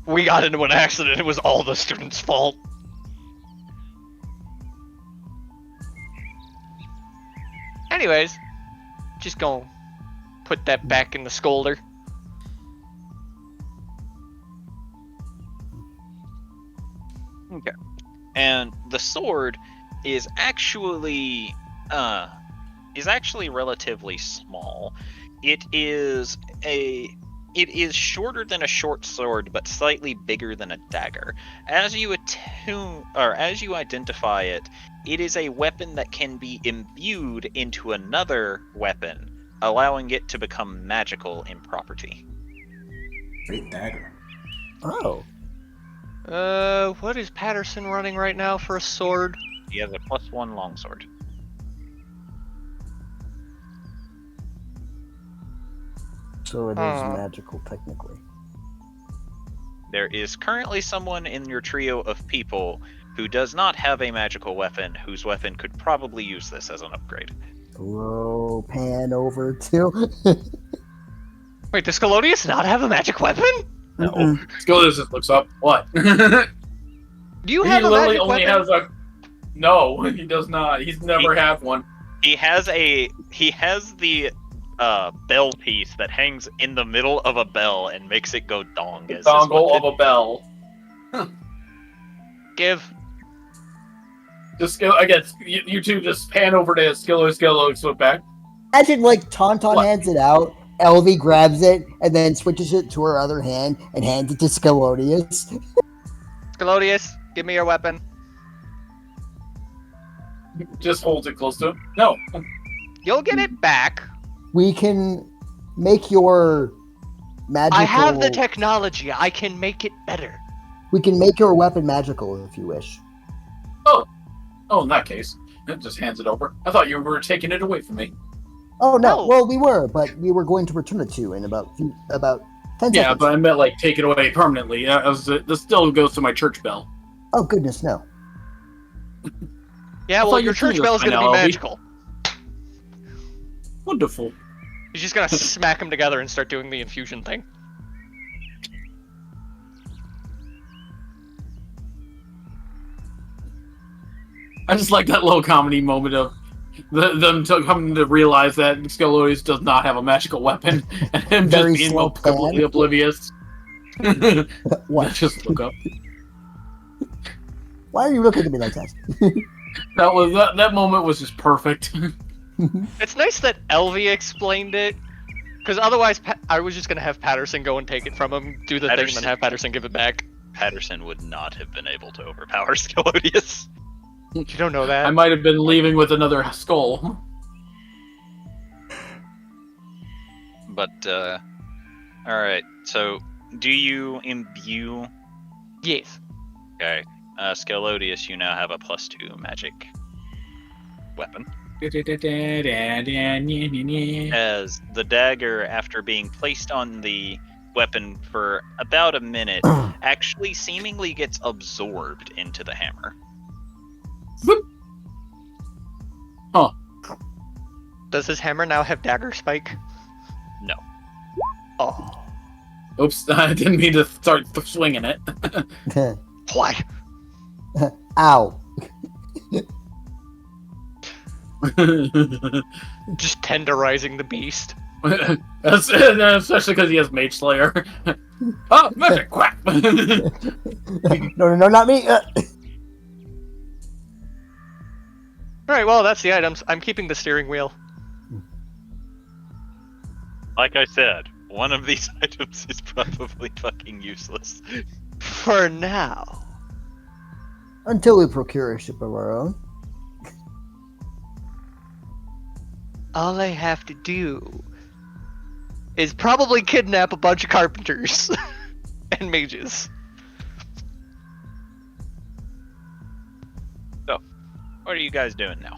We got into an accident. It was all the student's fault. Anyways, just gonna put that back in the scolder. Okay. And the sword is actually relatively small. It is shorter than a short sword, but slightly bigger than a dagger. As you identify it, it is a weapon that can be imbued into another weapon, allowing it to become magical in property. Great dagger. Oh. What is Patterson running right now for a sword? He has a +1 longsword. So it is magical, technically. There is currently someone in your trio of people who does not have a magical weapon, whose weapon could probably use this as an upgrade. Throw Pan over to. Wait, does Scalodius not have a magic weapon? No. Skills just looks up. What? Do you have He a literally magic only weapon? has a. No, he does not. He's never had one. He has the bell piece that hangs in the middle of a bell and makes it go dong. As his Dongle of weapon. a bell. Give. Just skill. I guess you two just pan over to Skillo, flip back. Imagine like Tauntaun What? hands it out, Elvie grabs it, and then switches it to her other hand and hands it to Scalodius. Scalodius, give me your weapon. Just holds it close to him. No. You'll get it back. We can make your magical. I have the technology. I can make it better. We can make your weapon magical if you wish. Oh, in that case, it just hands it over. I thought you were taking it away from me. Oh no! No. Well, we were, but we were going to return it to you in about 10 seconds. Yeah, but I meant like take it away permanently. This still goes to my church bell. Oh goodness, no! Yeah, well, thought your you church knew bell is this going to by be now, magical. Wonderful. He's just going to smack them together and start doing the infusion thing. I just like that little comedy moment of them coming to realize that Scalodius does not have a magical weapon, and him Very just being slow completely plan. oblivious. What? Just look up. Why are you looking at me like that? That moment was just perfect. It's nice that Elvie explained it, because otherwise I was just going to have Patterson go and take it from him, do the thing, and then have Patterson give it back. Patterson would not have been able to overpower Scalodius. You don't know that. I might have been leaving with another skull. But, alright, so, do you imbue? Yes. Okay, Scalodius, you now have a +2 magic weapon. As the dagger, after being placed on the weapon for about a minute, actually seemingly gets absorbed into the hammer. Huh. Does his hammer now have dagger spike? No. Oh. Oops, I didn't mean to start swinging it. Why? Ow! Just tenderizing the beast. Especially because he has Mage Slayer. Oh, magic! Quack! No, not me! Alright, well, that's the items. I'm keeping the steering wheel. Like I said, one of these items is probably fucking useless. For now. Until we procure a ship of our own. All I have to do is probably kidnap a bunch of carpenters and mages. So, what are you guys doing now?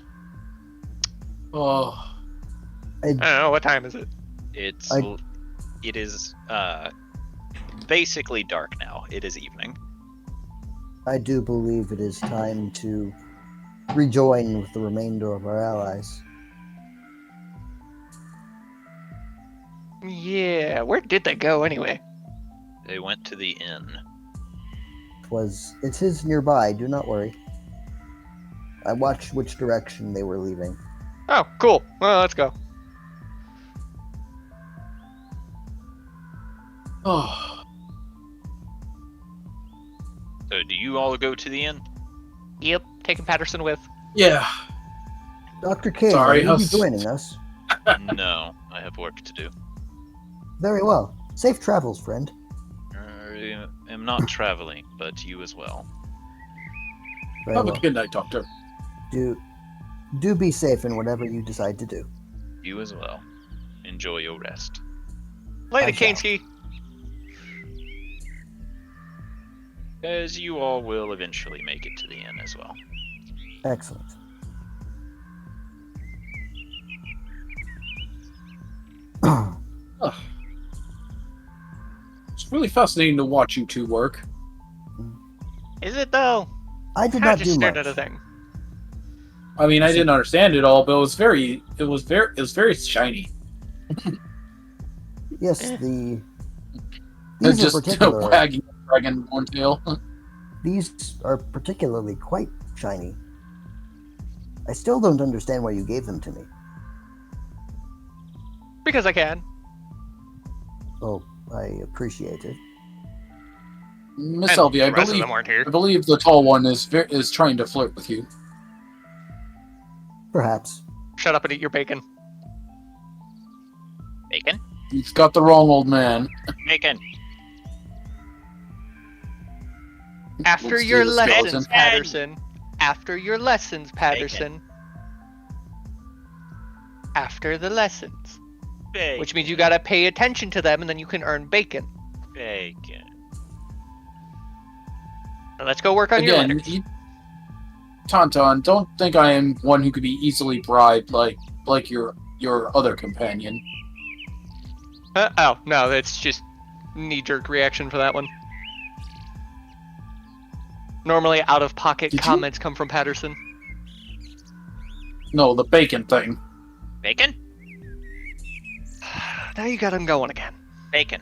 Oh, I don't know, what time is it? It is basically dark now. It is evening. I do believe it is time to rejoin with the remainder of our allies. Yeah, where did they go anyway? They went to the inn. It is nearby, do not worry. I watched which direction they were leaving. Oh, cool. Well, let's go. oh. So do you all go to the inn? Yep, taking Patterson with. Yeah. Dr. King, Sorry, will you be joining us? No, I have work to do. Very well. Safe travels, friend. I am not traveling, but you as well. Very Have well. a good night, Doctor. Do be safe in whatever you decide to do. You as well. Enjoy your rest. Later, I shall. Kansky. As you all will eventually make it to the inn as well. Excellent. Ugh. It's really fascinating to watch you two work. Is it though? I did I not just do stared much. at a thing. I mean, I didn't understand it all, but it was very shiny. Yes, Eh. these It's in just particular. wagging a dragon one tail. These are particularly quite shiny. I still don't understand why you gave them to me. Because I can. Oh, I appreciate it. Miss And Elvie, the rest of them weren't here. I believe the tall one is trying to flirt with you. Perhaps. Shut up and eat your bacon. Bacon? You've got the wrong old man. Bacon! After Let's do your this, lessons, skeleton. Patterson. After your lessons, Patterson. After the lessons. Bacon. Which means you gotta pay attention to them and then you can earn bacon. Bacon. Now let's go work on your Again, letters. Tauntaun, don't think I am one who could be easily bribed like your other companion. Oh, no, that's just knee-jerk reaction for that one. Normally out-of-pocket Did you- comments come from Patterson. No, the bacon thing. Bacon? Now you got him going again. Bacon.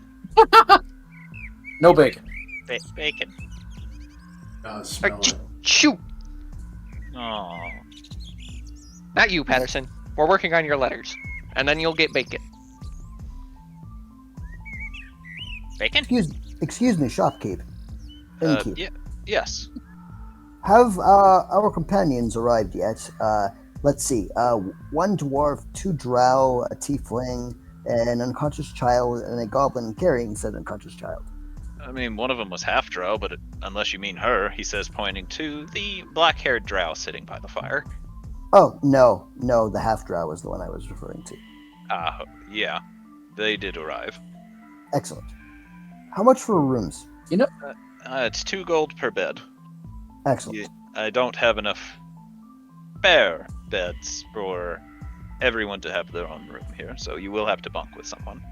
No bacon. Bacon. Smell it. Shoot! Oh. Not you, Patterson. We're working on your letters. And then you'll get bacon. Bacon? Excuse me, shopkeep. Innkeep. Yes. Have our companions arrived yet? Let's see. One dwarf, two drow, a tiefling, an unconscious child, and a goblin carrying said unconscious child. I mean, one of them was half drow, but unless you mean her, he says, pointing to the black-haired drow sitting by the fire. Oh, no, the half drow was the one I was referring to. Yeah. They did arrive. Excellent. How much for rooms? It's 2 gold per bed. Excellent. Yeah, I don't have enough spare beds for everyone to have their own room here, so you will have to bunk with someone.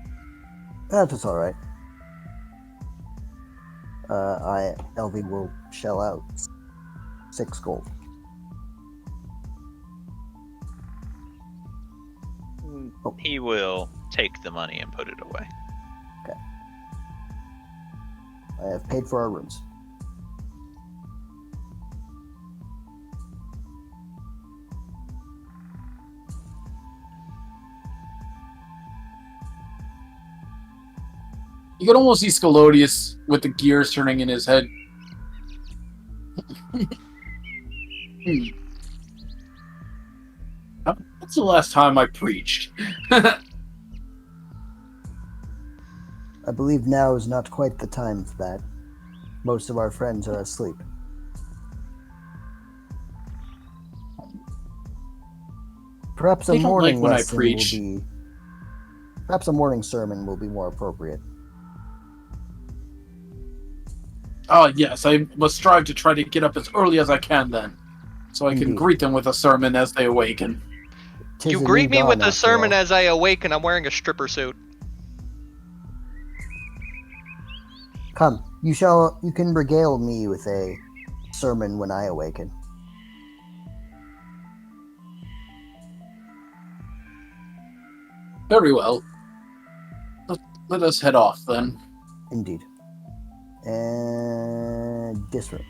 That's all right. Elvie will shell out 6 gold. Oh. He will take the money and put it away. I have paid for our rooms. You can almost see Scalodius with the gears turning in his head. What's the last time I preached? I believe now is not quite the time for that. Most of our friends are asleep. Perhaps a They don't like morning when I lesson preach. will be. Perhaps a morning sermon will be more appropriate. Oh, yes, I must strive to try to get up as early as I can then, so I can Indeed. greet them with a sermon as they awaken. 'Tis You a greet new me with dawn, a after sermon all. as I awake, and I'm wearing a stripper suit. Come, you can regale me with a sermon when I awaken. Very well. Let us head off then. Indeed. And this room.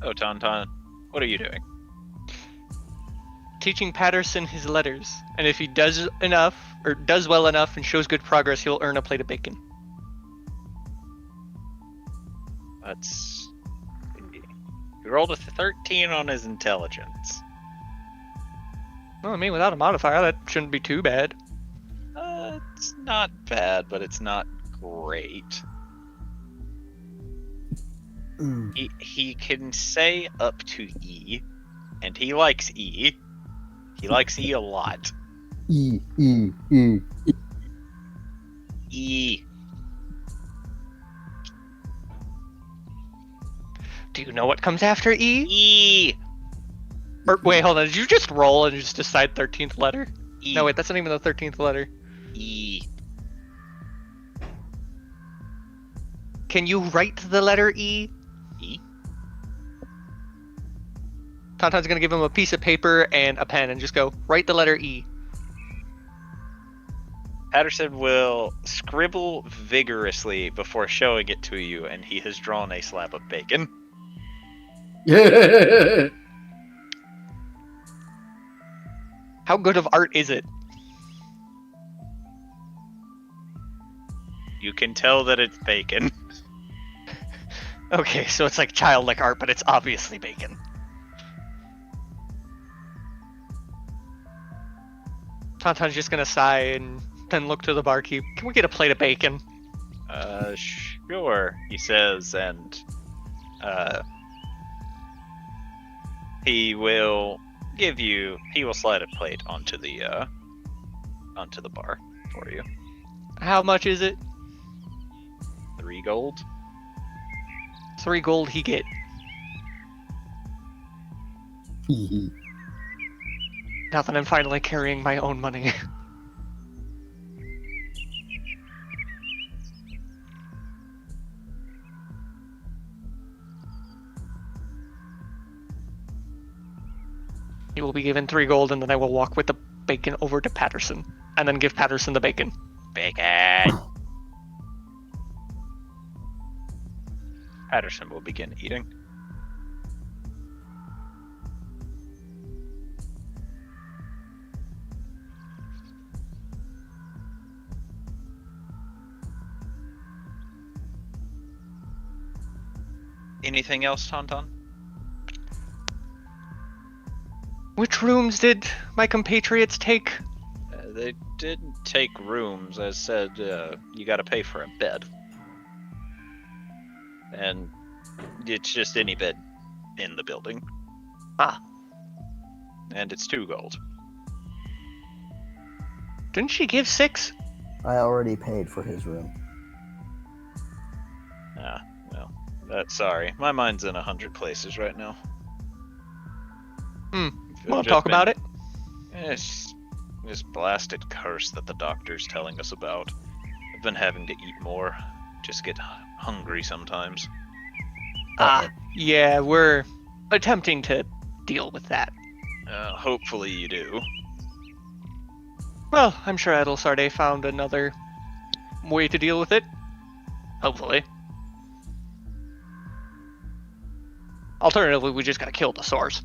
Oh, Tauntaun, what are you doing? Teaching Patterson his letters, and if he does enough, or does well enough and shows good progress, he'll earn a plate of bacon. That's... He rolled a 13 on his intelligence. Well, I mean, without a modifier, that shouldn't be too bad. It's not bad, but it's not great. He can say up to E, and he likes E. He likes E a lot. E. E. Do you know what comes after E? E. Or, wait, hold on. Did you just roll and just decide 13th letter? E. No, wait, that's not even the 13th letter. E. Can you write the letter E? E. Tauntaun's gonna give him a piece of paper and a pen and just go, write the letter E. Patterson will scribble vigorously before showing it to you, and he has drawn a slab of bacon. Yeah. How good of art is it? You can tell that it's bacon. Okay, so it's like childlike art, but it's obviously bacon. Tauntaun's just gonna sigh and then look to the barkeep. Can we get a plate of bacon? Sure, he says, and he will slide a plate onto the bar for you. How much is it? 3 gold. 3 gold he get. Now that I'm finally carrying my own money. He will be given 3 gold, and then I will walk with the bacon over to Patterson, and then give Patterson the bacon. Bacon! Patterson will begin eating. Anything else, Tauntaun? Which rooms did my compatriots take? They didn't take rooms. I said you gotta pay for a bed. And it's just any bed in the building. Ah. And it's 2 gold. Didn't she give 6? I already paid for his room. Ah, well. Sorry. My mind's in 100 places right now. Want to talk about it? It's this blasted curse that the doctor's telling us about. I've been having to eat more. Just get hungry sometimes. Yeah, we're attempting to deal with that. Hopefully you do. Well, I'm sure Adelsarde found another way to deal with it. Hopefully. Alternatively, we just gotta kill the source.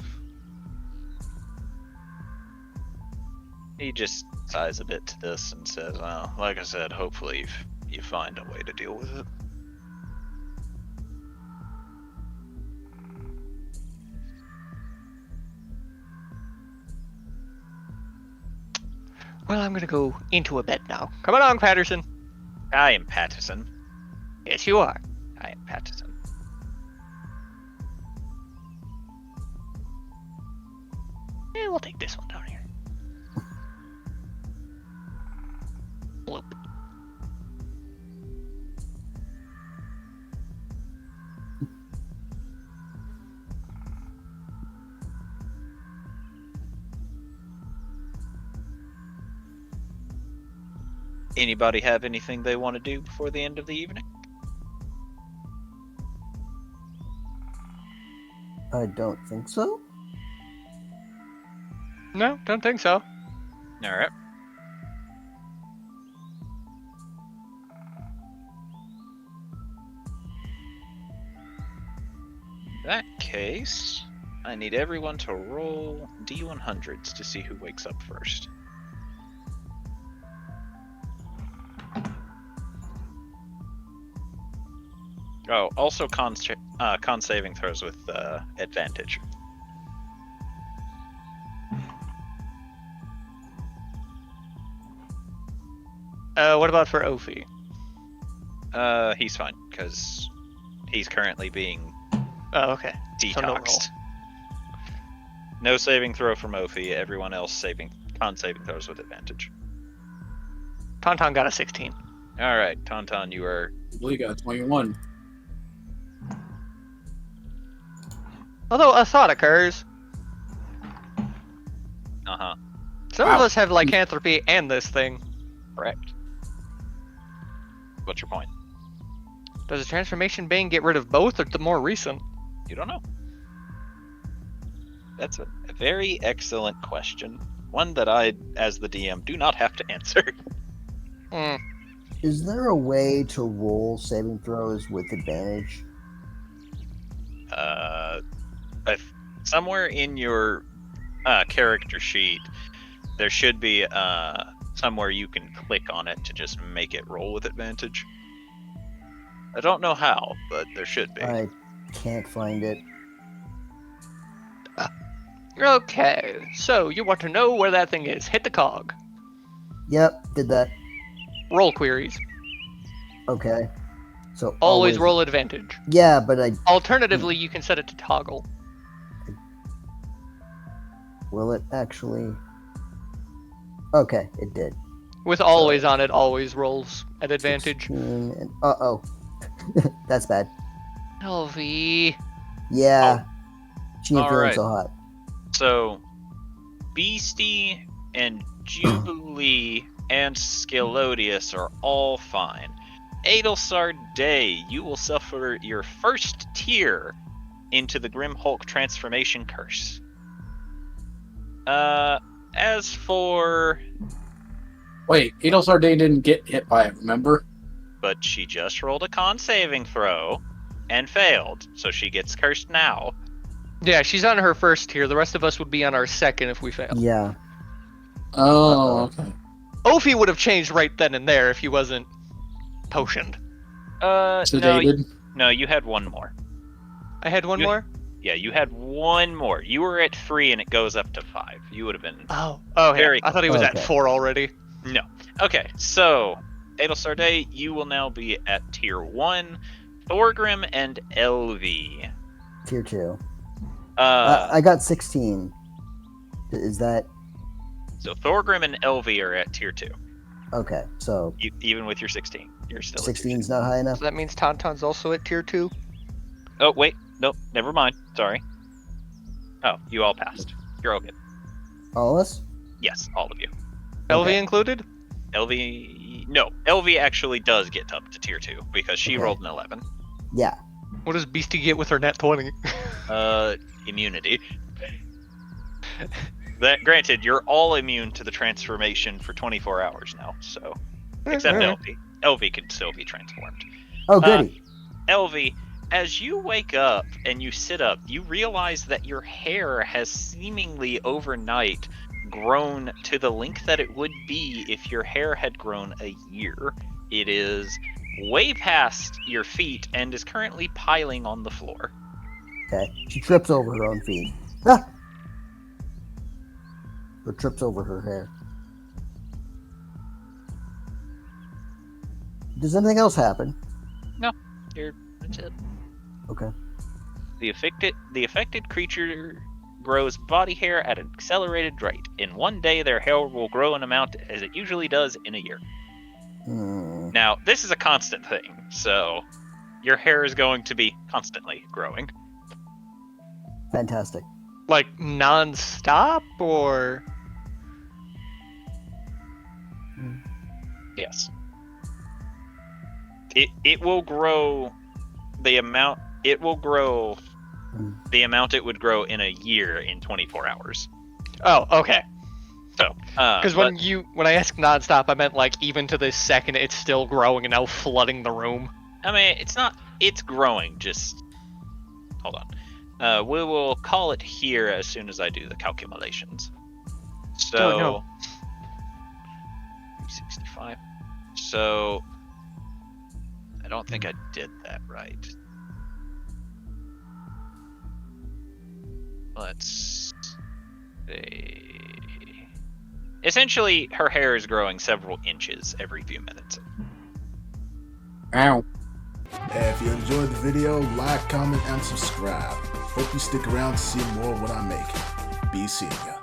He just sighs a bit to this and says, well, like I said, hopefully you find a way to deal with it. Well, I'm gonna go into a bed now. Come along, Patterson. I am Patterson. Yes, you are. I am Patterson. We'll take this one down here. Anybody have anything they want to do before the end of the evening? I don't think so. No, don't think so. All right. In that case, I need everyone to roll D100s to see who wakes up first. Oh, also con saving throws with advantage. What about for Ophi? He's fine because he's currently being Oh, okay. detoxed. So no roll. No saving throw from Ophi. Everyone else con saving throws with advantage. Tauntaun got a 16. All right, Tauntaun, you are. We got 21. Although a thought occurs. Some of Wow. us have lycanthropy and this thing. Correct. What's your point? Does the transformation bane get rid of both, or the more recent? You don't know. That's a very excellent question. One that I, as the DM, do not have to answer. Hmm. Is there a way to roll saving throws with advantage? Somewhere in your character sheet, there should be somewhere you can click on it to just make it roll with advantage. I don't know how, but there should be. I can't find it. Okay, so you want to know where that thing is. Hit the cog. Yep, did that. Roll queries. Okay. So Always roll advantage. Yeah, but I Alternatively, you can set it to toggle. will it actually. Okay, it did. With always on it, always rolls at advantage. 16 and uh-oh. That's bad. LV. Yeah. She ain't All feeling right. so hot. So, Beastie and Jubilee and Scalodius are all fine. Adelsar Day, you will suffer your first tear into the Grimhulk transformation curse. As for... Wait, Adel Sardane didn't get hit by it, remember? But she just rolled a con saving throw and failed, so she gets cursed now. Yeah, she's on her first tier. The rest of us would be on our second if we failed. Yeah. Oh, okay. Ophi would have changed right then and there if he wasn't potioned. Sedated. No, you had one more. I had one more? Yeah, you had one more. You were at 3 and it goes up to 5. You would have been... Oh, yeah. Very I thought he was at Okay. 4 already. No. Okay, so Adelsar Day, you will now be at tier 1. Thorgrim and Elvi. Tier 2. I got 16. Is that So Thorgrim and Elvi are at tier 2. okay? So Even with your 16, you're still at tier 16's not high enough. So that means Tauntaun's also at tier 2? 2. Oh, wait. Nope, never mind. Sorry. Oh, you all passed. You're all good. All of us? Yes, all of you. LV Okay. included? Elvi... No, Elvi actually does get up to tier 2 because she Okay. rolled an 11. Yeah. What does Beastie get with her net 20? Immunity. That granted, you're all immune to the transformation for 24 hours now, so except Alright. Elvi. Elvi can still be transformed. Oh, goody. Elvi, as you wake up and you sit up, you realize that your hair has seemingly overnight grown to the length that it would be if your hair had grown a year. It is way past your feet and is currently piling on the floor. Okay. She trips over her own feet. Ah! Or trips over her hair. Does anything else happen? That's it. Okay. The affected creature grows body hair at an accelerated rate. In one day, their hair will grow an amount as it usually does in a year. Hmm. Now, this is a constant thing, so your hair is going to be constantly growing. Fantastic. Like, non-stop, or... Yes. It will grow the amount it will grow the amount it would grow in a year in 24 hours. Oh, okay. So, Because when I asked nonstop, I meant like even to this second, it's still growing and now flooding the room. I mean, it's growing, just hold on. We will call it here as soon as I do the calculations. So, Oh, no. 65. So, I don't think I did that right. Let's see. Essentially, her hair is growing several inches every few minutes. Ow. If you enjoyed the video, like, comment, and subscribe. Hope you stick around to see more of what I make. Be seeing ya.